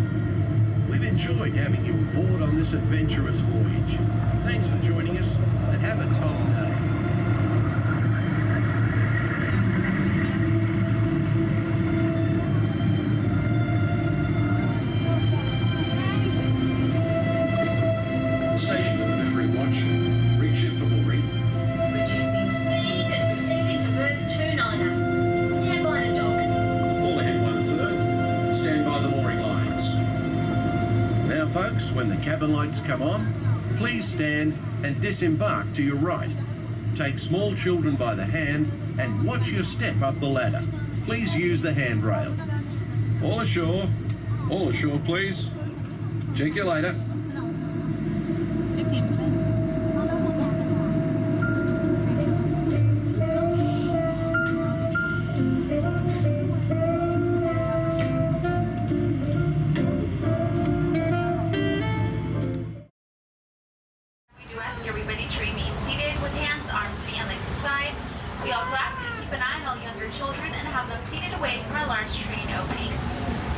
We've enjoyed having you aboard on this adventurous voyage. Thanks for joining us and have a top day. Station to maneuvering watch. Rig ship for mooring. Reducing speed and proceeding to berth 29er. Stand by to dock. All ahead 1/3. Stand by the mooring lines. Now, folks, when the cabin lights come on, please stand and disembark to your right. Take small children by the hand and watch your step up the ladder. Please use the handrail. All ashore. All ashore, please. Check you later. We do ask everybody to remain seated with hands, arms, feet, and legs inside. We also ask you to keep an eye on all younger children and have them seated away from our large train openings.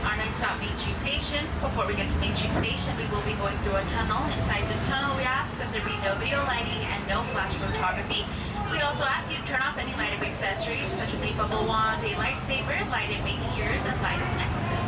Our next stop, Main Street Station. Before we get to Main Street Station, we will be going through a tunnel. Inside this tunnel, we ask that there be no video lighting and no flash photography. We also ask you to turn off any lighted accessories, such as a bubble wand, a lightsaber, lighted baby ears, and lighted necklaces.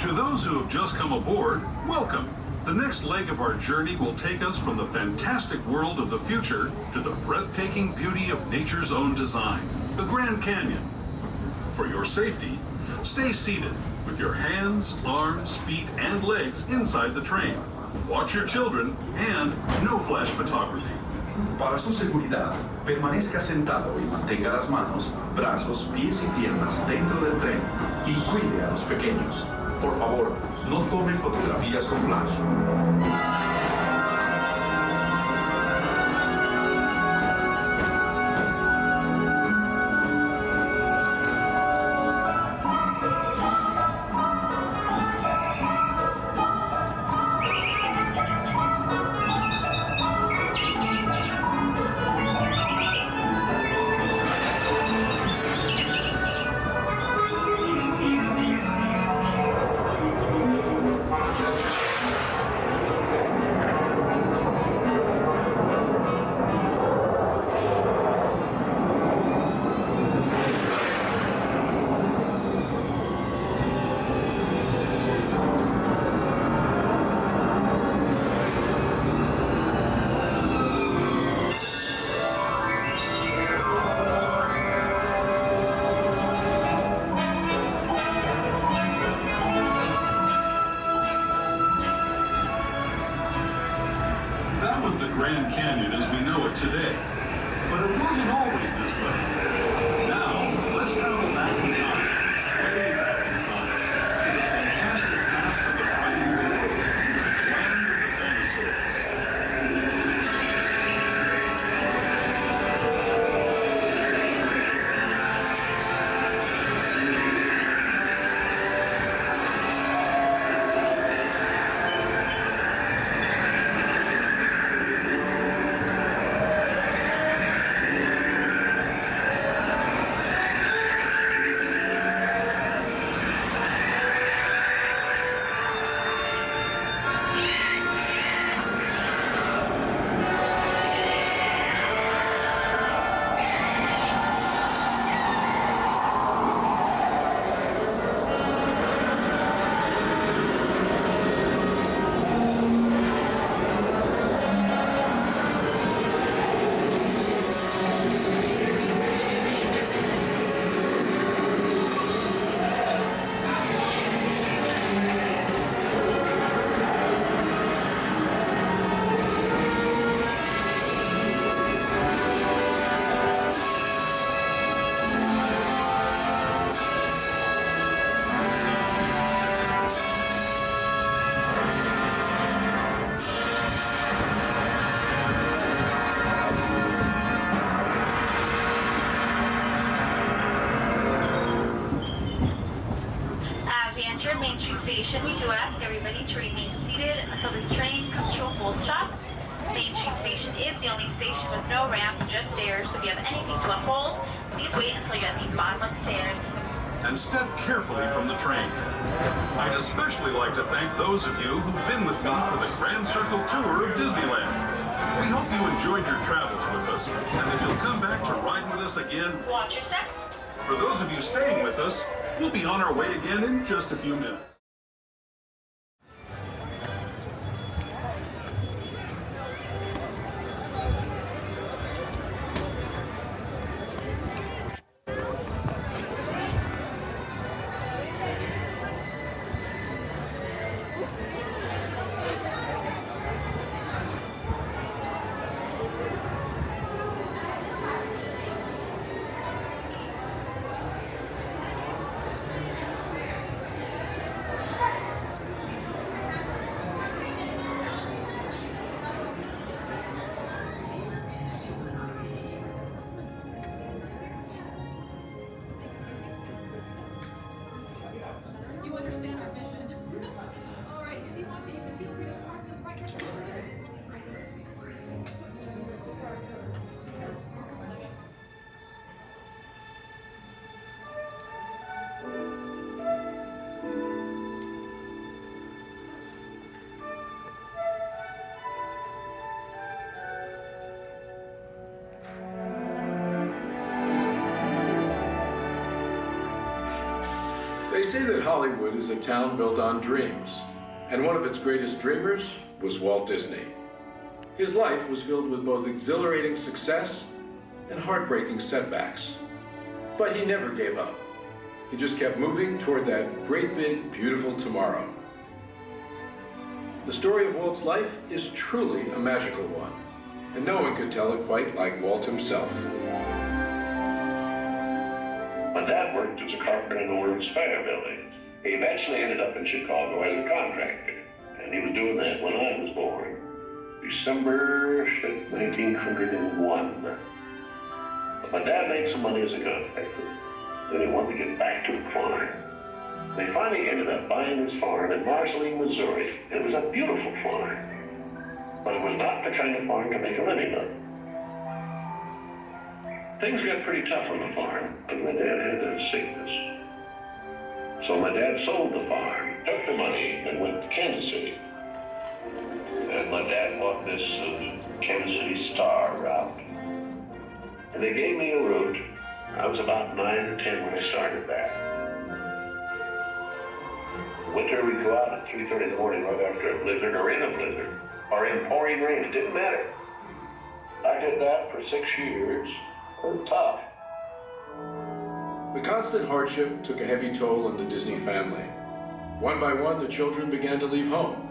To those who have just come aboard, welcome. The next leg of our journey will take us from the fantastic world of the future to the breathtaking beauty of nature's own design, the Grand Canyon. For your safety, stay seated with your hands, arms, feet, and legs inside the train. Watch your children and no flash photography. Para su seguridad, permanezca sentado y mantenga las manos, brazos, pies y piernas dentro del tren y cuide a los pequeños. Por favor, no tome fotografías con flash. Grand Canyon as we know it today. But it wasn't always this way. Now, let's travel back in time, way back in time, to the fantastic past of the Bayou, land of the dinosaurs. Station, we do ask everybody to remain seated until this train comes to a full stop. Main Street Station is the only station with no ramp, just stairs, so if you have anything to uphold, please wait until you're at the bottom of the stairs. And step carefully from the train. I'd especially like to thank those of you who've been with me for the Grand Circle Tour of Disneyland. We hope you enjoyed your travels with us and that you'll come back to ride with us again. Watch your step. For those of you staying with us, we'll be on our way again in just a few minutes. They say that Hollywood is a town built on dreams, and one of its greatest dreamers was Walt Disney. His life was filled with both exhilarating success and heartbreaking setbacks. But he never gave up. He just kept moving toward that great big, beautiful tomorrow. The story of Walt's life is truly a magical one, and no one could tell it quite like Walt himself. My dad worked as a carpenter in the World's Fair building. He eventually ended up in Chicago as a contractor, and he was doing that when I was born. December 5th, 1901. But my dad made some money as a contractor. Then he wanted to get back to the farm. They finally ended up buying this farm in Marceline, Missouri. It was a beautiful farm. But it was not the kind of farm to make a living on. Things got pretty tough on the farm, and my dad had a sickness. So my dad sold the farm, took the money, and went to Kansas City. And my dad bought this Kansas City Star route. And they gave me a route. I was about 9 or 10 when I started that. Winter, we'd go out at 3:30 in the morning right after a blizzard, or in a blizzard, or in pouring rain. It didn't matter. I did that for 6 years. It was tough. The constant hardship took a heavy toll on the Disney family. One by one, the children began to leave home.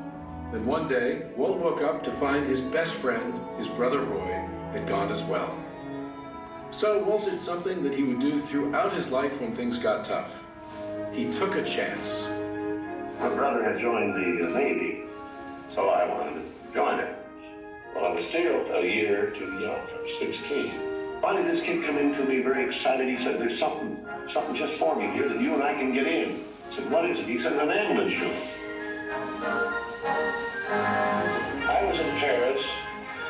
Then one day, Walt woke up to find his best friend, his brother Roy, had gone as well. So Walt did something that he would do throughout his life when things got tough. He took a chance. My brother had joined the Navy, so I wanted to join it. Well, I was still a year too young. I was 16. Finally, this kid came in to me very excited. He said, "There's something just forming here that you and I can get in." I said, "What is it?" He said, "An ambulance chute." I was in Paris,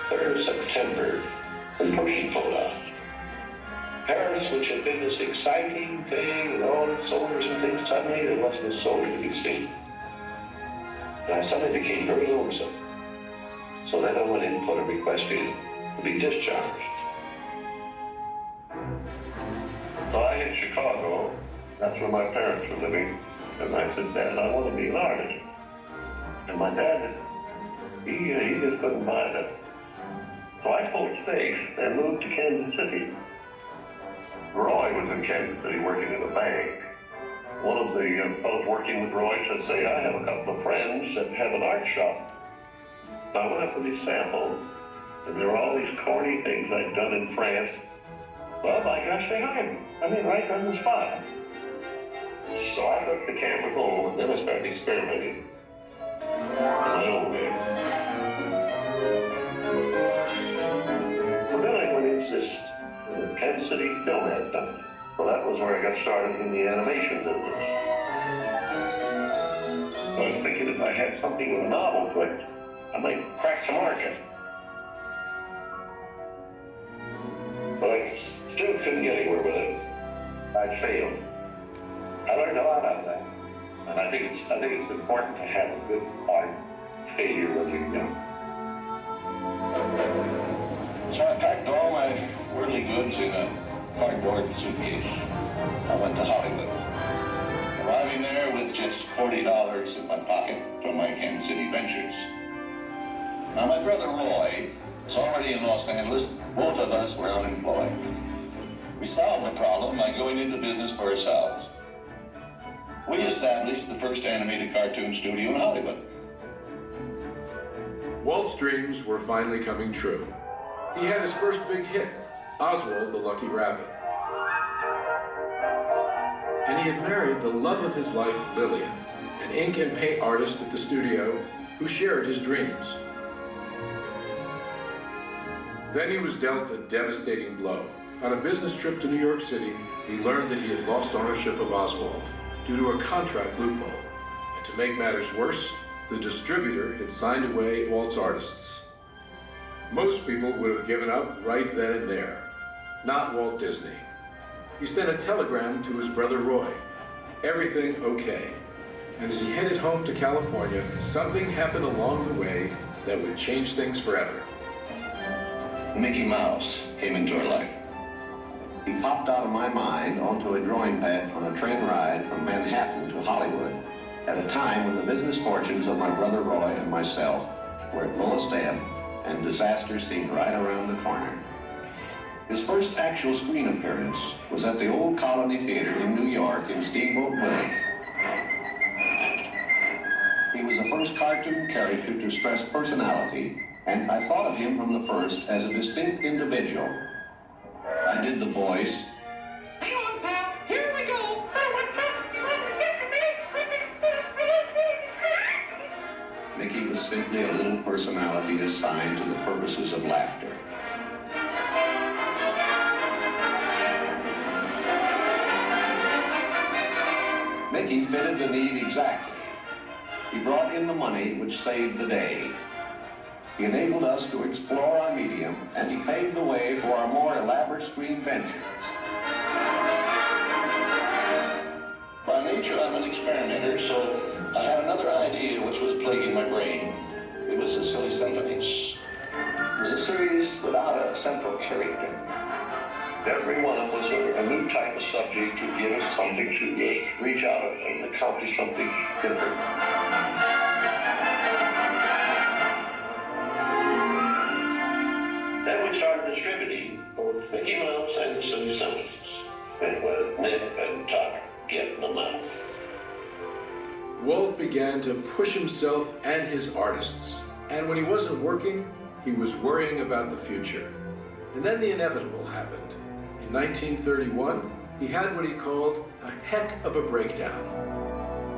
3rd of September, when Percy pulled out. Paris, which had been this exciting thing with all its soldiers and things, suddenly there wasn't a soldier to be seen. And I suddenly became very lonesome. So then I went in and put a request in to be discharged. So I hit Chicago. That's where my parents were living. And I said, "Dad, I want to be an artist." And my dad, he just couldn't buy that. So I pulled stakes and moved to Kansas City. Roy was in Kansas City working at a bank. One of the fellows working with Roy said, "Say, I have a couple of friends that have an art shop." So I went up with these samples, and there were all these corny things I'd done in France. Well, by gosh, they hired me. I mean, right on the spot. So I took the camera home, and then I started experimenting in my own way. So then I went into this Kansas City Film Ad Company. So that was where I got started in the animation business. So I was thinking if I had something with a novel to it, I might crack the market. But I still couldn't get anywhere with it. I failed. I learned a lot out of that. And I think it's important to have a good art failure when you're young. So I packed all my worldly goods in a cardboard suitcase. I went to Hollywood. Arriving there with just $40 in my pocket from my Kansas City ventures. Now my brother Roy was already in Los Angeles. Both of us were unemployed. We solved the problem by going into business for ourselves. We established the first animated cartoon studio in Hollywood. Walt's dreams were finally coming true. He had his first big hit, Oswald the Lucky Rabbit. And he had married the love of his life, Lillian, an ink and paint artist at the studio who shared his dreams. Then he was dealt a devastating blow. On a business trip to New York City, he learned that he had lost ownership of Oswald due to a contract loophole. And to make matters worse, the distributor had signed away Walt's artists. Most people would have given up right then and there. Not Walt Disney. He sent a telegram to his brother Roy. Everything okay. And as he headed home to California, something happened along the way that would change things forever. Mickey Mouse came into our life. He popped out of my mind onto a drawing pad on a train ride from Manhattan to Hollywood at a time when the business fortunes of my brother Roy and myself were at lowest ebb and disaster seemed right around the corner. His first actual screen appearance was at the Old Colony Theater in New York in Steamboat Willie. He was the first cartoon character to stress personality, and I thought of him from the first as a distinct individual. I did the voice. Hang on, pal. Here we go. Mickey was simply a little personality assigned to the purposes of laughter. Mickey fitted the need exactly. He brought in the money which saved the day. He enabled us to explore our medium, and he paved the way for our more elaborate screen ventures. By nature, I'm an experimenter, so I had another idea which was plaguing my brain. It was the Silly Symphonies. It was a series without a central character. Every one was a new type of subject to give us something to reach out and accomplish something different. Then we started distributing both Mickey Mouse and the Silly Symphonies. It was Nip and Tuck getting them out. Walt began to push himself and his artists. And when he wasn't working, he was worrying about the future. And then the inevitable happened. In 1931, he had what he called a heck of a breakdown.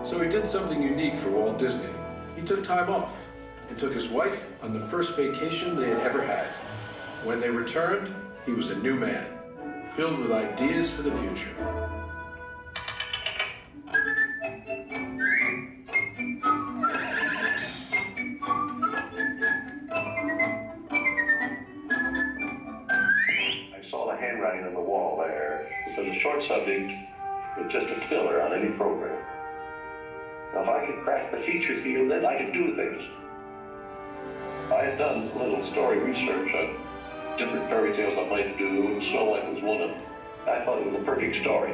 So he did something unique for Walt Disney. He took time off and took his wife on the first vacation they had ever had. When they returned, he was a new man, filled with ideas for the future. Handwriting on the wall there. Because a short subject is just a filler on any program. Now, if I could craft the feature field, then I could do things. I had done a little story research on different fairy tales I might do, and Snow White was one of them. I thought it was a perfect story.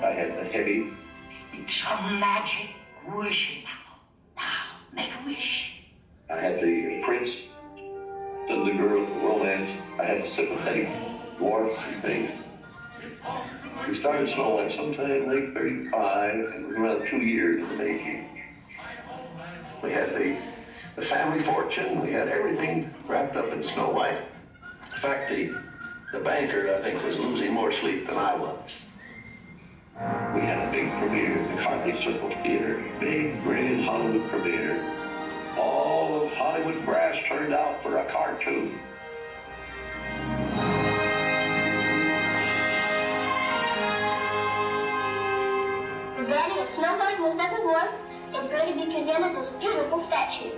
I had the heavy. It's a magic wishing apple. Now, make a wish. I had the prince, and the girl, the romance. I had the sympathetic dwarfs and things. We started Snow White sometime late 35, and we were around 2 years in the making. We had the family fortune, we had everything wrapped up in Snow White. In fact, the banker, I think, was losing more sleep than I was. We had a big premiere at the Carthy Circle Theater, big, grand Hollywood premiere. All of Hollywood brass turned out for a cartoon. The Granny of Snow White and the Seven Dwarfs is going to be presented as a beautiful statue.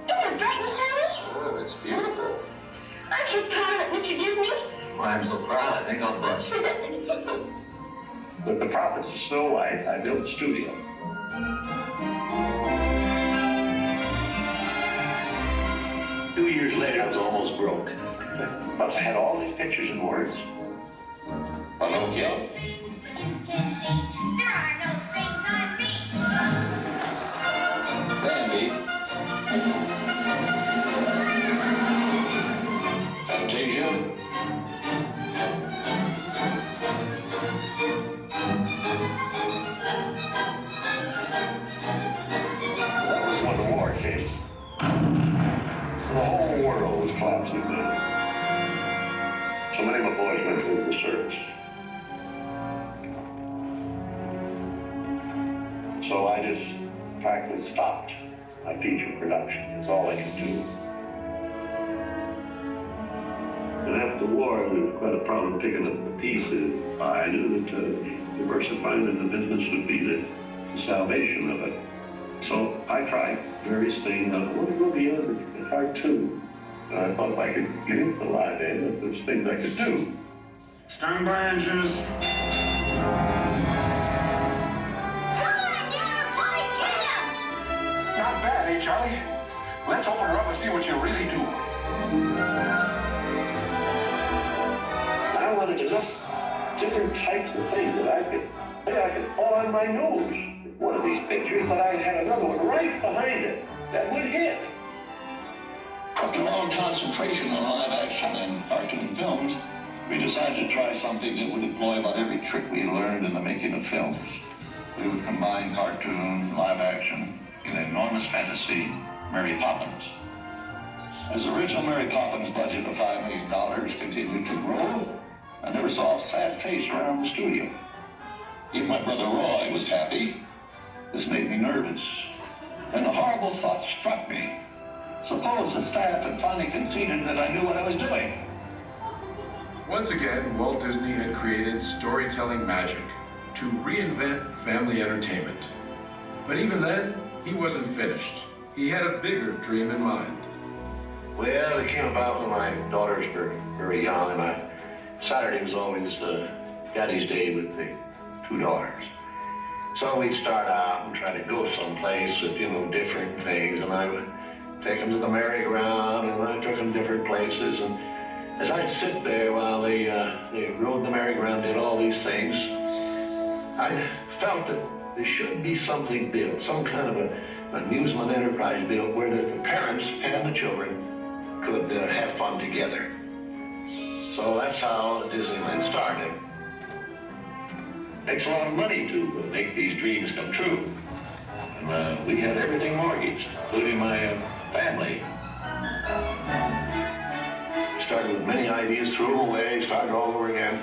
Isn't it bright and shiny? Oh, it's beautiful. Aren't you proud of it, Mr. Disney? Well, I'm so proud, I think I'll bust. With the profits of Snow White, I built a studio. Two years later, I was almost broke. But I had all these pictures and words. Pinocchio. There are no strings on me. Bambi. Fantasia. That was when the war came. The whole world was collapsing then. So many of my boys went through the service. So I just practically stopped my feature production. It's all I could do. And after the war, it was quite a problem picking up the pieces. I knew that diversifying in the business would be the salvation of it. So I tried various things. I wanted to go beyond the cartoon. And I thought if I could get into the live end, that there's things I could do. Stand by, engines. Not bad, eh, Charlie? Let's open her up and see what you really do. I wanted to look different types of things that I could fall on my nose. One of these pictures, but I had another one right behind it that would hit. After long concentration on live action and cartoon films, we decided to try something that would employ about every trick we learned in the making of films. We would combine cartoon, live action, in enormous fantasy, Mary Poppins. As the original Mary Poppins budget of $5 million continued to grow, I never saw a sad face around the studio. Even my brother Roy was happy. This made me nervous. And a horrible thought struck me. Suppose the staff had finally conceded that I knew what I was doing. Once again, Walt Disney had created storytelling magic to reinvent family entertainment. But even then, he wasn't finished. He had a bigger dream in mind. Well, it came about when my daughters were very young, and Saturday was always Daddy's Day with the two daughters. So we'd start out and try to go someplace with, different things, and I would take them to the merry-go-round, and I took them different places, and as I'd sit there while they rode the merry-go-round, did all these things, I felt that there should be something built, some kind of an amusement enterprise built where the parents and the children could have fun together. So that's how Disneyland started. Takes a lot of money to make these dreams come true. And we had everything mortgaged, including my family. Started with many ideas, threw them away, started all over again.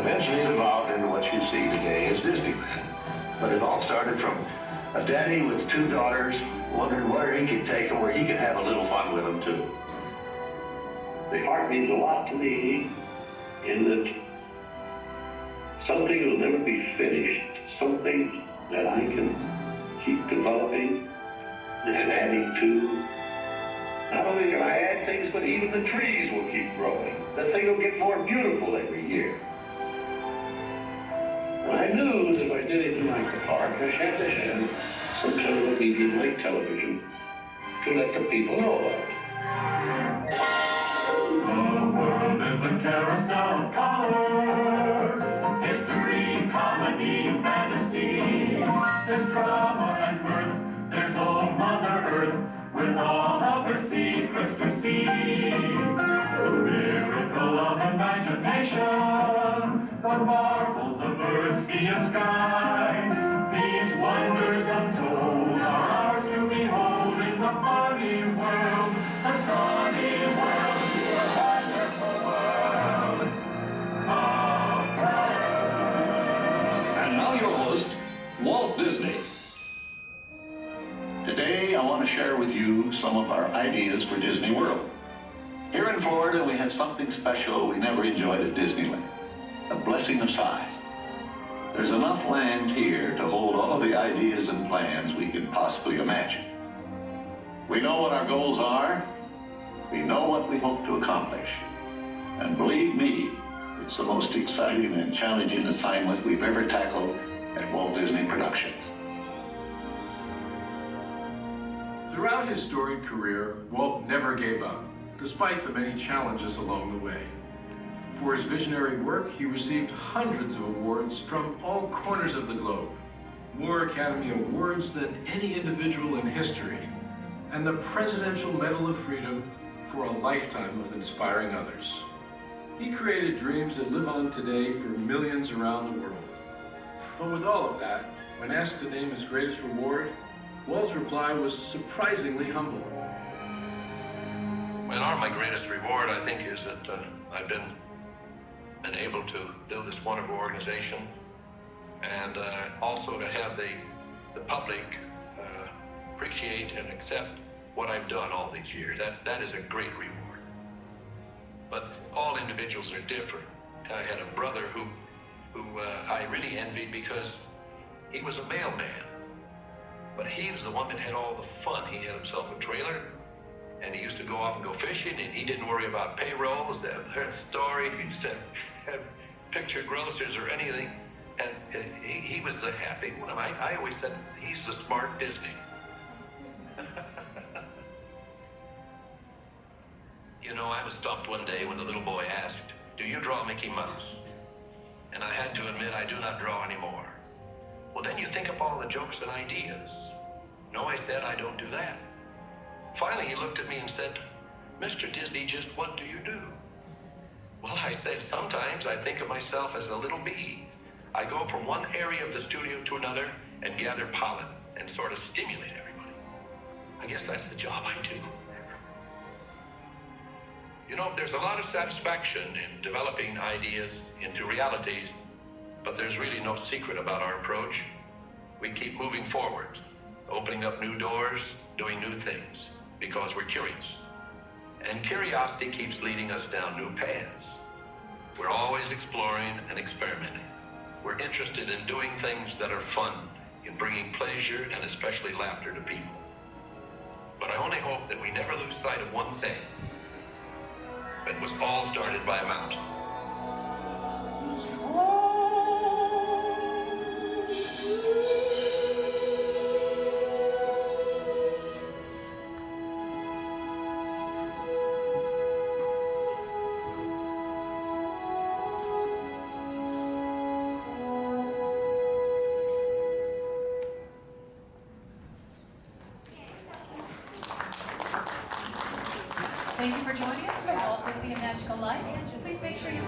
Eventually it evolved into what you see today as Disneyland. But it all started from a daddy with two daughters wondering where he could take them, where he could have a little fun with them too. The art means a lot to me in that something will never be finished, something that I can keep developing and adding to. Not only can I add things, but even the trees will keep growing. The thing will get more beautiful every year. And I knew that if I did anything like the park, I had to have some kind of a medium like television to let the people know about it. The world is a carousel of color, history, comedy, fantasy. There's drama and mirth, there's old Mother Earth, with all of her secrets to see. The miracle of imagination, the marvels of earth, sea, and sky. These wonders untold are ours to behold in the funny world, the sunny world, the wonderful world of Earth. And now your host, Walt Disney. Today, I want to share with you some of our ideas for Disney World. Here in Florida, we have something special we never enjoyed at Disneyland, a blessing of size. There's enough land here to hold all the ideas and plans we can possibly imagine. We know what our goals are, we know what we hope to accomplish, and believe me, it's the most exciting and challenging assignment we've ever tackled at Walt Disney Productions. Throughout his storied career, Walt never gave up, despite the many challenges along the way. For his visionary work, he received hundreds of awards from all corners of the globe, more Academy Awards than any individual in history, and the Presidential Medal of Freedom for a lifetime of inspiring others. He created dreams that live on today for millions around the world. But with all of that, when asked to name his greatest reward, Walt's reply was surprisingly humble. Well, my greatest reward, I think, is that I've been able to build this wonderful organization, and also to have the public appreciate and accept what I've done all these years. That is a great reward. But all individuals are different. I had a brother who I really envied because he was a mailman. But he was the one that had all the fun. He had himself a trailer, and he used to go off and go fishing, and he didn't worry about payrolls, the story, he just had picture grocers or anything, and he was the happy one. I always said, he's the smart Disney. You know, I was stumped one day when the little boy asked, "Do you draw Mickey Mouse?" And I had to admit, I do not draw anymore. Well, then you think up all the jokes and ideas. No, I said, I don't do that. Finally, he looked at me and said, "Mr. Disney, just what do you do?" Well, I said, sometimes I think of myself as a little bee. I go from one area of the studio to another and gather pollen and sort of stimulate everybody. I guess that's the job I do. You know, there's a lot of satisfaction in developing ideas into realities, but there's really no secret about our approach. we keep moving forward, opening up new doors, doing new things, because we're curious. And curiosity keeps leading us down new paths. We're always exploring and experimenting. We're interested in doing things that are fun, in bringing pleasure and especially laughter to people. But I only hope that we never lose sight of one thing. That was all started by a mountain. Thank you for joining us for Walt Disney A Magical Life. Please make sure you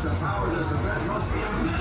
The power of this event must be immediate.